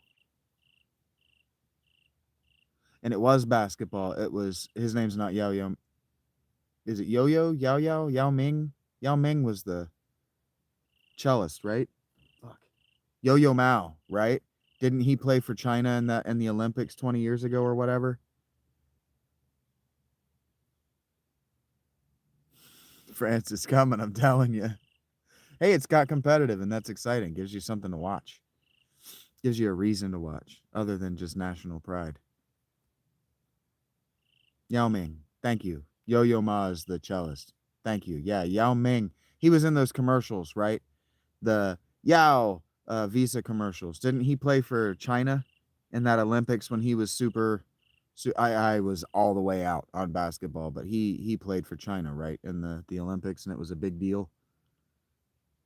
And it was basketball. It was his name's not Yao Yao. Is it Yo-Yo? Yao Ming? Yao Ming was the cellist, right? Fuck. Yo-Yo Mao, right? Didn't he play for China in the Olympics 20 years ago or whatever? France is coming, I'm telling you. Hey, it's got competitive, and that's exciting. Gives you something to watch. Gives you a reason to watch, other than just national pride. Yao Ming, thank you. Yo-Yo Ma is the cellist. Thank you. Yeah, Yao Ming. He was in those commercials, right? The Yao Visa commercials. Didn't he play for China in that Olympics when he was I was all the way out on basketball, but he played for China, right, in the Olympics, and it was a big deal.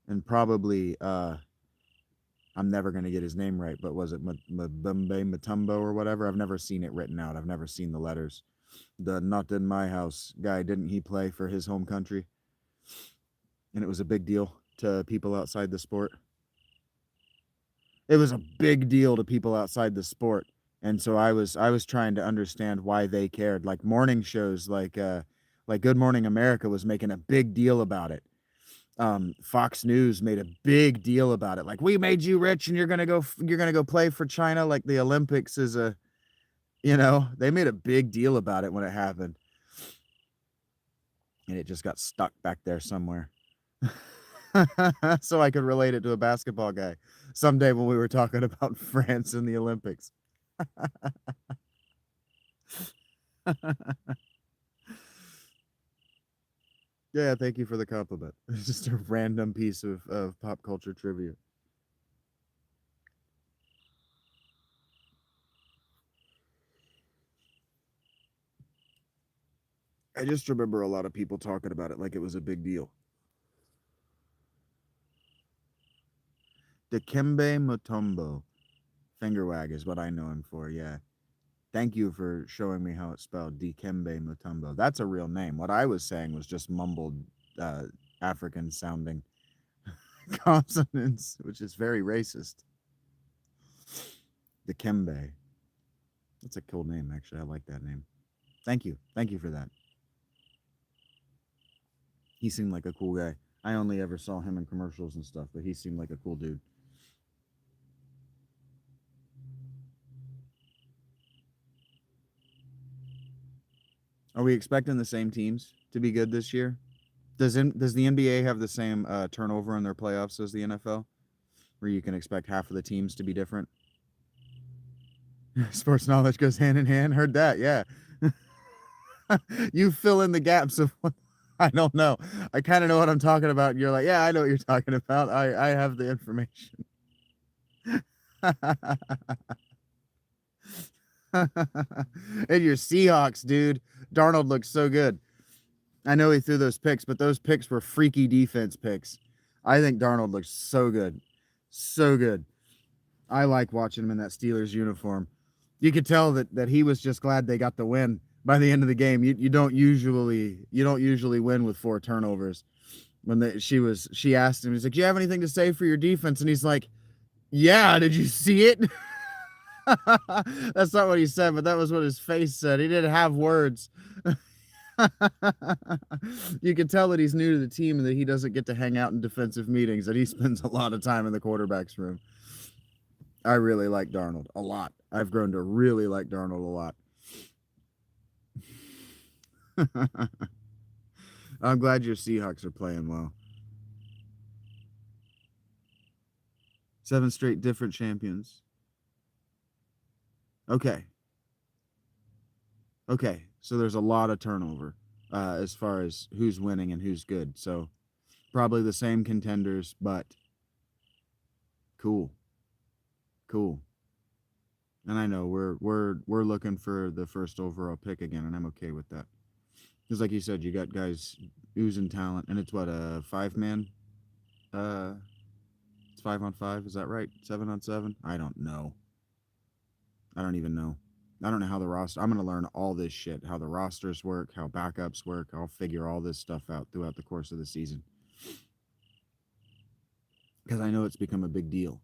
And probably I'm never going to get his name right, but was it Mbembe Mutombo or whatever? I've never seen it written out. I've never seen the letters. The not in my house guy, didn't he play for his home country? And it was a big deal to people outside the sport. It was a big deal to people outside the sport. And so I was trying to understand why they cared. Like morning shows like Good Morning America was making a big deal about it. Fox News made a big deal about it. Like, we made you rich and you're going to go play for China. Like the Olympics is they made a big deal about it when it happened. And it just got stuck back there somewhere. So I could relate it to a basketball guy someday when we were talking about France in the Olympics. Yeah, thank you for the compliment. It's just a random piece of pop culture trivia. I just remember a lot of people talking about it like it was a big deal. Dikembe Mutombo. Finger wag is what I know him for, yeah. Thank you for showing me how it's spelled. Dikembe Mutombo. That's a real name. What I was saying was just mumbled African sounding consonants, which is very racist. Dikembe. That's a cool name, actually. I like that name. Thank you. Thank you for that. He seemed like a cool guy. I only ever saw him in commercials and stuff, but he seemed like a cool dude. Are we expecting the same teams to be good this year? Does the NBA have the same turnover in their playoffs as the NFL, where you can expect half of the teams to be different? Sports knowledge goes hand in hand. Heard that, yeah. You fill in the gaps of I don't know. I kind of know what I'm talking about. And you're like, yeah, I know what you're talking about. I have the information. And your Seahawks, dude. Darnold looks so good. I know he threw those picks, but those picks were freaky defense picks. I think Darnold looks so good. So good. I like watching him in that Steelers uniform. You could tell that he was just glad they got the win by the end of the game. You don't usually win with 4 turnovers. When she asked him, he's like, "Do you have anything to say for your defense?" And he's like, "Yeah, did you see it?" That's not what he said, but that was what his face said. He didn't have words. You can tell that he's new to the team and that he doesn't get to hang out in defensive meetings, that he spends a lot of time in the quarterback's room. I really like Darnold a lot. I've grown to really like Darnold a lot. I'm glad your Seahawks are playing well. 7 straight different champions. Okay. So there's a lot of turnover as far as who's winning and who's good. So probably the same contenders, but cool. And I know we're looking for the first overall pick again, and I'm okay with that. Because like you said, you got guys oozing talent, and it's what, a 5-man? It's 5-on-5, is that right? 7-on-7? I don't know. I don't even know. I don't know how the roster. I'm going to learn all this shit, how the rosters work, how backups work. I'll figure all this stuff out throughout the course of the season. Because I know it's become a big deal.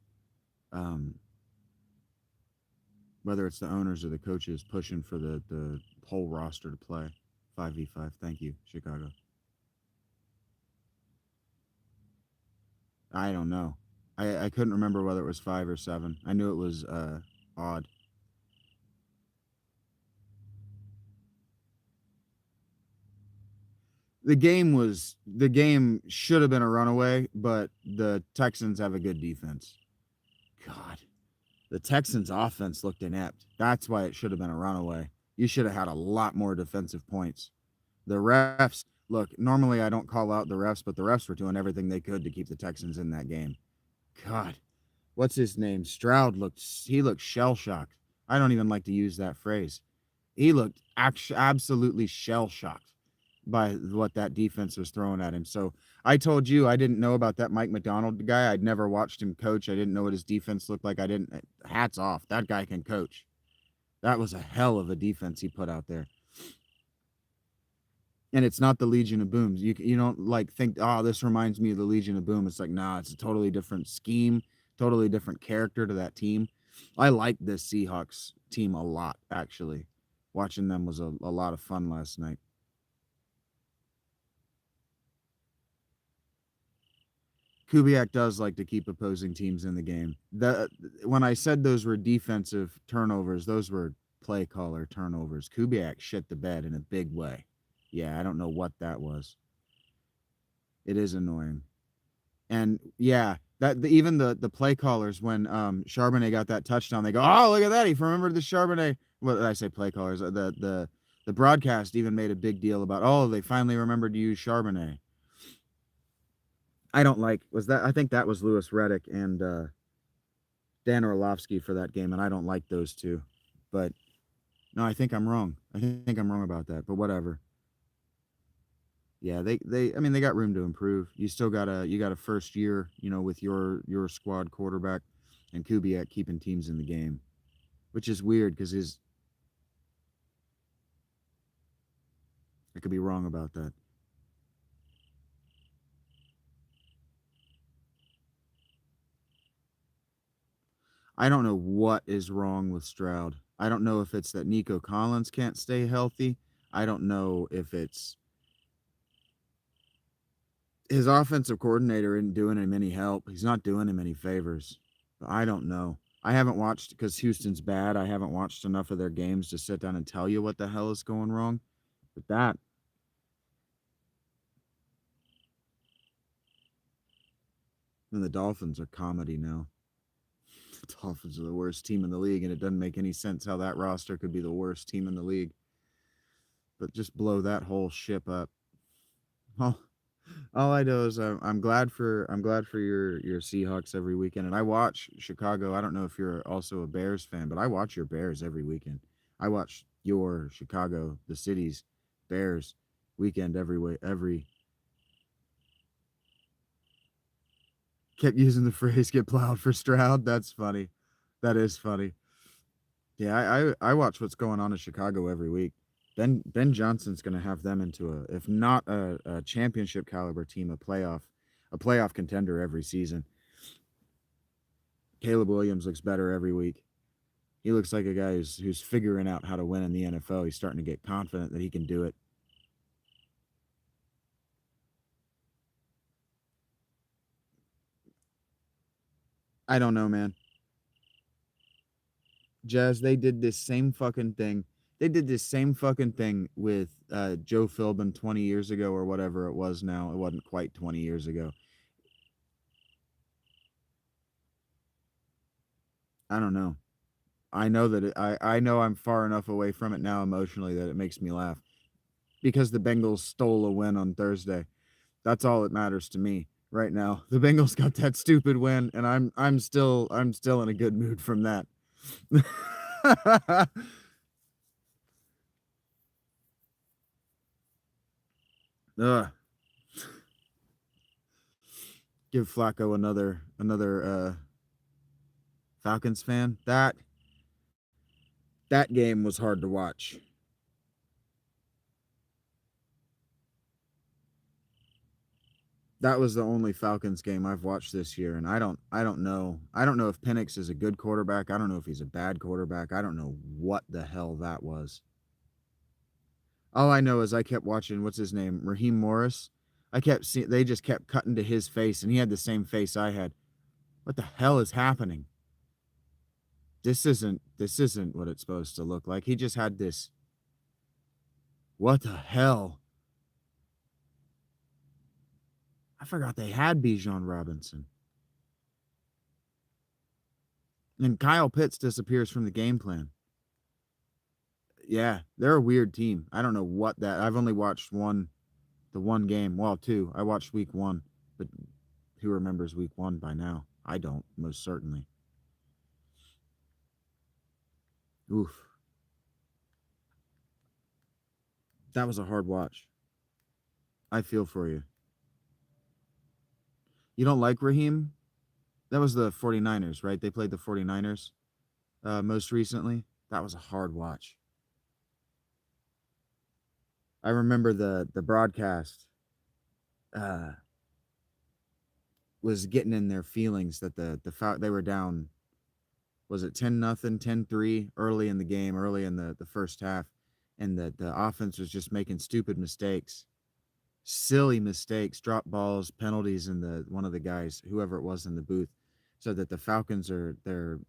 Whether it's the owners or the coaches pushing for the whole roster to play 5v5. Thank you, Chicago. I don't know. I couldn't remember whether it was 5 or 7. I knew it was odd. The game should have been a runaway, but the Texans have a good defense. God. The Texans' offense looked inept. That's why it should have been a runaway. You should have had a lot more defensive points. The refs, look, normally I don't call out the refs, but the refs were doing everything they could to keep the Texans in that game. God, what's his name? Stroud looked shell-shocked. I don't even like to use that phrase. He looked absolutely shell-shocked by what that defense was throwing at him. So I told you I didn't know about that Mike McDonald guy. I'd never watched him coach. I didn't know what his defense looked like. Hats off. That guy can coach. That was a hell of a defense he put out there. And it's not the Legion of Boom. You don't like think, oh, this reminds me of the Legion of Boom. It's like, nah, it's a totally different scheme, totally different character to that team. I like this Seahawks team a lot, actually. Watching them was a lot of fun last night. Kubiak does like to keep opposing teams in the game. When I said those were defensive turnovers, those were play caller turnovers. Kubiak shit the bed in a big way. Yeah, I don't know what that was. It is annoying. And yeah, even the play callers, when Charbonnet got that touchdown, they go, "Oh, look at that! He remembered the Charbonnet." What did I say? Play callers. The broadcast even made a big deal about, "Oh, they finally remembered to use Charbonnet." I don't like, I think that was Louis Riddick and Dan Orlovsky for that game, and I don't like those two. But no, I think I'm wrong. I think I'm wrong about that, but whatever. Yeah, they got room to improve. You still got a first year, with your squad quarterback and Kubiak keeping teams in the game, which is weird because I could be wrong about that. I don't know what is wrong with Stroud. I don't know if it's that Nico Collins can't stay healthy. I don't know if it's his offensive coordinator isn't doing him any help. He's not doing him any favors. I don't know. I haven't watched, because Houston's bad. I haven't watched enough of their games to sit down and tell you what the hell is going wrong. But that. And the Dolphins are comedy now. The Dolphins are the worst team in the league, and it doesn't make any sense how that roster could be the worst team in the league. But just blow that whole ship up. all, all I know is I'm glad for your Seahawks every weekend, and I watch Chicago. I don't know if you're also a Bears fan, but I watch your Bears every weekend. I watch your Chicago, the city's Bears weekend every. Kept using the phrase "get plowed for Stroud." That's funny. That is funny. Yeah, I watch what's going on in Chicago every week. Ben Johnson's going to have them into a, if not a championship caliber team, a playoff contender every season. Caleb Williams looks better every week. He looks like a guy who's figuring out how to win in the NFL. He's starting to get confident that he can do it. I don't know, man. Jazz, they did this same fucking thing. They did this same fucking thing with Joe Philbin 20 years ago or whatever it was now. It wasn't quite 20 years ago. I don't know. I know that I know I'm far enough away from it now emotionally that it makes me laugh because the Bengals stole a win on Thursday. That's all that matters to me right now. The Bengals got that stupid win, and I'm still in a good mood from that. Ugh. Give Flacco another Falcons fan. That game was hard to watch. That was the only Falcons game I've watched this year, and I don't know. I don't know if Penix is a good quarterback. I don't know if he's a bad quarterback. I don't know what the hell that was. All I know is I kept watching, what's his name, Raheem Morris. I kept seeing, they just kept cutting to his face, and he had the same face I had. What the hell is happening? This isn't what it's supposed to look like. He just had this. What the hell? I forgot they had Bijan Robinson. And Kyle Pitts disappears from the game plan. Yeah, they're a weird team. I don't know what that. I've only watched the one game. Well, two. I watched week 1, but who remembers week 1 by now? I don't, most certainly. Oof. That was a hard watch. I feel for you. You don't like Raheem? That was the 49ers, right? They played the 49ers most recently. That was a hard watch. I remember the broadcast was getting in their feelings that they were down, was it 10-0, 10-3 early in the game, early in the first half, and that the offense was just making stupid mistakes. Silly mistakes, drop balls, penalties, and one of the guys, whoever it was in the booth, so that the Falcons they're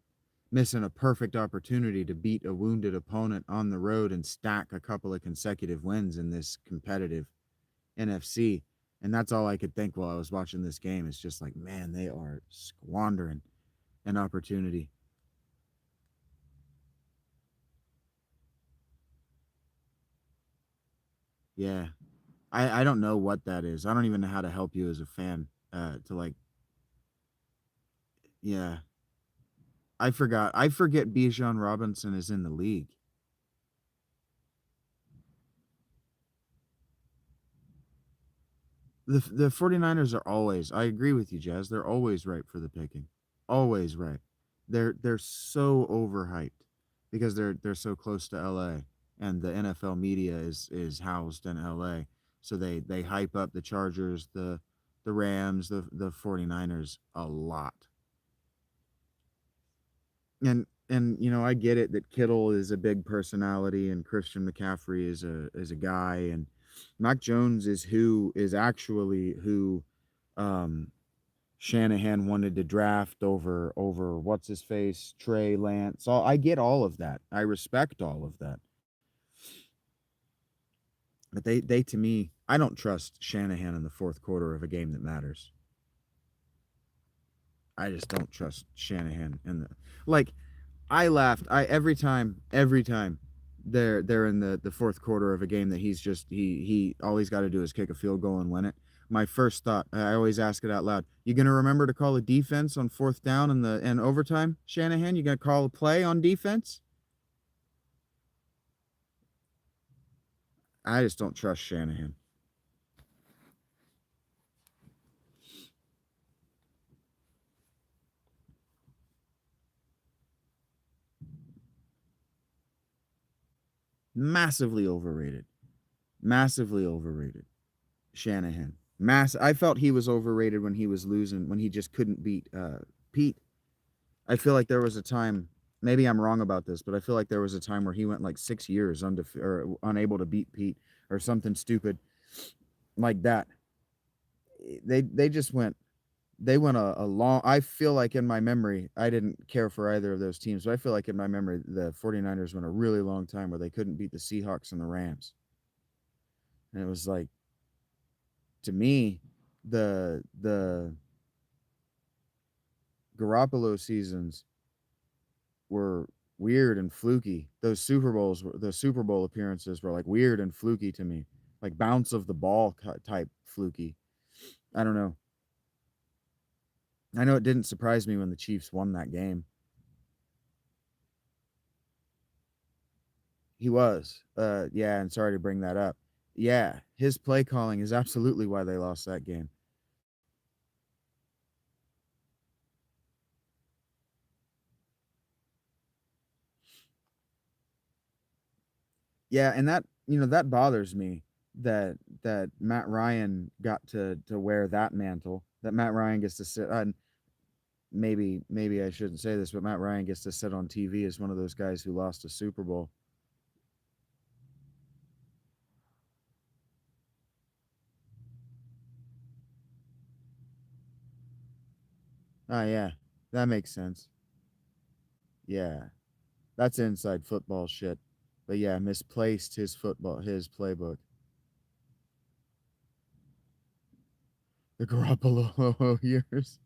missing a perfect opportunity to beat a wounded opponent on the road and stack a couple of consecutive wins in this competitive NFC. And that's all I could think while I was watching this game. It's just like, man, they are squandering an opportunity. Yeah. I don't know what that is. I don't even know how to help you as a fan to like, yeah. I forget Bijan Robinson is in the league. The 49ers are always, I agree with you, Jazz. They're always right for the picking. Always right. They're so overhyped because they're so close to LA and the NFL media is housed in LA. So they hype up the Chargers, the Rams, the 49ers a lot. And you know, I get it that Kittle is a big personality and Christian McCaffrey is a guy, and Mac Jones is actually who Shanahan wanted to draft over what's his face, Trey Lance. So I get all of that. I respect all of that. But they to me, I don't trust Shanahan in the fourth quarter of a game that matters. I just don't trust Shanahan in the, like, I laughed. Every time they're in the fourth quarter of a game that he all he's got to do is kick a field goal and win it. My first thought, I always ask it out loud. You gonna remember to call a defense on fourth down and overtime, Shanahan? You gonna call a play on defense? I just don't trust Shanahan. Massively overrated. Massively overrated. Shanahan. I felt he was overrated when he was losing, when he just couldn't beat Pete. I feel like there was a time, maybe I'm wrong about this, but I feel like there was a time where he went like 6 years or unable to beat Pete or something stupid like that. They just went they went a long. I feel like in my memory, I didn't care for either of those teams, but I feel like in my memory the 49ers went a really long time where they couldn't beat the Seahawks and the Rams. And it was like, to me, the Garoppolo seasons were weird and fluky. Those the Super Bowl appearances were like weird and fluky to me, like bounce of the ball type fluky. I don't know. I know it didn't surprise me when the Chiefs won that game. He was. Yeah, and sorry to bring that up. Yeah, his play calling is absolutely why they lost that game. Yeah, and that bothers me that Matt Ryan got to wear that mantle. That Matt Ryan gets to sit on. Maybe I shouldn't say this, but Matt Ryan gets to sit on TV as one of those guys who lost a Super Bowl. Oh yeah, that makes sense. Yeah, that's inside football shit. But yeah, misplaced his playbook. The Garoppolo years.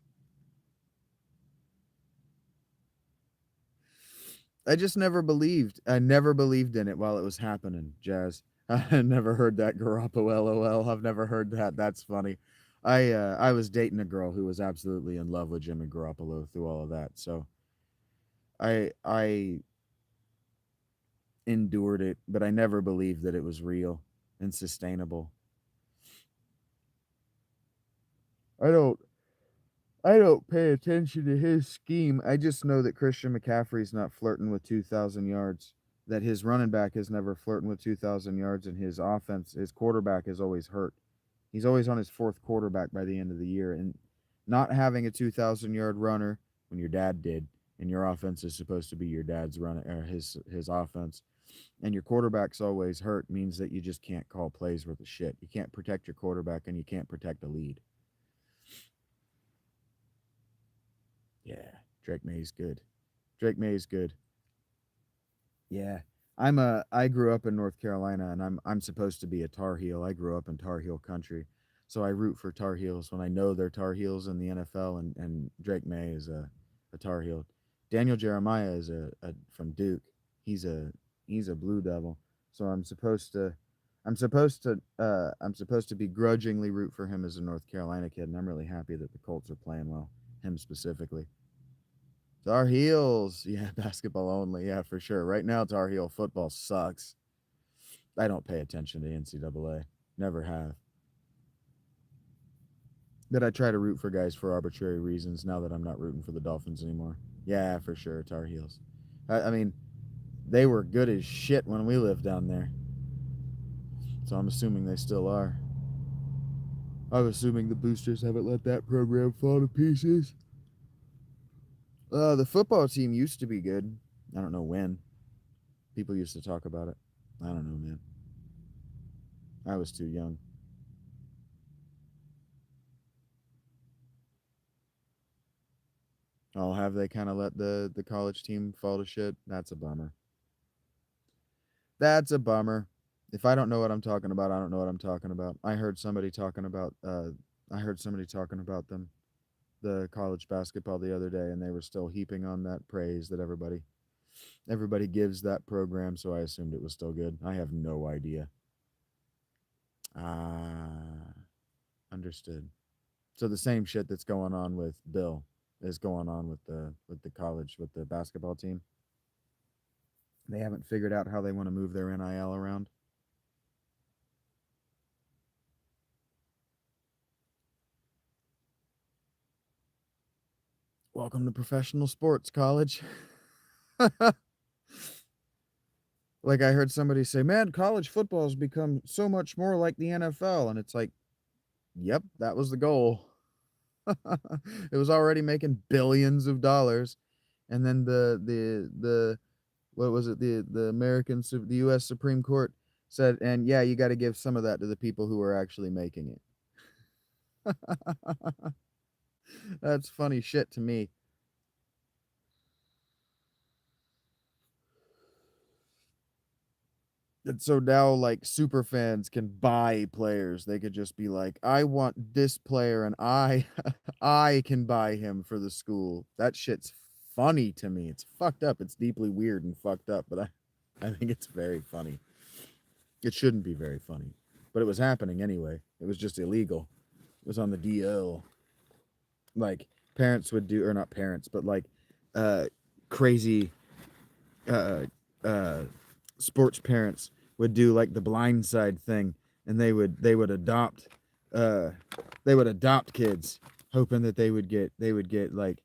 I just never believed. I never believed in it while it was happening, Jazz. I never heard that Garoppolo LOL. I've never heard that. That's funny. I was dating a girl who was absolutely in love with Jimmy Garoppolo through all of that. So I endured it, but I never believed that it was real and sustainable. I don't I don't pay attention to his scheme. I just know that Christian McCaffrey's not flirting with 2,000 yards, that his running back is never flirting with 2,000 yards, and his offense, his quarterback is always hurt. He's always on his fourth quarterback by the end of the year. And not having a 2,000-yard runner when your dad did, and your offense is supposed to be your dad's run or his offense, and your quarterback's always hurt means that you just can't call plays worth of shit. You can't protect your quarterback and you can't protect a lead. Yeah, Drake May's good. Drake May's good. Yeah. I grew up in North Carolina and I'm supposed to be a Tar Heel. I grew up in Tar Heel country. So I root for Tar Heels when I know they're Tar Heels in the NFL, and Drake May is a Tar Heel. Daniel Jeremiah is a from Duke. He's a he's a Blue Devil. So I'm supposed to begrudgingly root for him as a North Carolina kid, and I'm really happy that the Colts are playing well, him specifically. Tar Heels. Yeah, basketball only. Yeah, for sure. Right now, Tar Heel football sucks. I don't pay attention to NCAA. Never have. But I try to root for guys for arbitrary reasons now that I'm not rooting for the Dolphins anymore. Yeah, for sure. Tar Heels. I mean, they were good as shit when we lived down there. So I'm assuming they still are. I'm assuming the boosters haven't let that program fall to pieces. The football team used to be good. I don't know when. People used to talk about it. I don't know, man. I was too young. Oh, have they kind of let the college team fall to shit? That's a bummer. That's a bummer. If I don't know what I'm talking about, I don't know what I'm talking about. I heard somebody talking about them, the college basketball the other day, and they were still heaping on that praise that everybody. Everybody gives that program, so I assumed it was still good. I have no idea. Understood. So the same shit that's going on with Bill is going on with the college, with the basketball team. They haven't figured out how they want to move their NIL around. Welcome to professional sports, college. Like I heard somebody say, man, college football has become so much more like the NFL. And it's like, yep, that was the goal. It was already making billions of dollars. And then the what was it? The US Supreme Court said, and yeah, you got to give some of that to the people who are actually making it. That's funny shit to me. And so now, like, super fans can buy players. They could just be like, I want this player, and I I can buy him for the school. That shit's funny to me. It's fucked up. It's deeply weird and fucked up, but I think it's very funny. It shouldn't be very funny, but it was happening anyway. It was just illegal. It was on the DL. Like, parents would do, or not parents, but like crazy sports parents would do like the blindside thing, and they would adopt kids, hoping that they would get like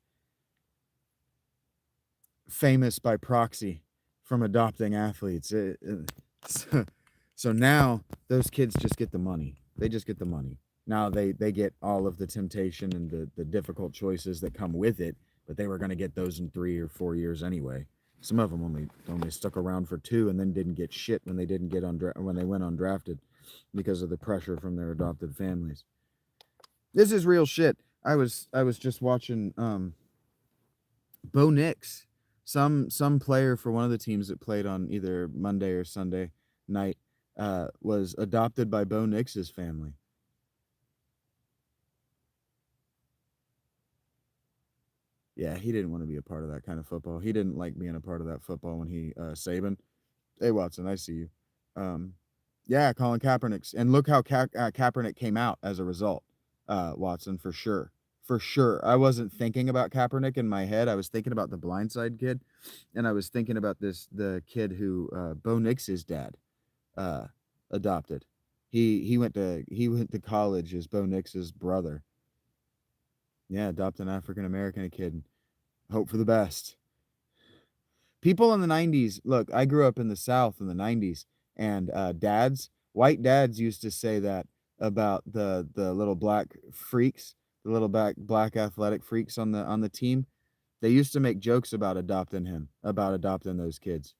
famous by proxy from adopting athletes. So now those kids just get the money. They just get the money. Now they get all of the temptation and the difficult choices that come with it, but they were going to get those in 3 or 4 years anyway. Some of them only stuck around for 2 and then didn't get shit when they didn't get when they went undrafted because of the pressure from their adopted families. This is real shit. I was just watching Bo Nix, some player for one of the teams that played on either Monday or Sunday night, was adopted by Bo Nix's family. Yeah, he didn't want to be a part of that kind of football. He didn't like being a part of that football when he Saban. Hey Watson, I see you. Yeah, Colin Kaepernick's, and look how Kaepernick came out as a result. Watson, for sure. I wasn't thinking about Kaepernick in my head. I was thinking about the blindside kid, and I was thinking about the kid who Bo Nix's dad adopted. He went to college as Bo Nix's brother. Yeah, adopt an African American kid. Hope for the best. People in the 90s, look, I grew up in the South in the 90s, and white dads used to say that about the little black freaks, the little black athletic freaks on the team. They used to make jokes about adopting those kids.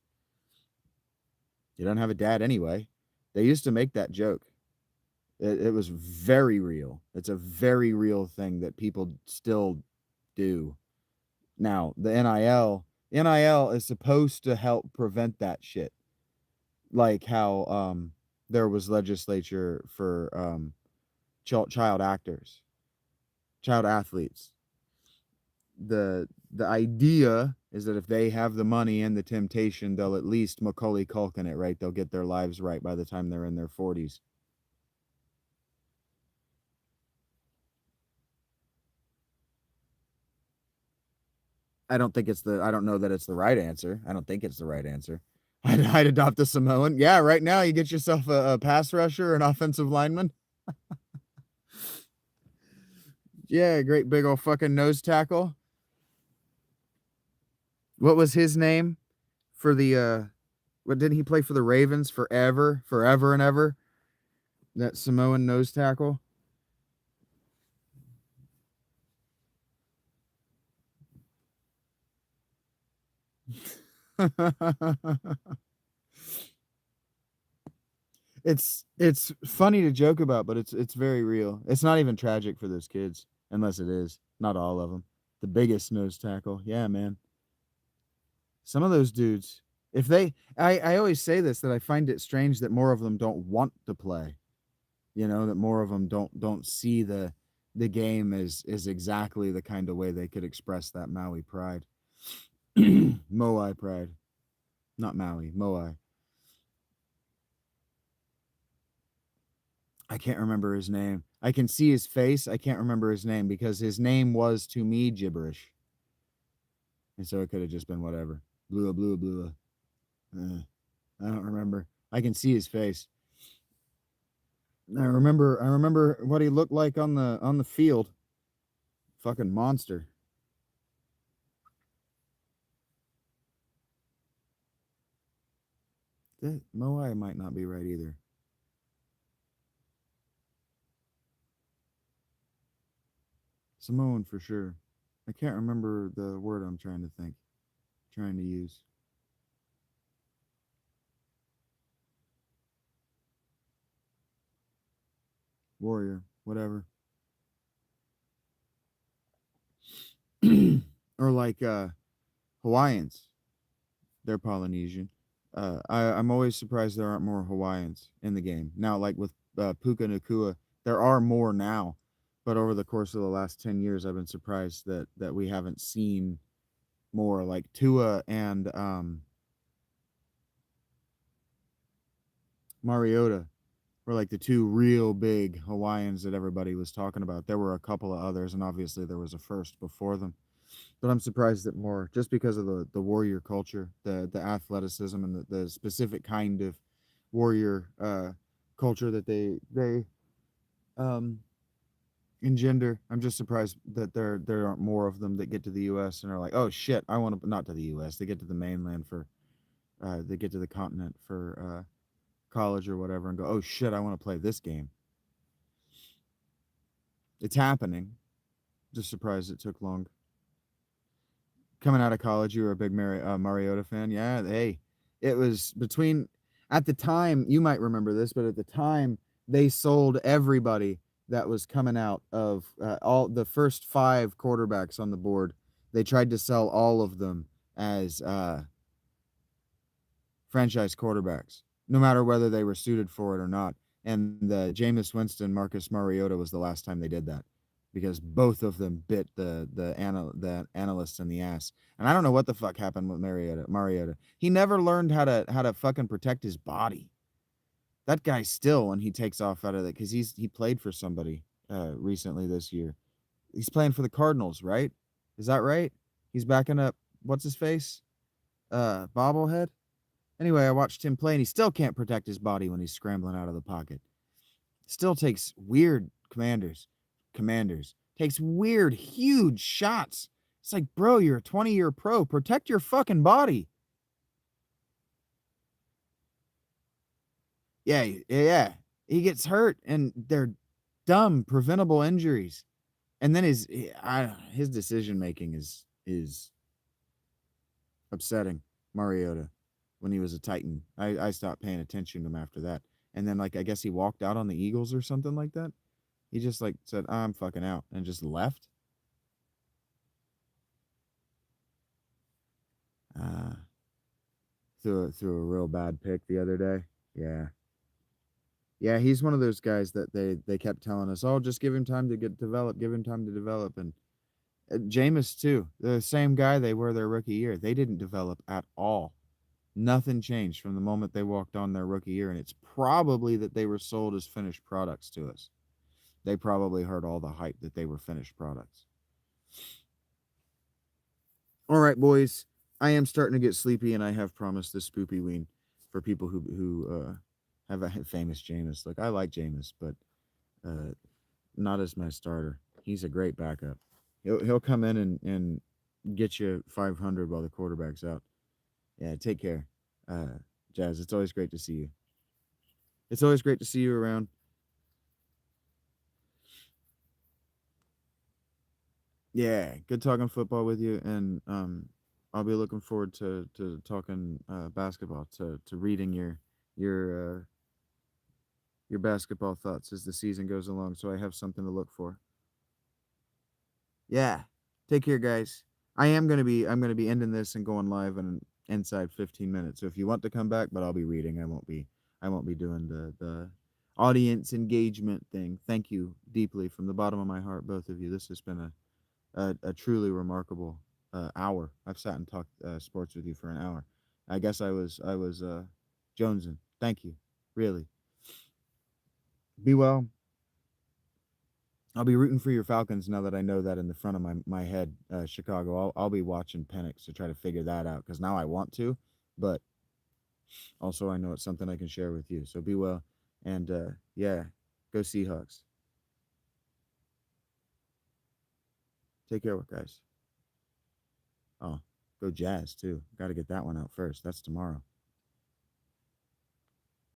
You don't have a dad anyway. They used to make that joke. It was very real. It's a very real thing that people still do. Now, the NIL is supposed to help prevent that shit. Like how there was legislature for child actors, child athletes. The idea is that if they have the money and the temptation, they'll at least Macaulay Culkin it, right? They'll get their lives right by the time they're in their 40s. I don't know that it's the right answer. I don't think it's the right answer. I'd adopt a Samoan. Yeah, right now you get yourself a pass rusher, an offensive lineman. Yeah, great big old fucking nose tackle. What was his name for the what didn't he play for the Ravens forever and ever? That Samoan nose tackle. It's funny to joke about, but it's very real. It's not even tragic for those kids, unless it is. Not all of them. The biggest nose tackle. Yeah, man. Some of those dudes, if they I always say this, that I find it strange that more of them don't want to play. You know, that more of them don't see the game as exactly the kind of way they could express that Maui pride. Moai pride. Not Maui, Moai. I can't remember his name. I can see his face. I can't remember his name because his name was to me gibberish. And so it could have just been whatever. Blua, blua, blua. I don't remember. I can see his face. I remember what he looked like on the field. Fucking monster. Moai might not be right either. Samoan for sure. I can't remember the word I'm trying to use. Warrior, whatever. Or like Hawaiians. They're Polynesian. I'm always surprised there aren't more Hawaiians in the game. Now, like with Puka Nakua, there are more now. But over the course of the last 10 years, I've been surprised that we haven't seen more. Like Tua and Mariota were like the two real big Hawaiians that everybody was talking about. There were a couple of others, and obviously there was a first before them. But I'm surprised that more, just because of the warrior culture, the athleticism, and the specific kind of warrior culture that they um, engender. I'm just surprised that there aren't more of them that get to the U.S. and are like, oh shit, I want to, not to the U.S. They get to the mainland for, they get to the continent for college or whatever, and go, oh shit, I want to play this game. It's happening. Just surprised it took long. Coming out of college, you were a big Mariota fan. Yeah, hey, it was between, at the time, you might remember this, but at the time, they sold everybody that was coming out of all the first 5 quarterbacks on the board. They tried to sell all of them as franchise quarterbacks, no matter whether they were suited for it or not. And the Jameis Winston, Marcus Mariota was the last time they did that, because both of them bit the analysts in the ass. And I don't know what the fuck happened with Mariota. He never learned how to fucking protect his body. That guy still, when he takes off out of it, because he played for somebody recently this year. He's playing for the Cardinals, right? Is that right? He's backing up what's his face? Bobblehead? Anyway, I watched him play, and he still can't protect his body when he's scrambling out of the pocket. Still takes weird commanders. Takes weird, huge shots. It's like, bro, you're a 20-year pro. Protect your fucking body. Yeah. He gets hurt, and they're dumb, preventable injuries. And then his decision making is upsetting. Mariota, when he was a Titan, I stopped paying attention to him after that. And then, like, I guess he walked out on the Eagles or something like that. He just like said, I'm fucking out, and just left. Threw a real bad pick the other day. Yeah, he's one of those guys that they kept telling us, oh, just give him time to develop, give him time to develop. And Jameis too, the same guy they were their rookie year. They didn't develop at all. Nothing changed from the moment they walked on their rookie year, and it's probably that they were sold as finished products to us. They probably heard all the hype that they were finished products. All right, boys. I am starting to get sleepy, and I have promised this spoopy ween for people who have a famous Jameis. Look, I like Jameis, but not as my starter. He's a great backup. He'll come in and get you 500 while the quarterback's out. Yeah, take care, Jazz. It's always great to see you. It's always great to see you around. Yeah, good talking football with you, and I'll be looking forward to talking basketball, to reading your basketball thoughts as the season goes along, so I have something to look for. Yeah, take care, guys. I'm gonna be ending this and going live in inside 15 minutes. So if you want to come back, but I'll be reading. I won't be doing the audience engagement thing. Thank you deeply from the bottom of my heart, both of you. This has been a truly remarkable hour. I've sat and talked sports with you for an hour. I guess I was jonesing. Thank you. Really. Be well. I'll be rooting for your Falcons now that I know that in the front of my head, Chicago. I'll be watching Penix to try to figure that out because now I want to, but also I know it's something I can share with you. So be well, and yeah, go Seahawks. Take care, guys. Oh, go Jazz too. Got to get that one out first. That's tomorrow.